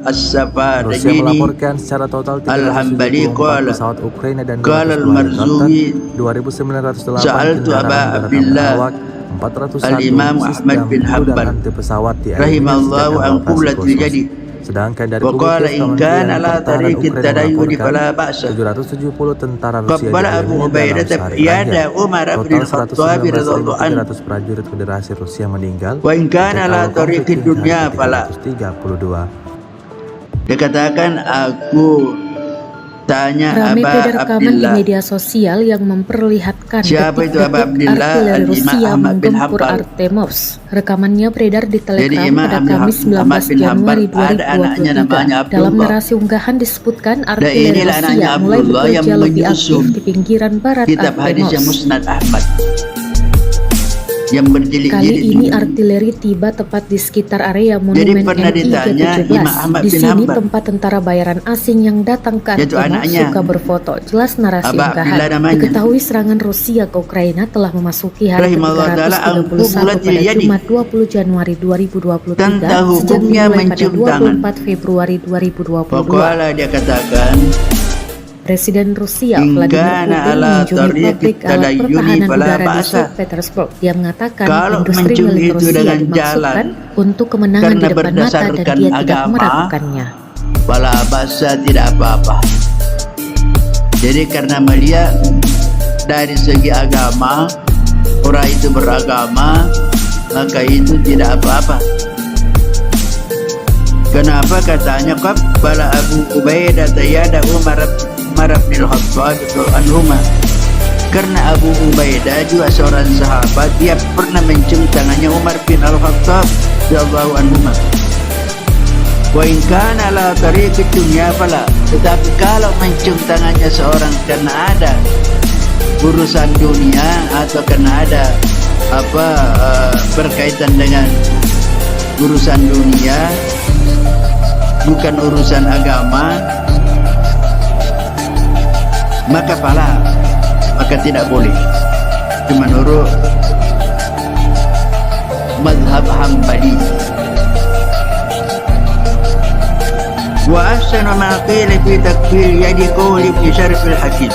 As-Safarajini melaporkan secara total Al-Hanbali 374 pesawat Ukraina dan qala 202 Al-Marzuwi 2.908 Sa'altu kendaraan Aba darat Abdillah berawak 401 Al-Imam Ahmad bin Hanbal anti pesawat di rahimallahu an qublatil jadi. Sedangkan dari Wa qala in kana ala Pertahanan tariqit Ukraina tadayyun melaporkan fala ba'sa. 770 tentara Rusia Qabbala Abu dibunuh Ubaidah dalam sehari iyada terakhir. Umar bin Total Khattab radhiyallahu anhu. 119.300 prajurit Federasi Rusia meninggal. Wa in kana ala Sejak awal tariqid konflik hingga dunya fala. 332. Dia katakan aku tanya Ramai Aba beredar rekaman di Abdillah. media sosial yang memperlihatkan Siapa itu Aba detik-detik Abdillah? artileri Al-Imam Rusia Ahmad bin menggempur Hanbal. Artemovsk. Rekamannya beredar di Jadi Telegram Imam pada Kamis Ahmad 19 bin Hanbal Januari ada anaknya namanya 2023. Dalam Abdullah. narasi unggahan disebutkan Dan artileri inilah anaknya Rusia mulai Abdullah yang bekerja lebih menyusun aktif di pinggiran barat kitab hadis yang Artemovsk. Musnad Ahmad yang Kali berjilid-jilid ini itu. artileri tiba tepat di sekitar area Jadi monumen pernah ditanya MI Imam Ahmad G17. Di bin sini Hanbal. tempat tentara bayaran asing yang datang ke Yaitu Artemovsk anaknya. suka berfoto. Jelas narasi Aba Abdillah unggahan. namanya. Diketahui serangan Rusia ke Ukraina telah memasuki hari Rahimahullah ta'ala, ke-331 al-qublat pada yadi. Jumat 20 Januari 2023 Tentang sejak hukumnya dimulai pada mencium tangan. 24 Februari 2022. Pokoknya dia katakan Presiden Rusia In Vladimir kana Putin ala mengunjungi tariqit pabrik alat tadayyuni pertahanan fala udara di ba'sa. St. Petersburg. Dia mengatakan Kalau industri mencium milik itu Rusia dengan dimaksudkan jalan untuk kemenangan karena di depan mata dan berdasarkan dia tidak agama, meragukannya. Fala ba'sa, tidak apa-apa. Jadi karena melihat dari segi agama, orang itu beragama, maka itu tidak apa-apa. Kenapa katanya qabbala Abu Ubaidah yada Umar bin Khattab anhuma. Karena Abu Ubaidah juga seorang sahabat, dia pernah mencium tangannya Umar bin Al-Khattab radhiyallahu anhuma. Wa in kana la tariqid dunya fala. Tetapi kalau mencium tangannya seorang karena ada urusan dunia atau karena ada berkaitan dengan urusan dunia, bukan urusan agama, maka tidak boleh. Itu menurut mazhab Hanbali. Wa ahsanu ma qila fi takfir yadi qawli fi Syarif al-Hakim.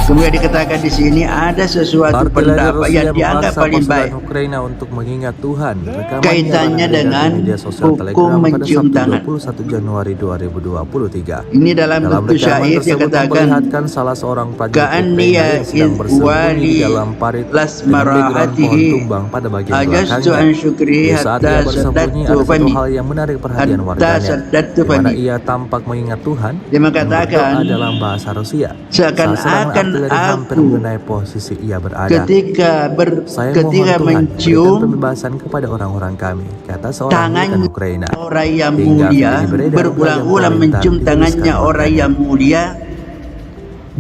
Kemudian dikatakan di sini ada sesuatu pendapat yang dianggap paling baik Ukraina untuk mengingat Tuhan. Rekamannya kaitannya beredar di dengan media sosial hukum Telegram pada mencium Sabtu tangan. 21 Januari 2023. Ini dalam bentuk rekaman syair dia tersebut katakan memperlihatkan salah seorang prajurit Ka'anni Ukraina yang sedang bersembunyi wali di dalam parit dengan lasmarahatihi background pohon tumbang pada bagian ajastu an belakangnya. syukri Di saat hatta ia bersembunyi, saddatu ada satu fami hal yang menarik perhatian hatta warganya, saddatu di mana fami. ia tampak mengingat Tuhan Dia dan mengatakan berdoa dalam bahasa Rusia. seakan-akan Saat serangan artileri hampir aku mengenai posisi ia berada. ketika Saya mohon ketika Tuhan mencium berikan pembebasan kepada orang-orang kami, kata seorang tangan militan Ukraina. orang yang Hingga mulia, video beredar berulang-ulang yang mencium komentar tangannya dituliskan orang yang mulia,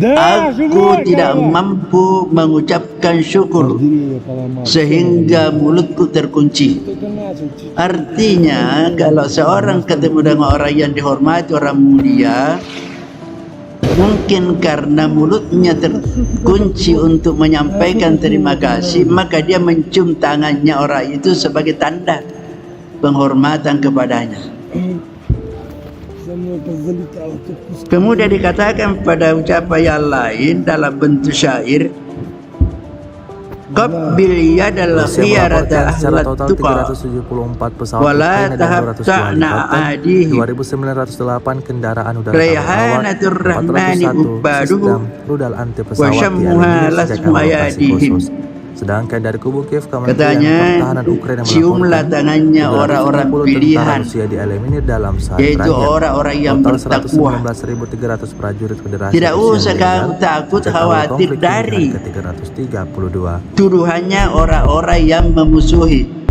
aku tidak mampu mengucapkan syukur sehingga mulutku terkunci. Artinya kalau seorang ketemu dengan orang yang dihormati, orang mulia, mungkin karena mulutnya terkunci untuk menyampaikan terima kasih, maka dia mencium tangannya orang itu sebagai tanda penghormatan kepadanya. Kemudian dikatakan pada ucapan yang lain dalam bentuk syair, Qabbil yadal Rusia khiyarata melaporkan secara ahlat total tuqa 374 pesawat wala Ukraina dan 202 tahabta'na helikopter, adihi 2.908 kendaraan udara tabur awak, Rayhanatur rahmani 401 ubaduhu sistem rudal anti wa pesawat syammuha di lasmu sejak lokasi ayadihim. khusus. Sedangkan dari kubu Kiev, Kementerian Katanya Pertahanan Ukraina ciumlah melaporkan tangannya orang-orang 270 pilihan, tentara Rusia dieliminir dalam sehari yaitu terakhir. orang-orang yang Total bertakwa. 119.300 prajurit Federasi Tidak Rusia usah meninggal kamu takut sejak awal khawatir konflik dari hingga ke-332. tuduhannya orang-orang yang memusuhi.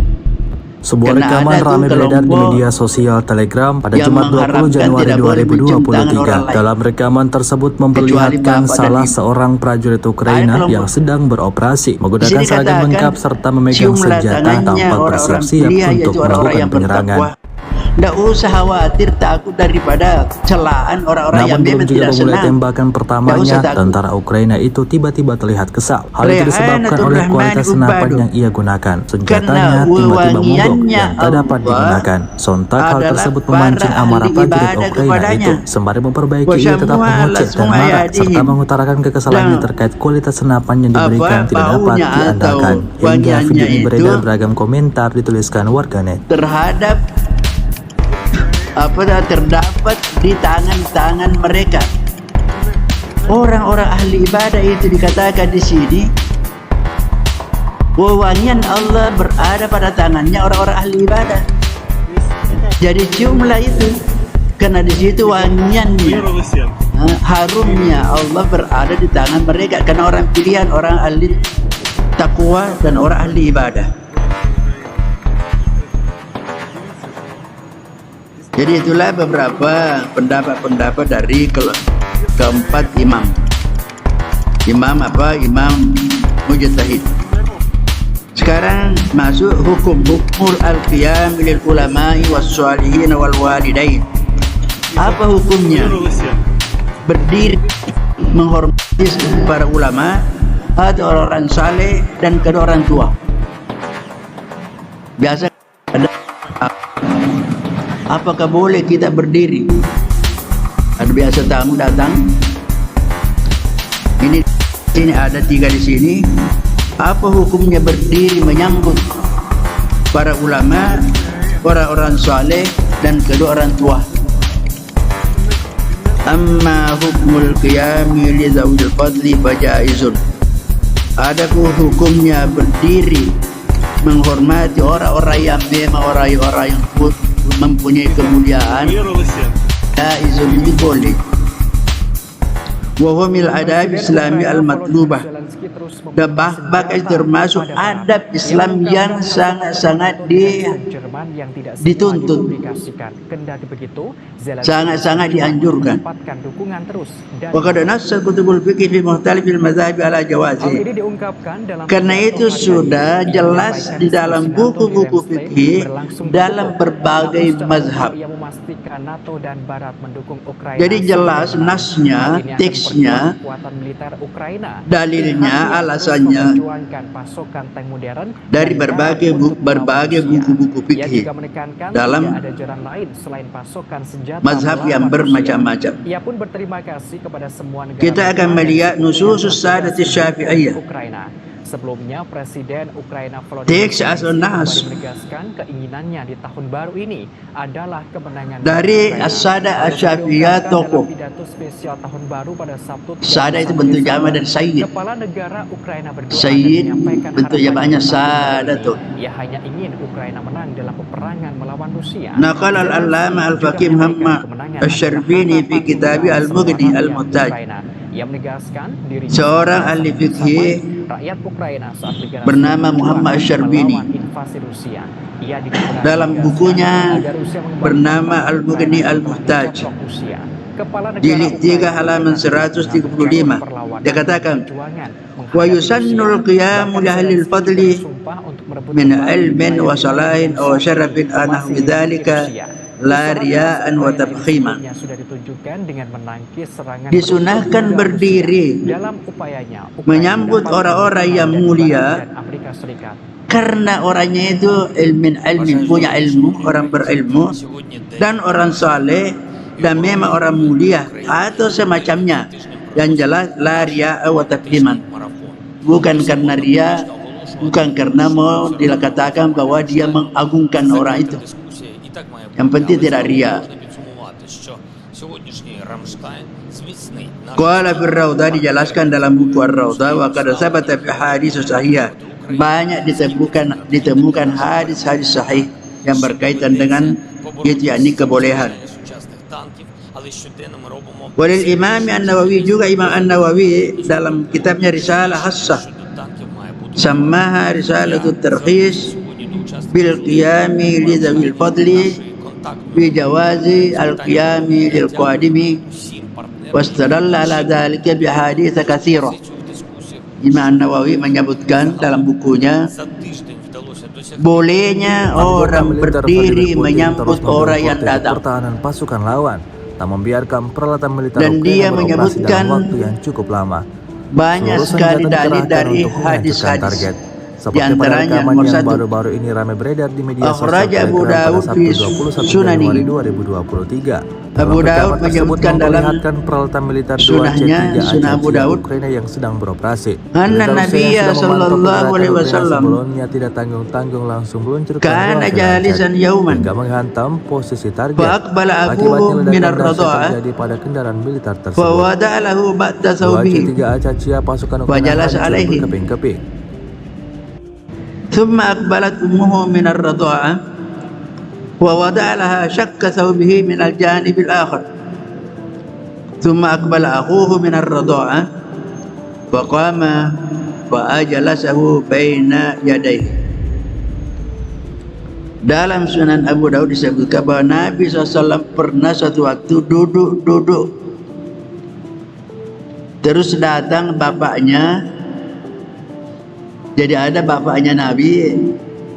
Sebuah Karena rekaman ada tuh ramai beredar di kelompok media sosial Telegram pada yang Jumat 20 mengharapkan Januari tidak boleh mencium tangan orang 2023. lain. Dalam rekaman tersebut memperlihatkan bapak salah dan ibu. seorang prajurit Ada Ukraina kelompok. yang sedang beroperasi Di menggunakan sini seragam katakan, lengkap serta memegang ciumlah senjata tangannya tampak orang-orang bersiap-siap pilihan, untuk yaitu orang-orang melakukan yang penyerangan. bertakwa. Tidak usah khawatir takut daripada celaan orang-orang yang Namun belum memang juga tidak memulai senang. tembakan Tidak pertamanya, usah takut. tentara Ukraina itu tiba-tiba terlihat kesal. Hal itu disebabkan Rayhanatur oleh rahmani kualitas senapan ubadu. yang ia gunakan. Senjatanya Karena tiba-tiba mogok wewangiannya dan tak dapat Allah digunakan. Sontak hal adalah tersebut memancing para amarah ahli prajurit ibadah Ukraina kepadanya. itu. Sembari memperbaiki, Wa ia tetap syammuha mengocek dan lasmu marah ayadihim. serta mengutarakan kekesalannya Dan terkait kualitas senapan yang diberikan tidak dapat baunya atau diandalkan. Hingga wangiannya video ini beredar itu beragam komentar dituliskan warganet. terhadap terdapat di tangan-tangan mereka. Orang-orang ahli ibadah itu dikatakan di sini, wewangian Allah berada pada tangannya orang-orang ahli ibadah. Jadi ciumlah itu, karena di situ wangiannya, harumnya Allah berada di tangan mereka, karena orang pilihan, orang ahli takwa dan orang ahli ibadah. Jadi itulah beberapa pendapat-pendapat dari keempat imam. Imam mujtahid. Sekarang masuk hukum al-qiyam lil ulama'i was shalihin wal walidain. Apa hukumnya? Berdiri menghormati para ulama atau orang saleh dan kedua orang tua. Biasa ada, apakah boleh kita berdiri? Ada biasa tamu datang. Ini ada 3 di sini. Apa hukumnya berdiri menyambut para ulama, orang-orang saleh dan kedua orang tua? Amma hukmul qiyami li zawil fadli fajaizun. Adapun hukumnya berdiri menghormati orang-orang yang memang orang-orang yang mempunyai kemuliaan, jaizun, ini boleh. Wa huwa min adab islami al-matlubah. Dan bahkan termasuk adab Islam yang sangat-sangat dituntut, sangat-sangat dianjurkan. Wa qad nassa kutubul fiqh fi mukhtalifil mazhab ala jawazi. Karena itu sudah jelas di dalam buku-buku fikih dalam berbagai mazhab. Jadi jelas nasnya, teksnya, dalilnya, alasannya dari berbagai buku-buku fikih dalam mazhab yang bermacam-macam. Kita akan melihat nususus sadati syafi'iyah. Sebelumnya, Presiden Ukraina Teks as-nas menegaskan keinginannya di tahun baru ini adalah kemenangan dari as-sada asy-syafi'iyah tokoh. Pidato spesial tahun baru pada Sabtu. Sada itu bentuk jama dan sayyid. Kepala negara Ukraina berdoa Sayyid dan menyampaikan bentuk jamaknya sada tuh. Ia hanya ingin Ukraina menang dalam peperangan melawan Rusia. Naqal al-allama al-faqih Muhammad asy-Syarbini fi kitab al-Mughni al-Muhtaj. Ia menegaskan dirinya seorang ahli fikih rakyat Ukraina saat negara bernama Muhammad Asy-Syarbini. Dalam bukunya bernama Al-Mughni Al-Muhtaj, jilid 3 halaman 135, dia katakan, wa yusannul qiyamu li ahlil fadli min ilmin wa salahin aw syarafin anahwi dzalika la riya'an wa tabkhiman. Disunahkan berdiri menyambut orang-orang yang mulia karena orangnya itu ilmin, punya ilmu, orang berilmu dan orang saleh dan memang orang mulia atau semacamnya. Yang jelas la riya'a wa tabkhiman, bukan karena riya bukan karena mau dikatakan bahwa dia mengagungkan orang itu. Yang penting tidak ria. Qala fil Rawdah, dijelaskan dalam buku Ar-Rawdah, wa qad sabata fi hadits sahihah, banyak ditemukan hadis-hadis sahih yang berkaitan dengan itu, yakni kebolehan. Walil Imam An-Nawawi, juga Imam An-Nawawi dalam kitabnya Risalah Hassah, samaha Risalatut Tarhis bil qiyami li dzawil fadli bi jawazi al-qiyami lil qadimi wastadalla ala dzalika bi hadits katsira. Imam An-Nawawi menyebutkan dalam bukunya bolehnya orang berdiri menyambut orang yang datang. Pertahanan pasukan lawan tak membiarkan peralatan militer dan dia menyebutkan dalam waktu yang cukup lama. Banyak sekali dalil dari hadis-hadis. Di antaranya nomor 1, baru-baru ini ramai beredar di media sosial Abu Daud fi Sunani. 2023. Abu Daud menyebutkan dalam peralatan militer sunahnya, Sunnah Abu Daud, Ukraina yang sedang beroperasi. Anna Nabiya sallallahu alaihi wasallam sebelumnya tidak tanggung-tanggung langsung meluncurkan kana jalisan yauman hingga menghantam posisi target. fa aqbala abuhu min ar-radha'ah terjadi pada kendaraan militer tersebut. fa wada'a lahu ba'da thawbihi Tiga Acaccia pasukan wa jalasa alaihi berkeping-keping. ثم أقبلت أمه من الرضاعة ووضع لها شق ثوبه من الجانب الآخر ثم أقبل أخوه من الرضاعة وقام فأجلسه بين يديه. Dalam Sunan Abu Daud disebutkan bahwa Nabi SAW pernah suatu waktu duduk terus datang bapaknya. Jadi ada bapaknya Nabi,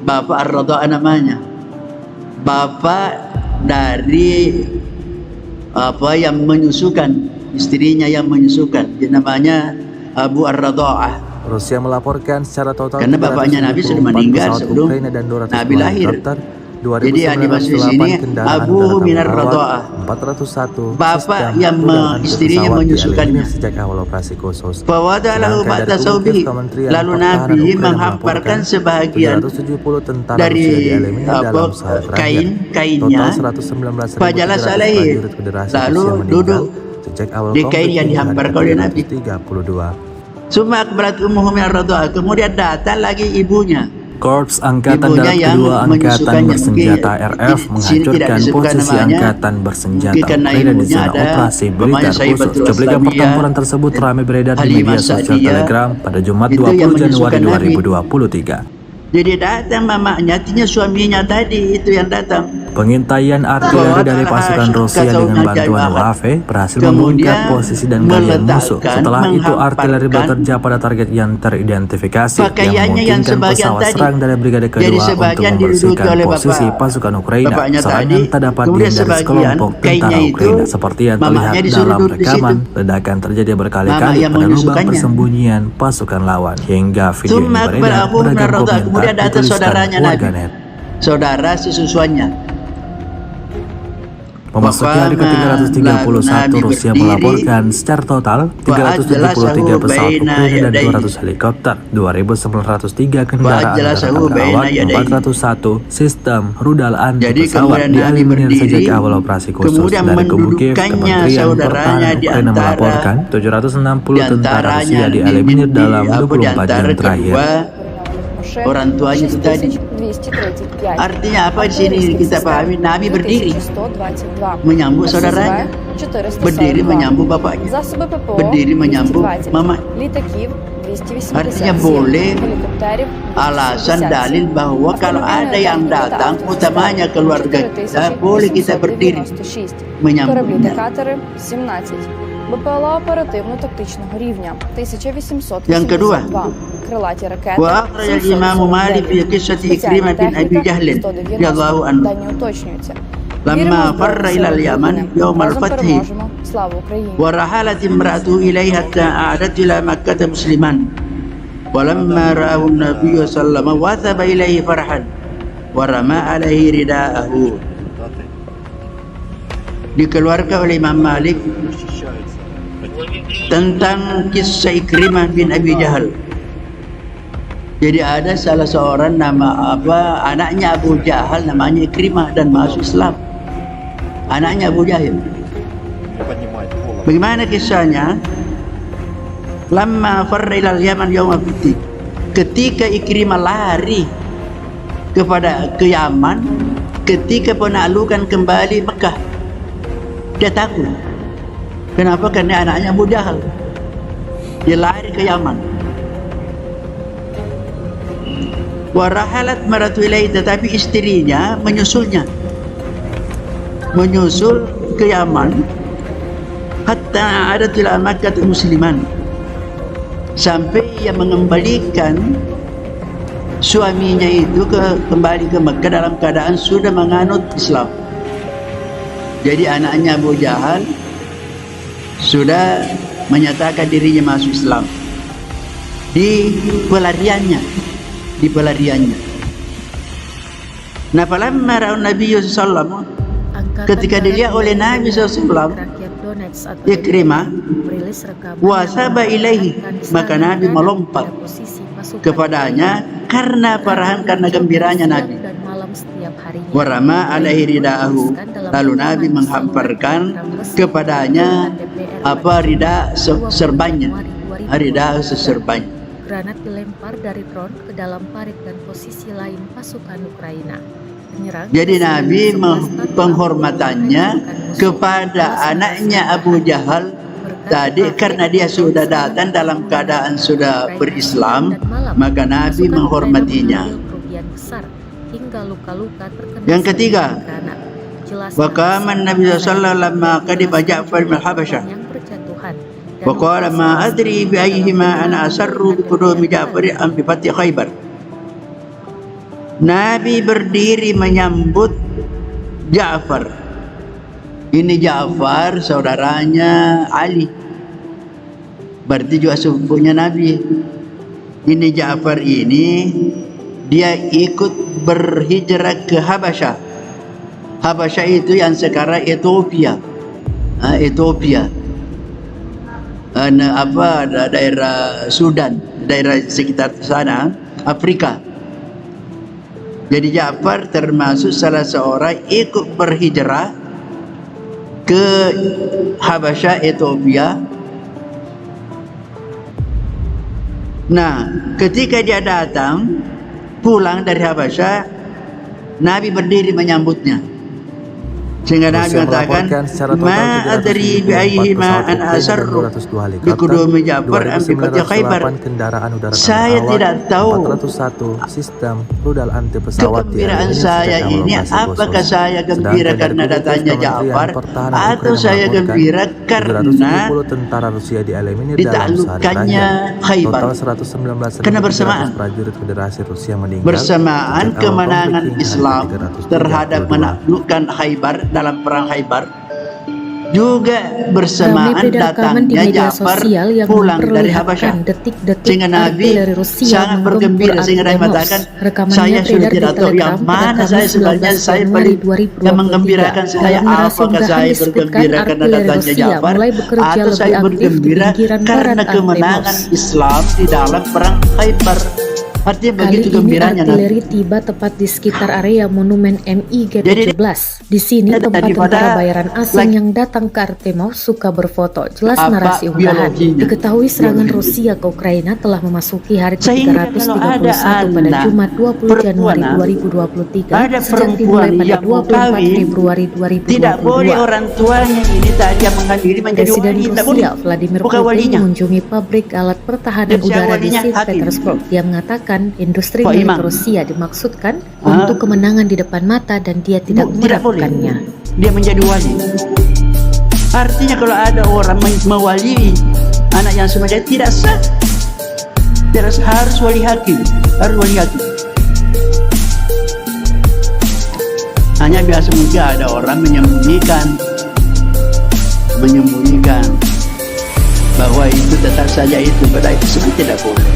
bapak Ar-Radha'ah namanya, bapak dari apa yang menyusukan, istrinya yang menyusukan, dia namanya Abu Ar-Radha'ah. Rusia melaporkan secara total karena bapaknya Nabi sudah meninggal sebelum Nabi lahir. Jadi yang dimaksud di sini Abu Minar Radha'ah, 401 bapak yang istrinya menyusukannya. Sejak awal operasi khusus. Fawadalahu ba'da saubihi, lalu Nabi menghamparkan sebahagian dari kainnya. Fajalas alaihi, lalu duduk di kain yang dihamparkan oleh Nabi. Summa akbarat ummuhu minar radha'ah, kemudian datang lagi ibunya. Korps Angkatan Darat Kedua Angkatan Bersenjata RF menghancurkan posisi Angkatan Bersenjata Ukraina di zona operasi militer khusus. Cuplikan pertempuran tersebut ramai beredar di media sosial Telegram pada Jumat 20 Januari 2023. Jadi datang mamanya, artinya suaminya tadi itu yang datang. Pengintaian artileri dari pasukan Rusia dengan bantuan UAV berhasil membongkar posisi dan galian musuh. Setelah itu artileri bekerja pada target yang teridentifikasi yang memungkinkan pesawat serang dari Brigade Kedua untuk membersihkan posisi pasukan Ukraina. Serangan tak dapat dihindari sekelompok tentara Ukraina seperti yang terlihat dalam rekaman. Ledakan terjadi berkali-kali pada lubang persembunyian pasukan lawan hingga video ini beredar beragam komentar dituliskan warganet. Saudara sesusuannya. Memasuki hari ke-331, Rusia melaporkan secara total 373 pesawat Ukraina dan 200 helikopter, 2.903 kendaraan darat berawak, 401 sistem rudal anti pesawat dieliminir sejak awal operasi khusus. Dari Kubu Kiev, Kementerian Pertahanan Ukraina melaporkan 760 tentara Rusia dieliminir dalam 24 jam terakhir. Orang tuanya itu tadi. Artinya apa di sini kita pahami? Nabi berdiri menyambut saudaranya, berdiri menyambut bapaknya, berdiri menyambut mama. Artinya boleh alasan dalil bahwa kalau ada yang datang, utamanya keluarga kita, boleh kita berdiri menyambutnya. БПЛА оперативно-тактичного рівня 1882. Yang kedua, крилаті ракети. وأخرج الإمام مالك في قصة إكرمة بن أبي جهل رضي الله عنه Дані уточнюються. لما فر إلى اليمن يوم الفتح Слава Україні. ورحلت امرأته إليه حتى أعادت إلى مكة مسلما ولما رآه النبي صلى الله عليه وسلم وثب إليه فرحا ورمى عليه رداءه. Dikeluarkan oleh Imam Malik tentang kisah Ikrimah bin Abi Jahal Jadi ada salah seorang anaknya Abu Jahal namanya Ikrimah dan masuk Islam. Anaknya Abu Jahal. Bagaimana kisahnya? Lamma farra ila al-Yaman yawma fitti. Ketika Ikrimah lari ke Yaman ketika penaklukan kembali Mekah. Dia takut. Kenapa? Karena anaknya Abu Jahal. Dia lari ke Yaman. Warahalat maratu ilaihi, tetapi istrinya menyusul ke Yaman hatta adat ila Makkah musliman, sampai ia mengembalikan suaminya itu kembali ke Mekah dalam keadaan sudah menganut Islam. Jadi anaknya Abu Jahal sudah menyatakan dirinya masuk Islam di pelariannya. Nah, falamma ra'un Nabi sallallahu, ketika dilihat oleh Nabi sallallahu, Ikrimah wasaba ilaihi, maka Nabi melompat kepadanya karena parahan, karena gembiranya Nabi. Warama alaihi ridaahu, lalu Nabi menghamparkan kepadanya rida serbannya, rida seserbannya. Granat dilempar dari drone ke dalam parit dan posisi lain pasukan Ukraina. Jadi Nabi penghormatannya kepada anaknya Abu Jahal tadi karena dia sudah datang dalam keadaan sudah berislam, maka Nabi menghormatinya. Yang ketiga, wa qama an-nabi sallallahu alaihi wasallam qadiba Ja'far bin Habasyah wa qala ma adri bi ayyihima ana asarru bi qudumi Ja'far am bi fathi Khaybar. Nabi berdiri menyambut Ja'far. Ini Ja'far saudaranya Ali, berarti juga sepupunya Nabi. Ini Ja'far ini dia ikut berhijrah ke Habasyah. Habasyah itu yang sekarang Ethiopia. Daerah Sudan, daerah sekitar sana, Afrika. Jadi Ja'far termasuk salah seorang ikut berhijrah ke Habasyah, Ethiopia. Nah, ketika dia datang pulang dari Habasyah, Nabi berdiri menyambutnya. Sehingga Nabi mengatakan, ma adri bi ayyihima an asarru bi qudumi Ja'far am bi fathi Khaybar. Saya tidak tahu sistem rudal anti pesawat kegembiraan saya ini, apakah saya gembira karena datanya Ja'far atau saya gembira karena tentara Rusia dieliminir ditaklukkannya Khaybar. Karena bersamaan kemenangan Islam terhadap menaklukkan Khaybar dalam perang Khaybar, juga bersamaan datangnya Ja'far pulang dari Habasyah. Sehingga Nabi sangat bergembira, sehingga Nabi mengatakan, saya sudah tidak tahu yang mana saya sebenarnya, saya paling yang menggembirakan saya, apakah saya bergembira karena datangnya Ja'far atau saya bergembira karena kemenangan Islam di dalam perang Khaybar. Artinya begitu gembiranya. Artileri tiba tepat di sekitar area monumen MiG-17. Di sini tempat tentara bayaran asing yang datang ke Artemov suka berfoto. Jelas narasi unggahan. Diketahui serangan Rusia ke Ukraina telah memasuki hari ke-331 pada Jumat 20 Januari 2023 sejak dimulai pada 24 Februari 2022. Tidak boleh orang tuanya ini saja menghadiri menjadi Presiden wali. Rusia Vladimir Putin mengunjungi pabrik alat pertahanan udara di St. Petersburg. Dia mengatakan industri milik Rusia dimaksudkan untuk kemenangan di depan mata dan dia tidak melakukannya. Dia menjadi wali. Artinya kalau ada orang mewali anak yang semacam tidak sah. Tidak sah, harus wali hakim. Hanya biasa mungkin ada orang menyembunyikan bahwa itu tetap saja itu, padahal itu sebenarnya tidak boleh.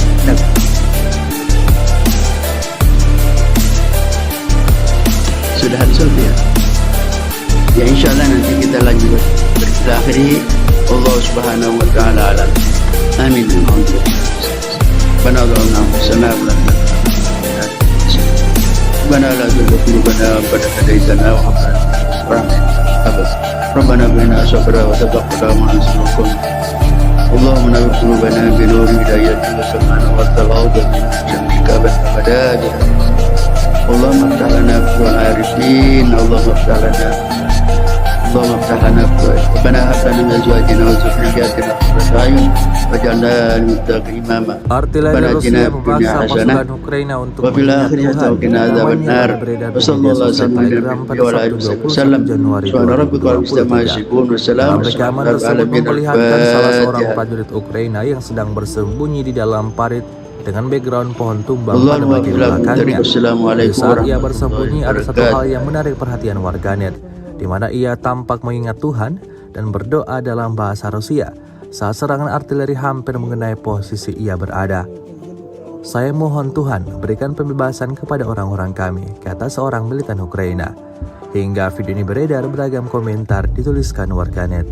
Sudah habis ya insyaallah nanti kita lanjut berakhiri. Allah subhanahu wa ta'ala alam. Amin. Alhamdulillah. ربنا لا تزغ قلوبنا بعد إذ هديتنا وهب لنا من لدنك ربنا بنا صبرا وتقبل مع سلوكم اللهم نور قلوبنا بنور هدايتك وسمعنا والتغاض من جميع أبدا اللهم افتح لنا فتوح العارفين اللهم افتح لنا ربنا هب لنا من ازواجنا وذرياتنا قرة اعين واجعلنا للمتقين اماما Artileri Rusia memaksa pasukan Ukraina untuk menghina Tuhan. benar. Januari 2023. Rekaman tersebut memperlihatkan salah seorang prajurit Ukraina yang sedang bersembunyi di dalam parit dengan background pohon tumbang pada bagian belakangnya. Di saat ia bersembunyi, ada satu hal yang menarik perhatian warganet, di mana ia tampak mengingat Tuhan dan berdoa dalam bahasa Rusia saat serangan artileri hampir mengenai posisi ia berada. Saya mohon Tuhan berikan pembebasan kepada orang-orang kami, kata seorang militan Ukraina. Hingga video ini beredar, beragam komentar dituliskan warganet.